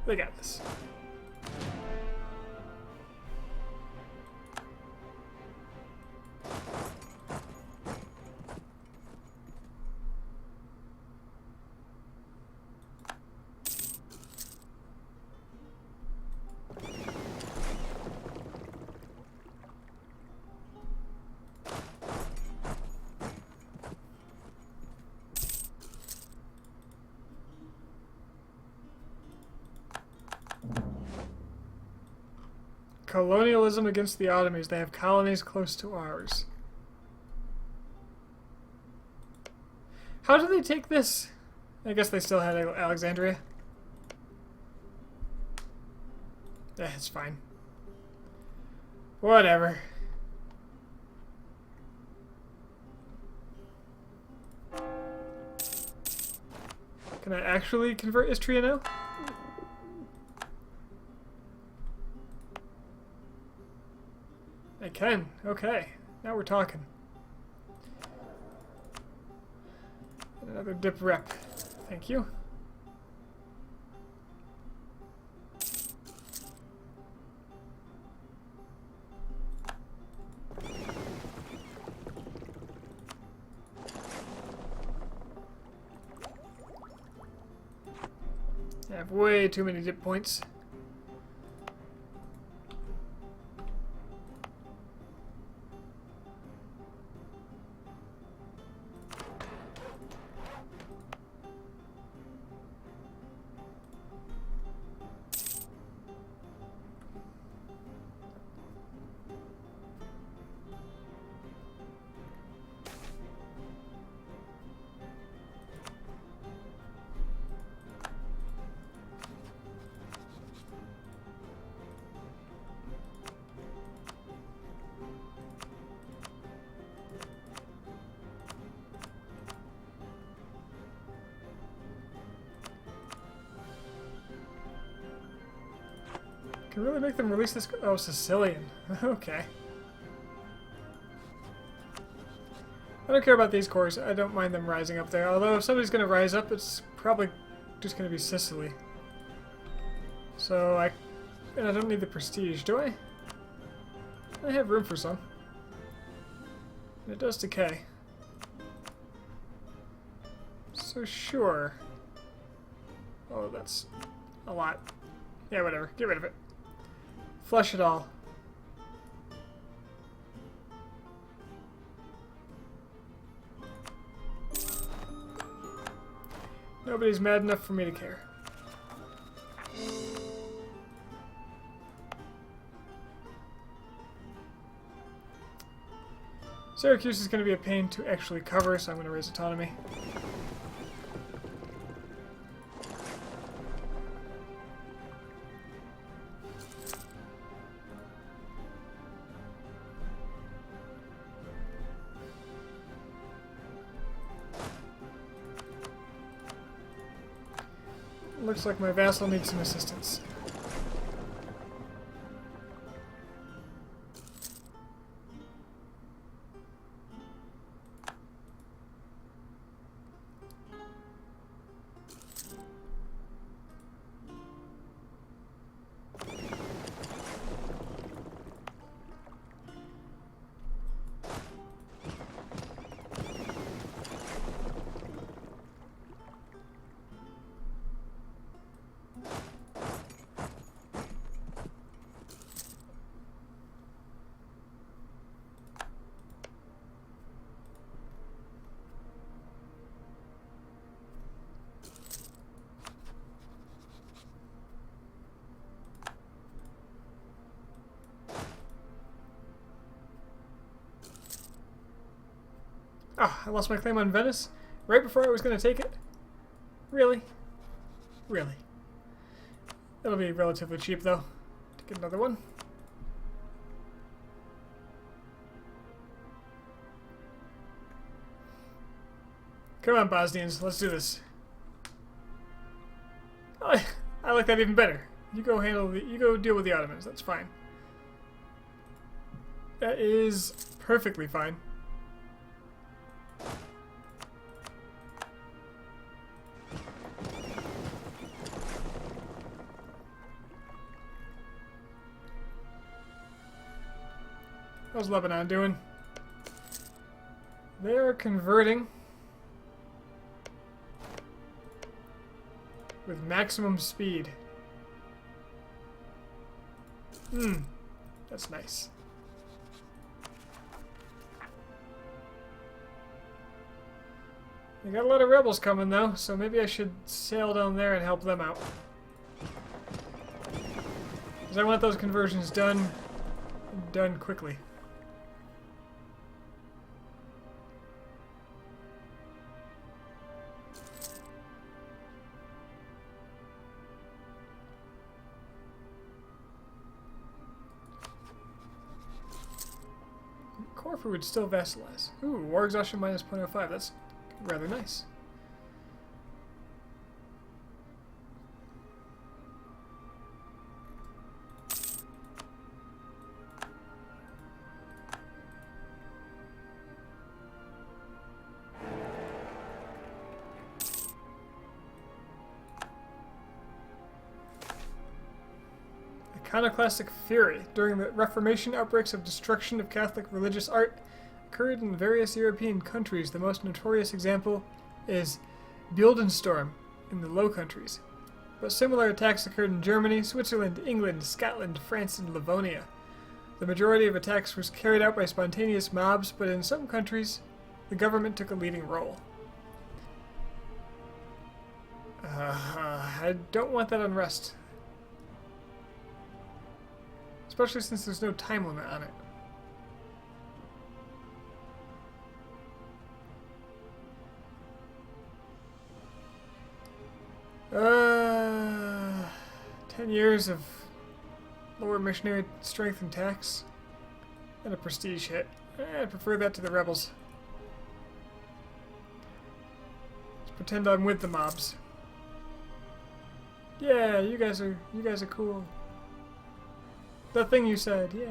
They got this. Colonialism against the Ottomans. They have colonies close to ours. How did they take this? I guess they still had Alexandria. Eh, it's fine. Whatever. Can I actually convert Istria now? I can. Okay. Now we're talking. Another dip rep. Thank you. I have way too many dip points. Can really make them release this. Oh, Sicilian. Okay. I don't care about these cores. I don't mind them rising up there. Although if somebody's going to rise up, it's probably just going to be Sicily. So and I don't need the prestige, do I? I have room for some. And it does decay. So sure. Oh, that's a lot. Yeah, whatever. Get rid of it. Flush it all. Nobody's mad enough for me to care. Syracuse is going to be a pain to actually cover, so I'm going to raise autonomy. Looks like my vassal needs some assistance. Ah, I lost my claim on Venice right before I was going to take it. Really? Really? It'll be relatively cheap, though, to get another one. Come on, Bosnians, let's do this. I like that even better. You go deal with the Ottomans, that's fine. That is perfectly fine. How's Lebanon doing? They're converting with maximum speed. That's nice. They got a lot of rebels coming though, so maybe I should sail down there and help them out. Because I want those conversions done quickly. Corfu would still vassalize. Ooh, war exhaustion minus 0.05. That's rather nice. Iconoclastic fury. During the Reformation, outbreaks of destruction of Catholic religious art occurred in various European countries. The most notorious example is Beeldenstorm in the Low Countries. but similar attacks occurred in Germany, Switzerland, England, Scotland, France, and Livonia. The majority of attacks was carried out by spontaneous mobs, but in some countries, the government took a leading role. I don't want that unrest. Especially since there's no time limit on it. Uh, 10 years of lower missionary strength and tax. And a prestige hit. I prefer that to the rebels. Let's pretend I'm with the mobs. Yeah, you guys are cool. The thing you said, yeah.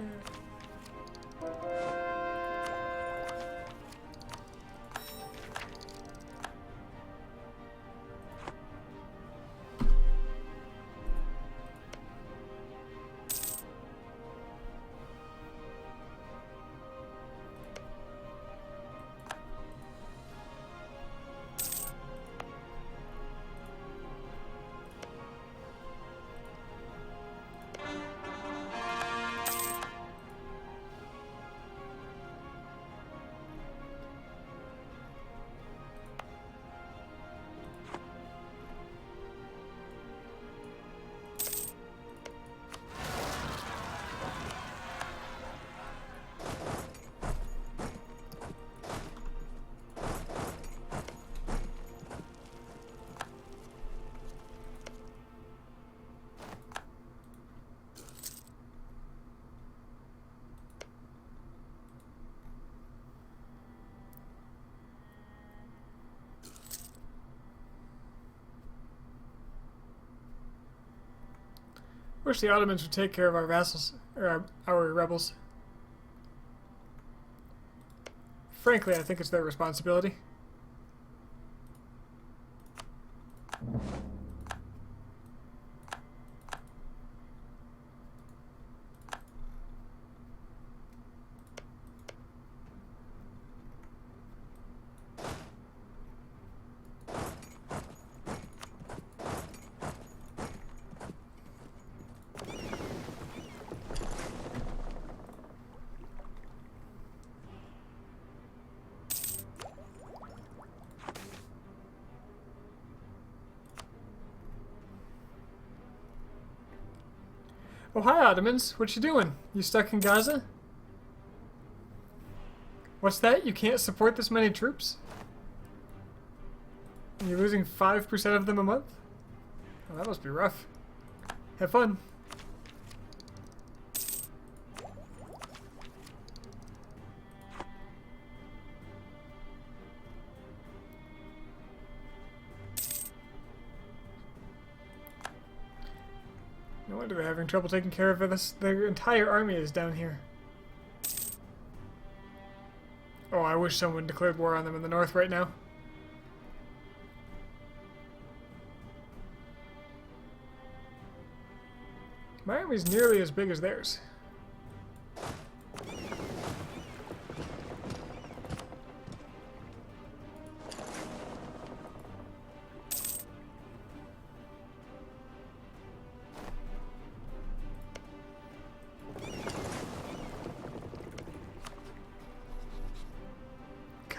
Wish the Ottomans would take care of our vassals, or our rebels. Frankly, I think it's their responsibility. Oh, hi, Ottomans. What you doing? You stuck in Gaza? What's that? You can't support this many troops? And you're losing 5% of them a month? Oh, that must be rough. Have fun. No wonder they're having trouble taking care of this. Their entire army is down here. Oh, I wish someone declared war on them in the north right now. My army's nearly as big as theirs.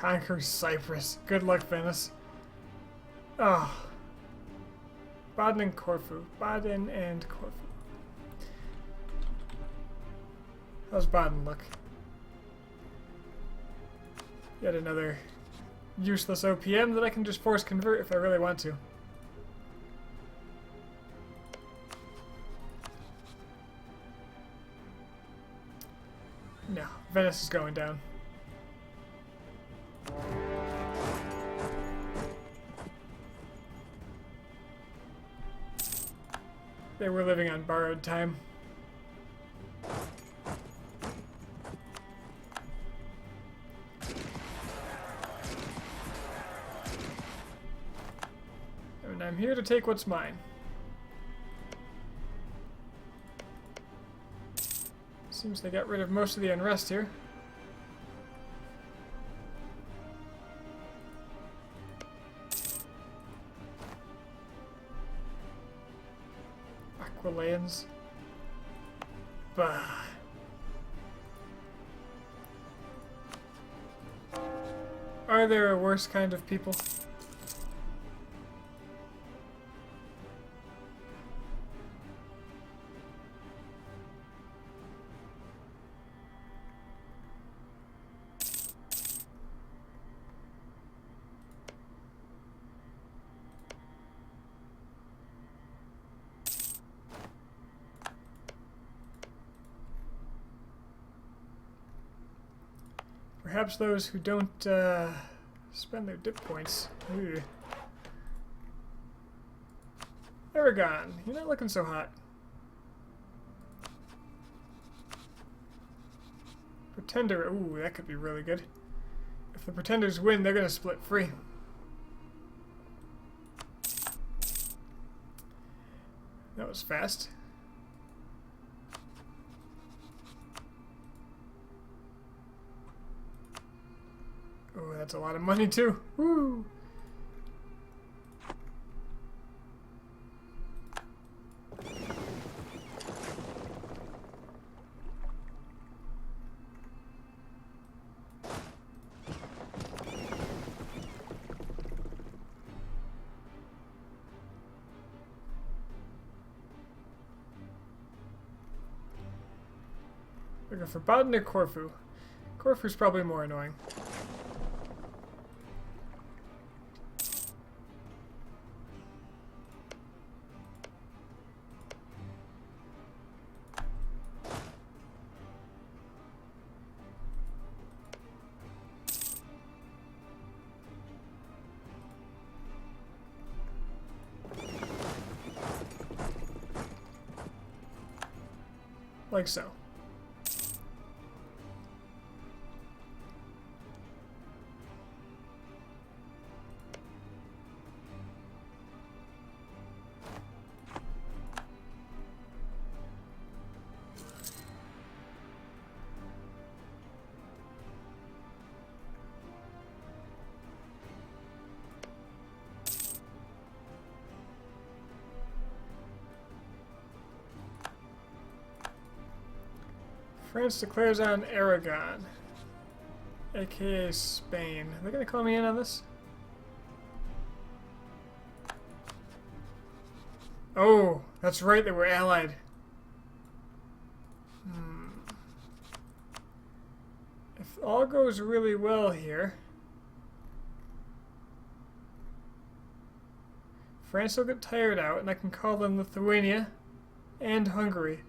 Conquer Cyprus. Good luck, Venice. Oh. Baden and Corfu. Baden and Corfu. How's Baden look? Yet another useless OPM that I can just force convert if I really want to. No, Venice is going down. They were living on borrowed time. And I'm here to take what's mine. Seems they got rid of most of the unrest here. Chileans. Bah. Are there a worse kind of people? Perhaps those who don't spend their dip points. Ooh. Aragon, you're not looking so hot. Pretender, ooh, that could be really good. If the Pretenders win, they're gonna split free. That was fast. Oh, that's a lot of money too. Woo! Looking for Baden or Corfu. Corfu's probably more annoying. Like so. France declares on Aragon, aka Spain. Are they gonna call me in on this? Oh, that's right, they were allied. If all goes really well here, France will get tired out and I can call them Lithuania and Hungary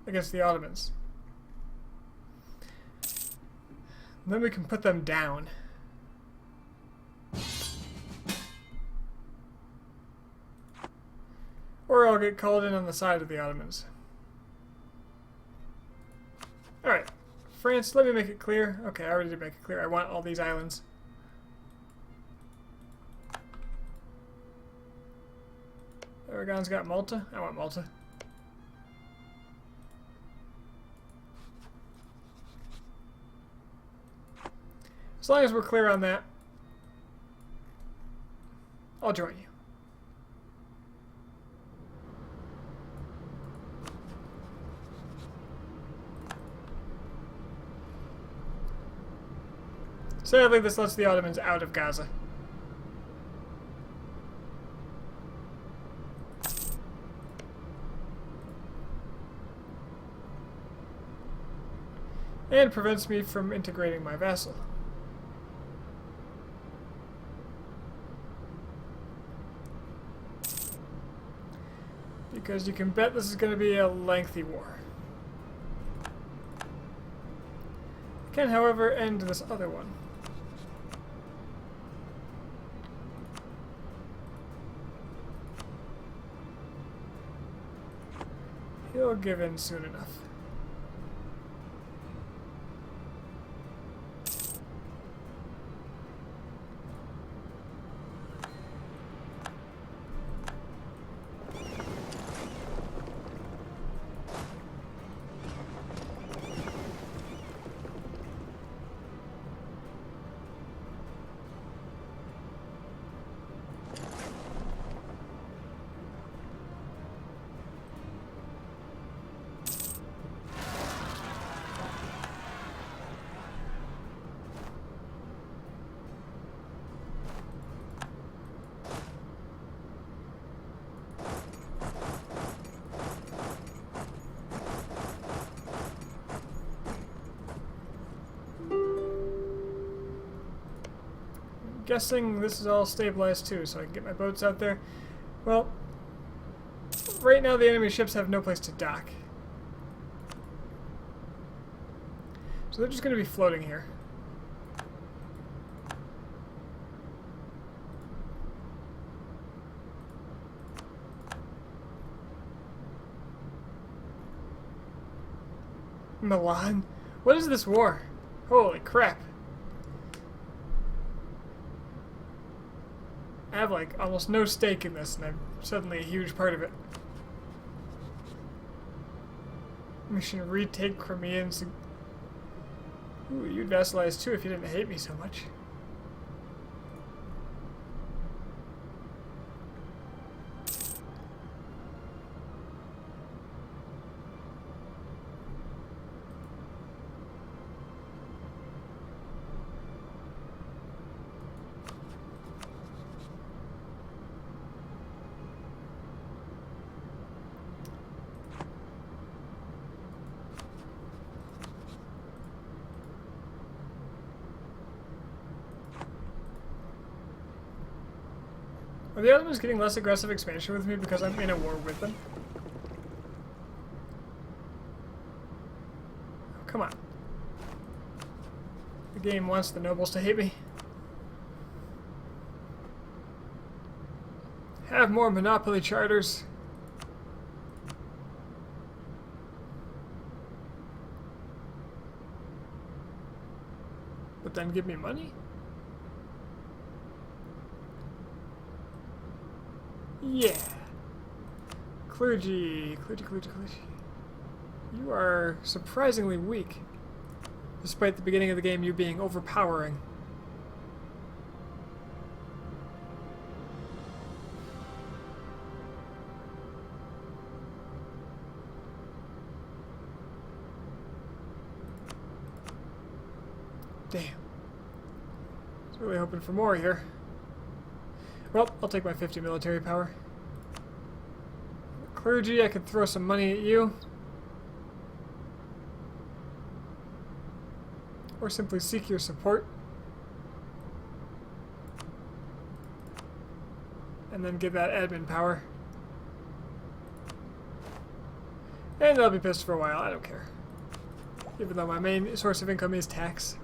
against the Ottomans. Then we can put them down. Or I'll get called in on the side of the Ottomans. Alright. France, let me make it clear. Okay, I already did make it clear. I want all these islands. Aragon's got Malta. I want Malta. As long as we're clear on that, I'll join you. Sadly, this lets the Ottomans out of Gaza. And prevents me from integrating my vassal. Because you can bet this is going to be a lengthy war. I can, however, end this other one. He'll give in soon enough. guessing this is all stabilized too, so I can get my boats out there. Well, right now the enemy ships have no place to dock. So they're just going to be floating here. Milan? What is this war? Holy crap. I have like almost no stake in this and I'm suddenly a huge part of it. Mission retake Crimea. Ooh, you'd vassalize too if you didn't hate me so much. Are the Ottomans getting less aggressive expansion with me because I'm in a war with them? Oh, come on. The game wants the nobles to hate me. Have more monopoly charters. But then give me money? Yeah. Clergy. Clergy. You are surprisingly weak. Despite the beginning of the game you being overpowering. Damn. I was really hoping for more here. Well, I'll take my 50 military power. Clergy, I could throw some money at you. Or simply seek your support. And then give that admin power. And I'll be pissed for a while, I don't care. Even though my main source of income is tax.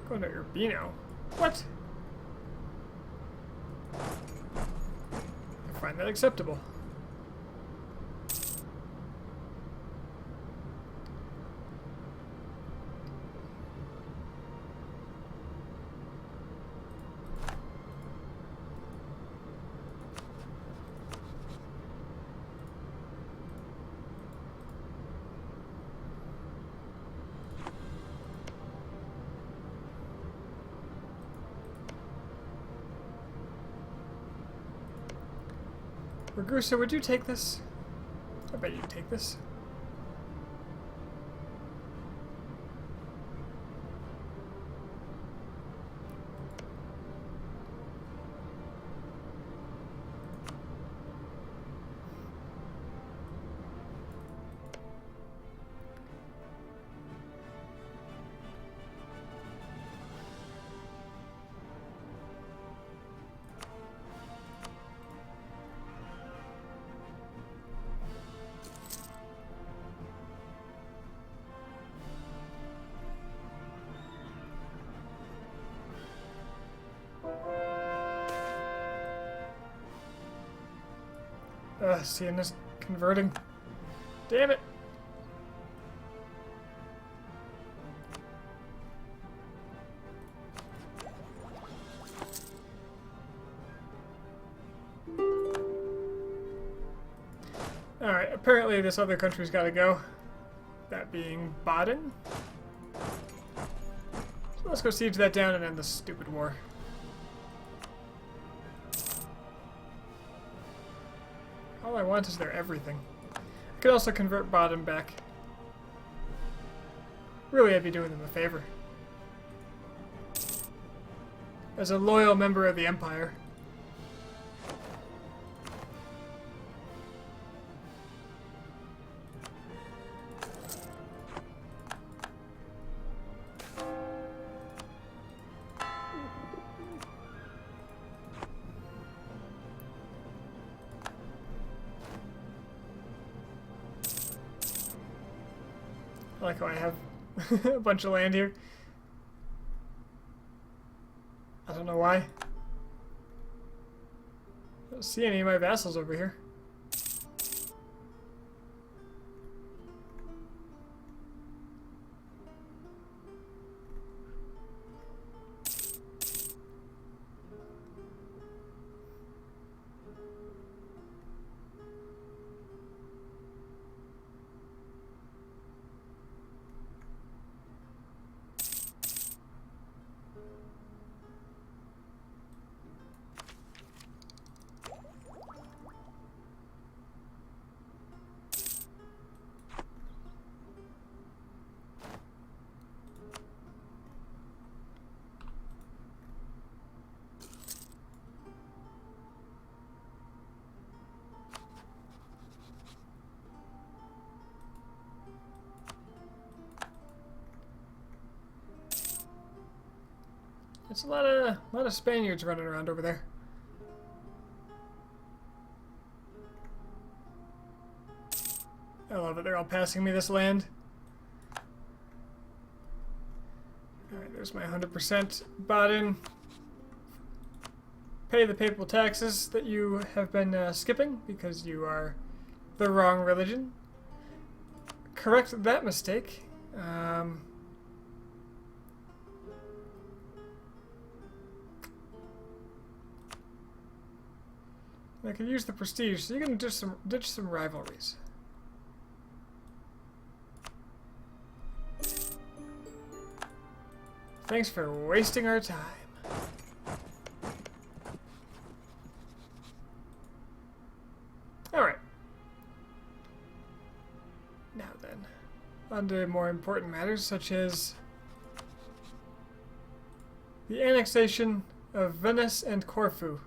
Going to Urbino? What? I find that acceptable. Ragusa, would you take this? I bet you'd take this. Siena's converting. Damn it. Alright, apparently this other country's gotta go. That being Baden. So let's go siege that down and end this stupid war. All I want is their everything. I could also convert bottom back. Really, I'd be doing them a favor. As a loyal member of the Empire. I like how I have a bunch of land here. I don't know why. I don't see any of my vassals over here. It's a lot of Spaniards running around over there. I love it. They're all passing me this land. Alright, there's my 100% bought in. Pay the papal taxes that you have been skipping because you are the wrong religion. Correct that mistake. I could use the prestige, so you can ditch some rivalries. Thanks for wasting our time. Alright. Now then, on to more important matters, such as the annexation of Venice and Corfu,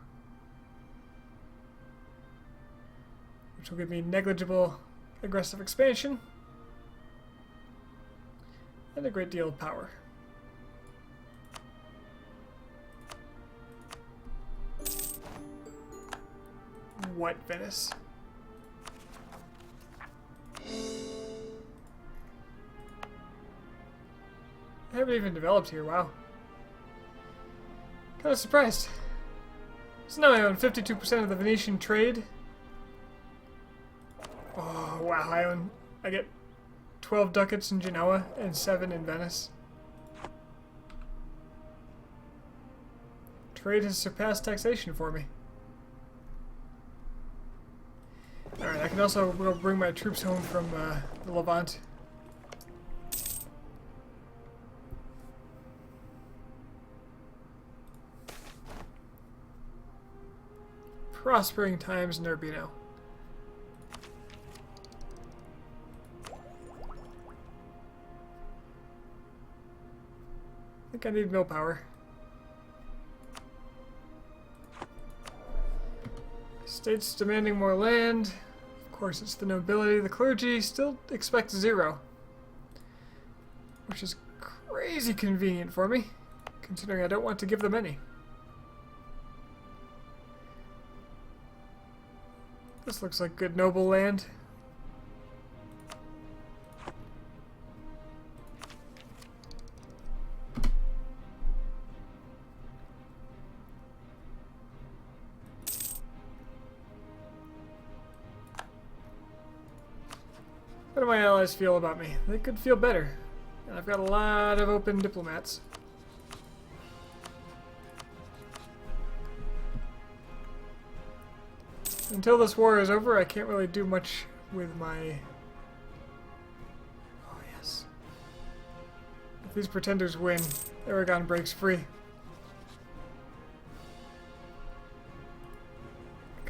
which will give me negligible aggressive expansion and a great deal of power. What Venice? I haven't even developed here, wow. Kind of surprised. So now I own 52% of the Venetian trade. Oh, wow, I get 12 ducats in Genoa and 7 in Venice. Trade has surpassed taxation for me. Alright, I can also go bring my troops home from the Levant. Prospering times in Urbino. I think I need mill power. States demanding more land. Of course, it's the nobility. The clergy still expect 0, which is crazy convenient for me, considering I don't want to give them any. This looks like good noble land. How do my allies feel about me? They could feel better. And I've got a lot of open diplomats. Until this war is over, I can't really do much with my... Oh, yes. If these pretenders win, Aragon breaks free.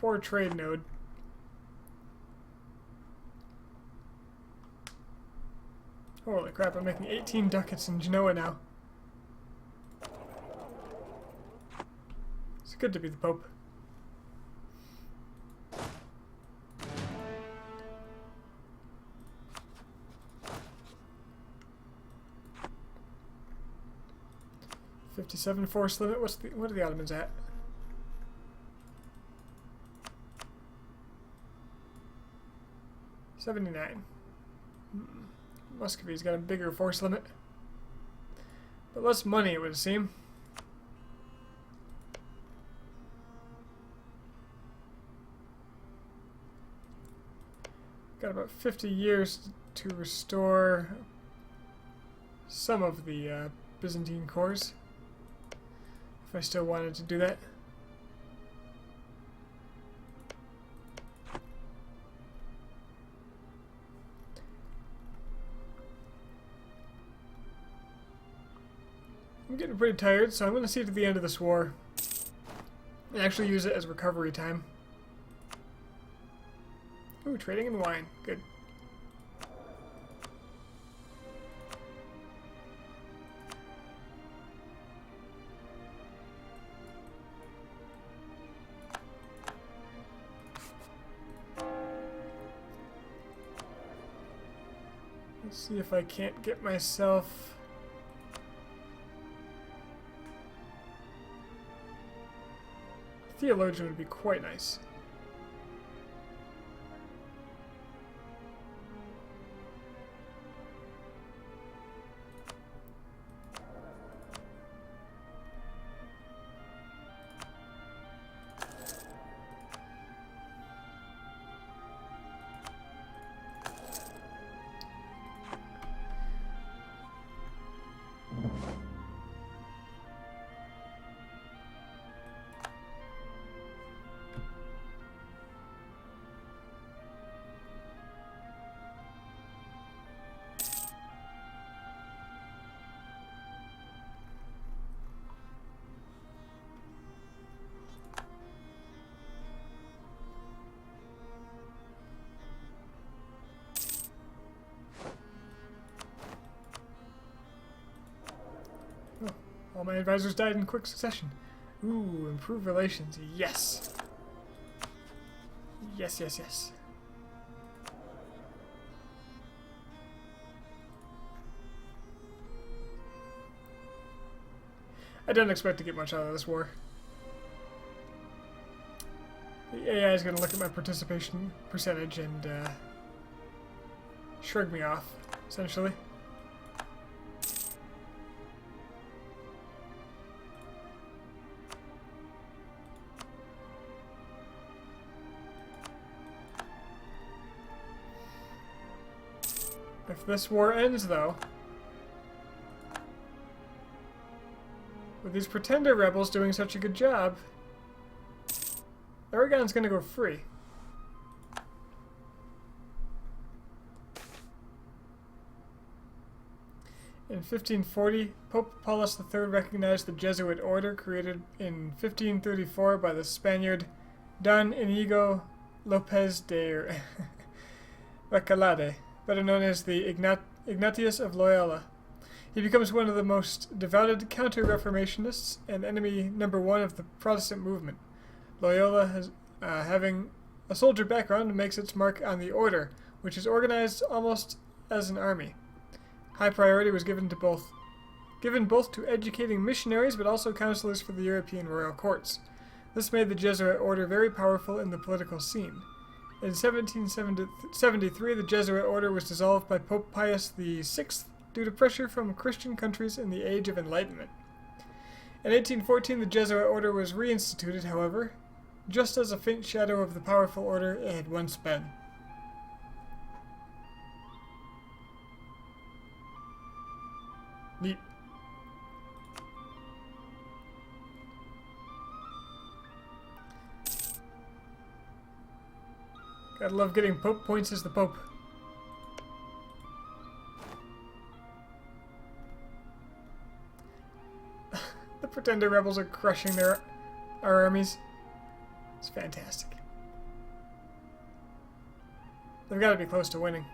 poor trade node. Holy crap, I'm making 18 ducats in Genoa now. It's good to be the Pope. $57 force limit. What are the Ottomans at? $79. Muscovy's got a bigger force limit, but less money, it would seem. Got about 50 years to restore some of the Byzantine cores, if I still wanted to do that. I'm getting pretty tired, so I'm going to see to the end of this war and actually use it as recovery time. Ooh, trading in wine. Good. Let's see if I can't get myself... Theologian would be quite nice. Oh, all my advisors died in quick succession. Ooh, improve relations. Yes. Yes, yes, yes. I don't expect to get much out of this war. The AI is going to look at my participation percentage and shrug me off, essentially. If this war ends, though, with these pretender rebels doing such a good job, Aragon's gonna go free. In 1540, Pope Paulus III recognized the Jesuit order created in 1534 by the Spaniard Don Inigo Lopez de Recalade, better known as the Ignatius of Loyola. He becomes one of the most devoted counter-reformationists and enemy number one of the Protestant movement. Loyola, having a soldier background, makes its mark on the order, which is organized almost as an army. High priority was given both to educating missionaries but also counselors for the European royal courts. This made the Jesuit order very powerful in the political scene. In 1773, the Jesuit order was dissolved by Pope Pius VI due to pressure from Christian countries in the Age of Enlightenment. In 1814, the Jesuit order was reinstituted, however, just as a faint shadow of the powerful order it had once been. Neat. Gotta love getting Pope points as the Pope. The pretender rebels are crushing our armies. It's fantastic. They've got to be close to winning.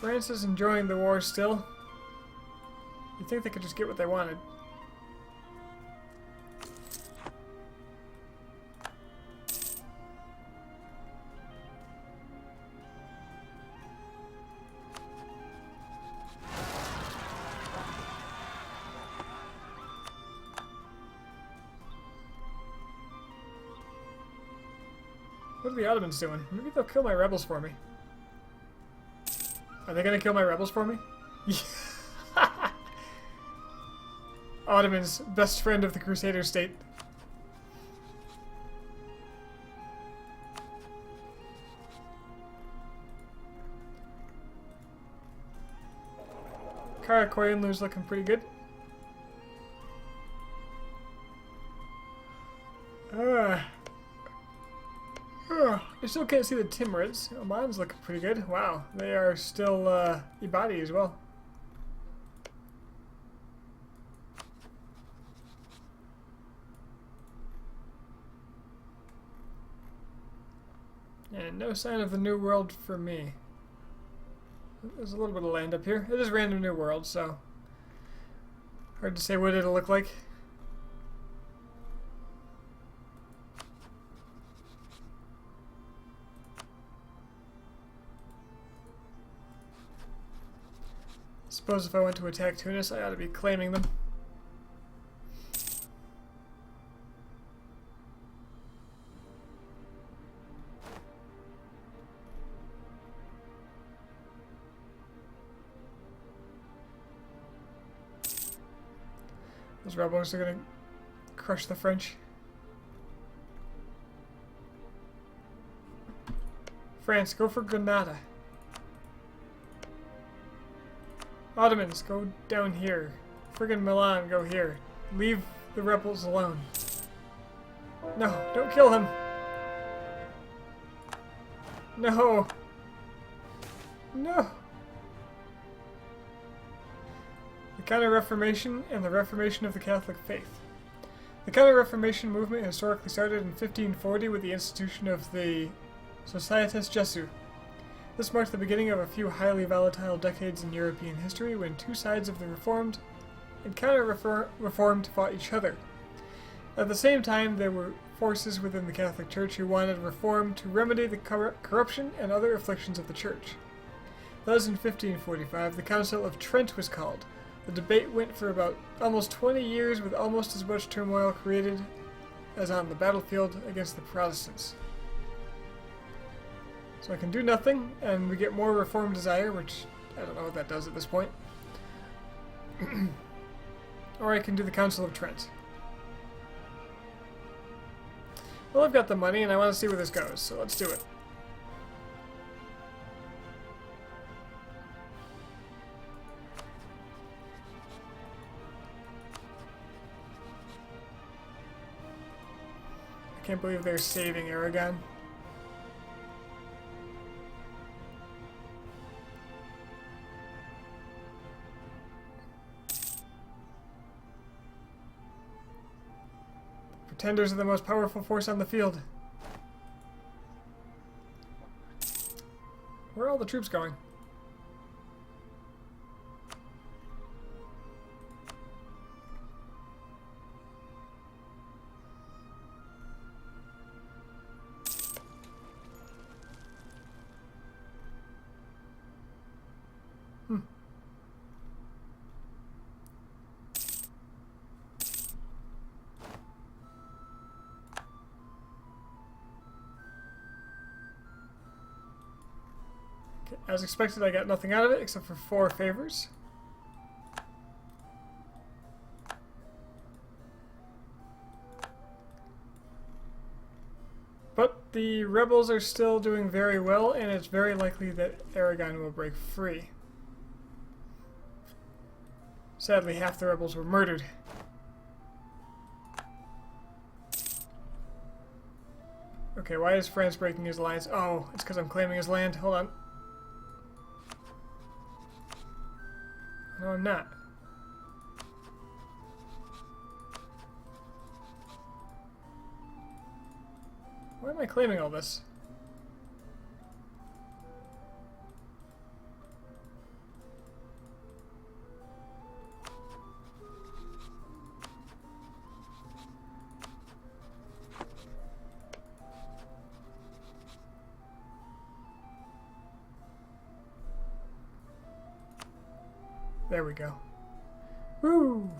France is enjoying the war still. You'd think they could just get what they wanted. What are the Ottomans doing? Maybe they'll kill my rebels for me. Are they gonna kill my rebels for me? Ottomans, best friend of the Crusader state. Karakoyunlu's looking pretty good. I still can't see the Timurids. Oman's looking pretty good. Wow, they are still Ibadi as well. And no sign of the New World for me. There's a little bit of land up here. It is random New World, so hard to say what it'll look like. Suppose if I went to attack Tunis, I ought to be claiming them. Those rebels are going to crush the French. France, go for Granada. Ottomans, go down here. Friggin' Milan, go here. Leave the rebels alone. No, don't kill him. No. No. The Counter-Reformation and the Reformation of the Catholic Faith. The Counter-Reformation movement historically started in 1540 with the institution of the Societas Jesu. This marked the beginning of a few highly volatile decades in European history when two sides of the Reformed and Counter-Reformed fought each other. At the same time, there were forces within the Catholic Church who wanted reform to remedy the corruption and other afflictions of the Church. Thus, in 1545, the Council of Trent was called. The debate went for about almost 20 years with almost as much turmoil created as on the battlefield against the Protestants. So I can do nothing, and we get more reform desire, which I don't know what that does at this point. Or I can do the Council of Trent. Well, I've got the money, and I want to see where this goes, so let's do it. I can't believe they're saving Aragon. Pretenders are the most powerful force on the field. Where are all the troops going? As expected, I got nothing out of it except for 4 favors. But the rebels are still doing very well, and it's very likely that Aragon will break free. Sadly, half the rebels were murdered. Okay, why is France breaking his alliance? Oh, it's because I'm claiming his land. Hold on. No, I'm not. Why am I claiming all this? There we go. Woo!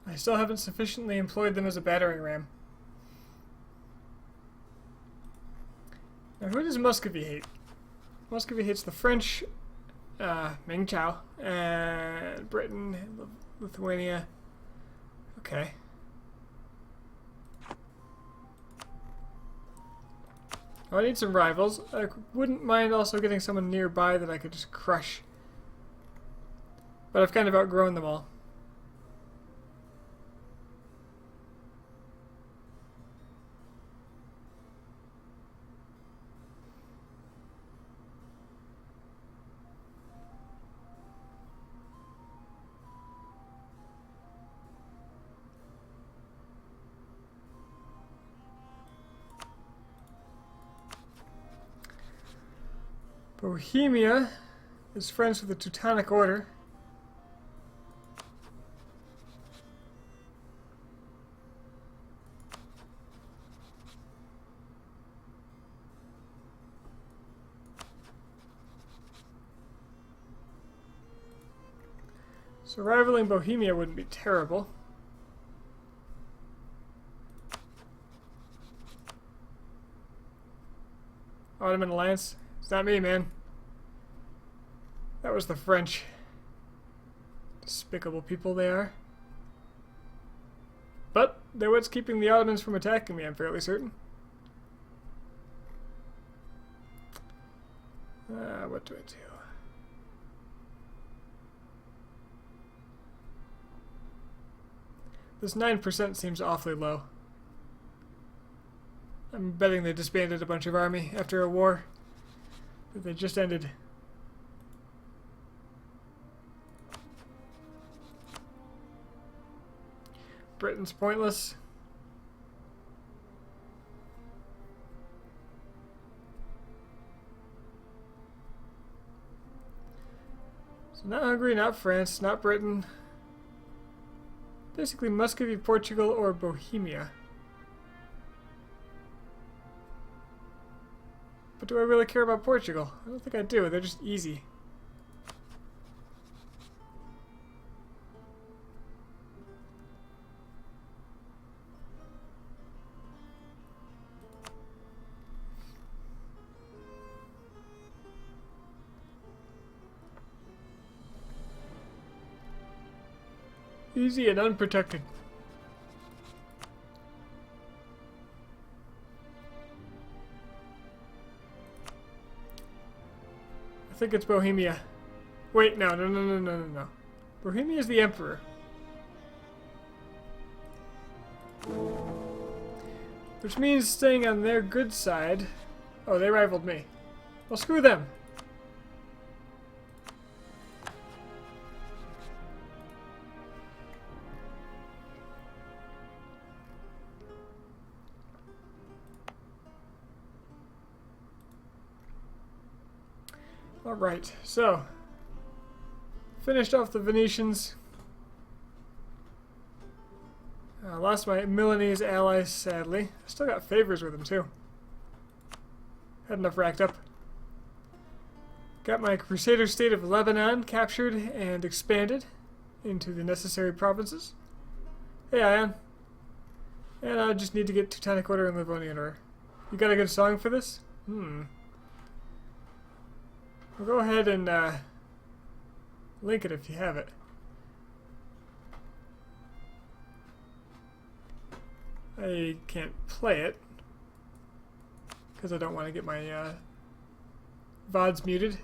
I still haven't sufficiently employed them as a battering ram. Now, who does Muscovy hate? Muscovy hates the French, Ming Chao, and Britain, Lithuania. Okay. Oh, I need some rivals. I wouldn't mind also getting someone nearby that I could just crush. But I've kind of outgrown them all. Bohemia is friends with the Teutonic Order. So rivaling Bohemia wouldn't be terrible. Ottoman Alliance? It's not me, man. That was the French. Despicable people they are. But they're what's keeping the Ottomans from attacking me, I'm fairly certain. What do I do? This 9% seems awfully low. I'm betting they disbanded a bunch of army after a war that they just ended. Britain's pointless. So not Hungary, not France, not Britain. Basically Muscovy, Portugal, or Bohemia. But do I really care about Portugal? I don't think I do. They're just easy. Easy and unprotected. I think it's Bohemia. Wait, no. Bohemia is the emperor. Which means staying on their good side. Oh, they rivaled me. Well, screw them. Alright, so finished off the Venetians. Lost my Milanese allies, sadly. Still got favors with them, too. Had enough racked up. Got my Crusader state of Lebanon captured and expanded into the necessary provinces. Hey, Ion. And I just need to get Teutonic Order and Livonia in order. You got a good song for this? Well, go ahead and link it if you have it. I can't play it because I don't want to get my VODs muted.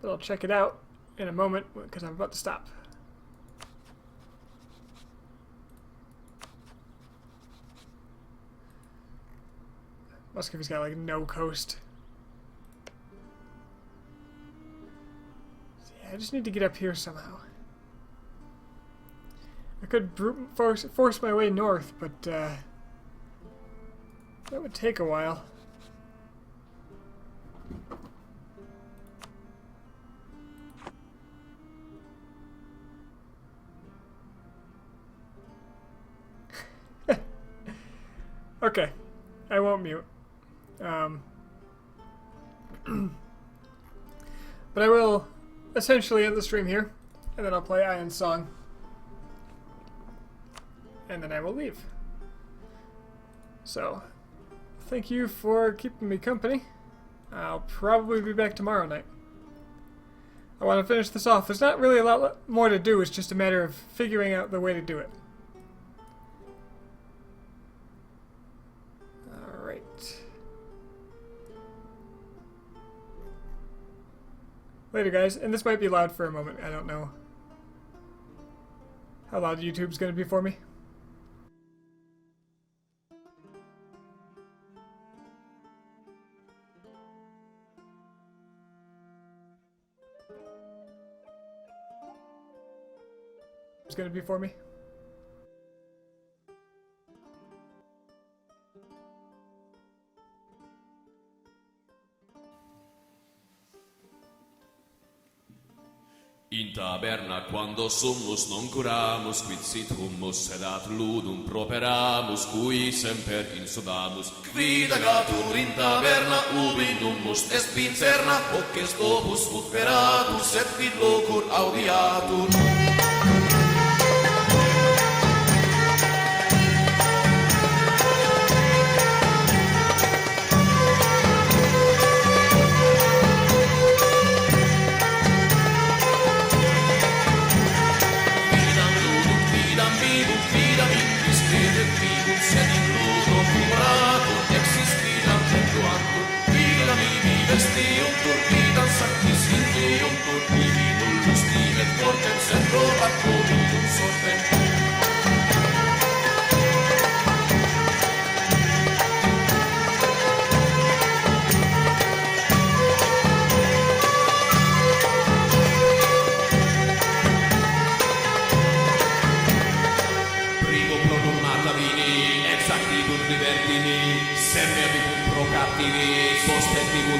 But I'll check it out in a moment because I'm about to stop. Muscovy's got like no coast. So yeah, I just need to get up here somehow. I could force my way north, but that would take a while. Okay, I won't mute. But I will essentially end the stream here, and then I'll play Ian's song. And then I will leave. So, thank you for keeping me company. I'll probably be back tomorrow night. I want to finish this off. There's not really a lot more to do, it's just a matter of figuring out the way to do it. Alright. Later, guys. And this might be loud for a moment. I don't know how loud YouTube's going to be for me. It's going to be for me. In taberna quando summus non curamus, quid sit hummus sedat ludum properamus, cui semper insudamus. Quid agatur in taberna ubi nummus est pincerna, hoc est opus ut peratus, et quid locur audiatur.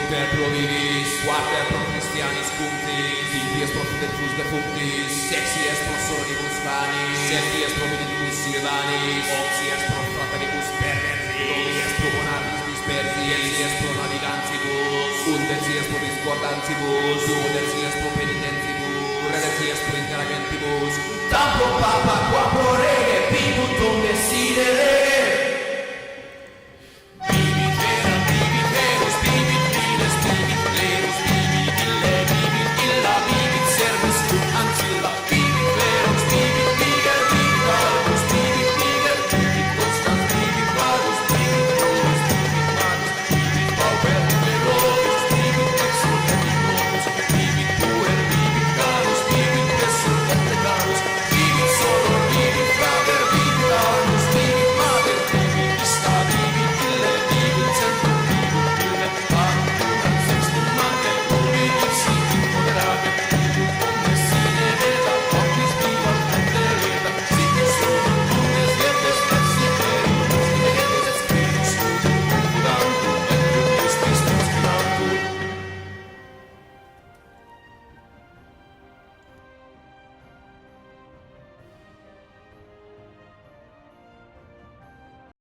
Per provivis, quarter pro Christianis cunctis, impies profitebus defunctis, sexies pro sororibus vanis, septies pro vidibus sirvanis, oxies pro frateribus perversis, domies pro monarchis dispersis, exies pro navigantibus, undecies pro discordantibus, duodecies pro penitentibus, redecies pro interagentibus, tam pro papa qua pro rege, pibutum desidere,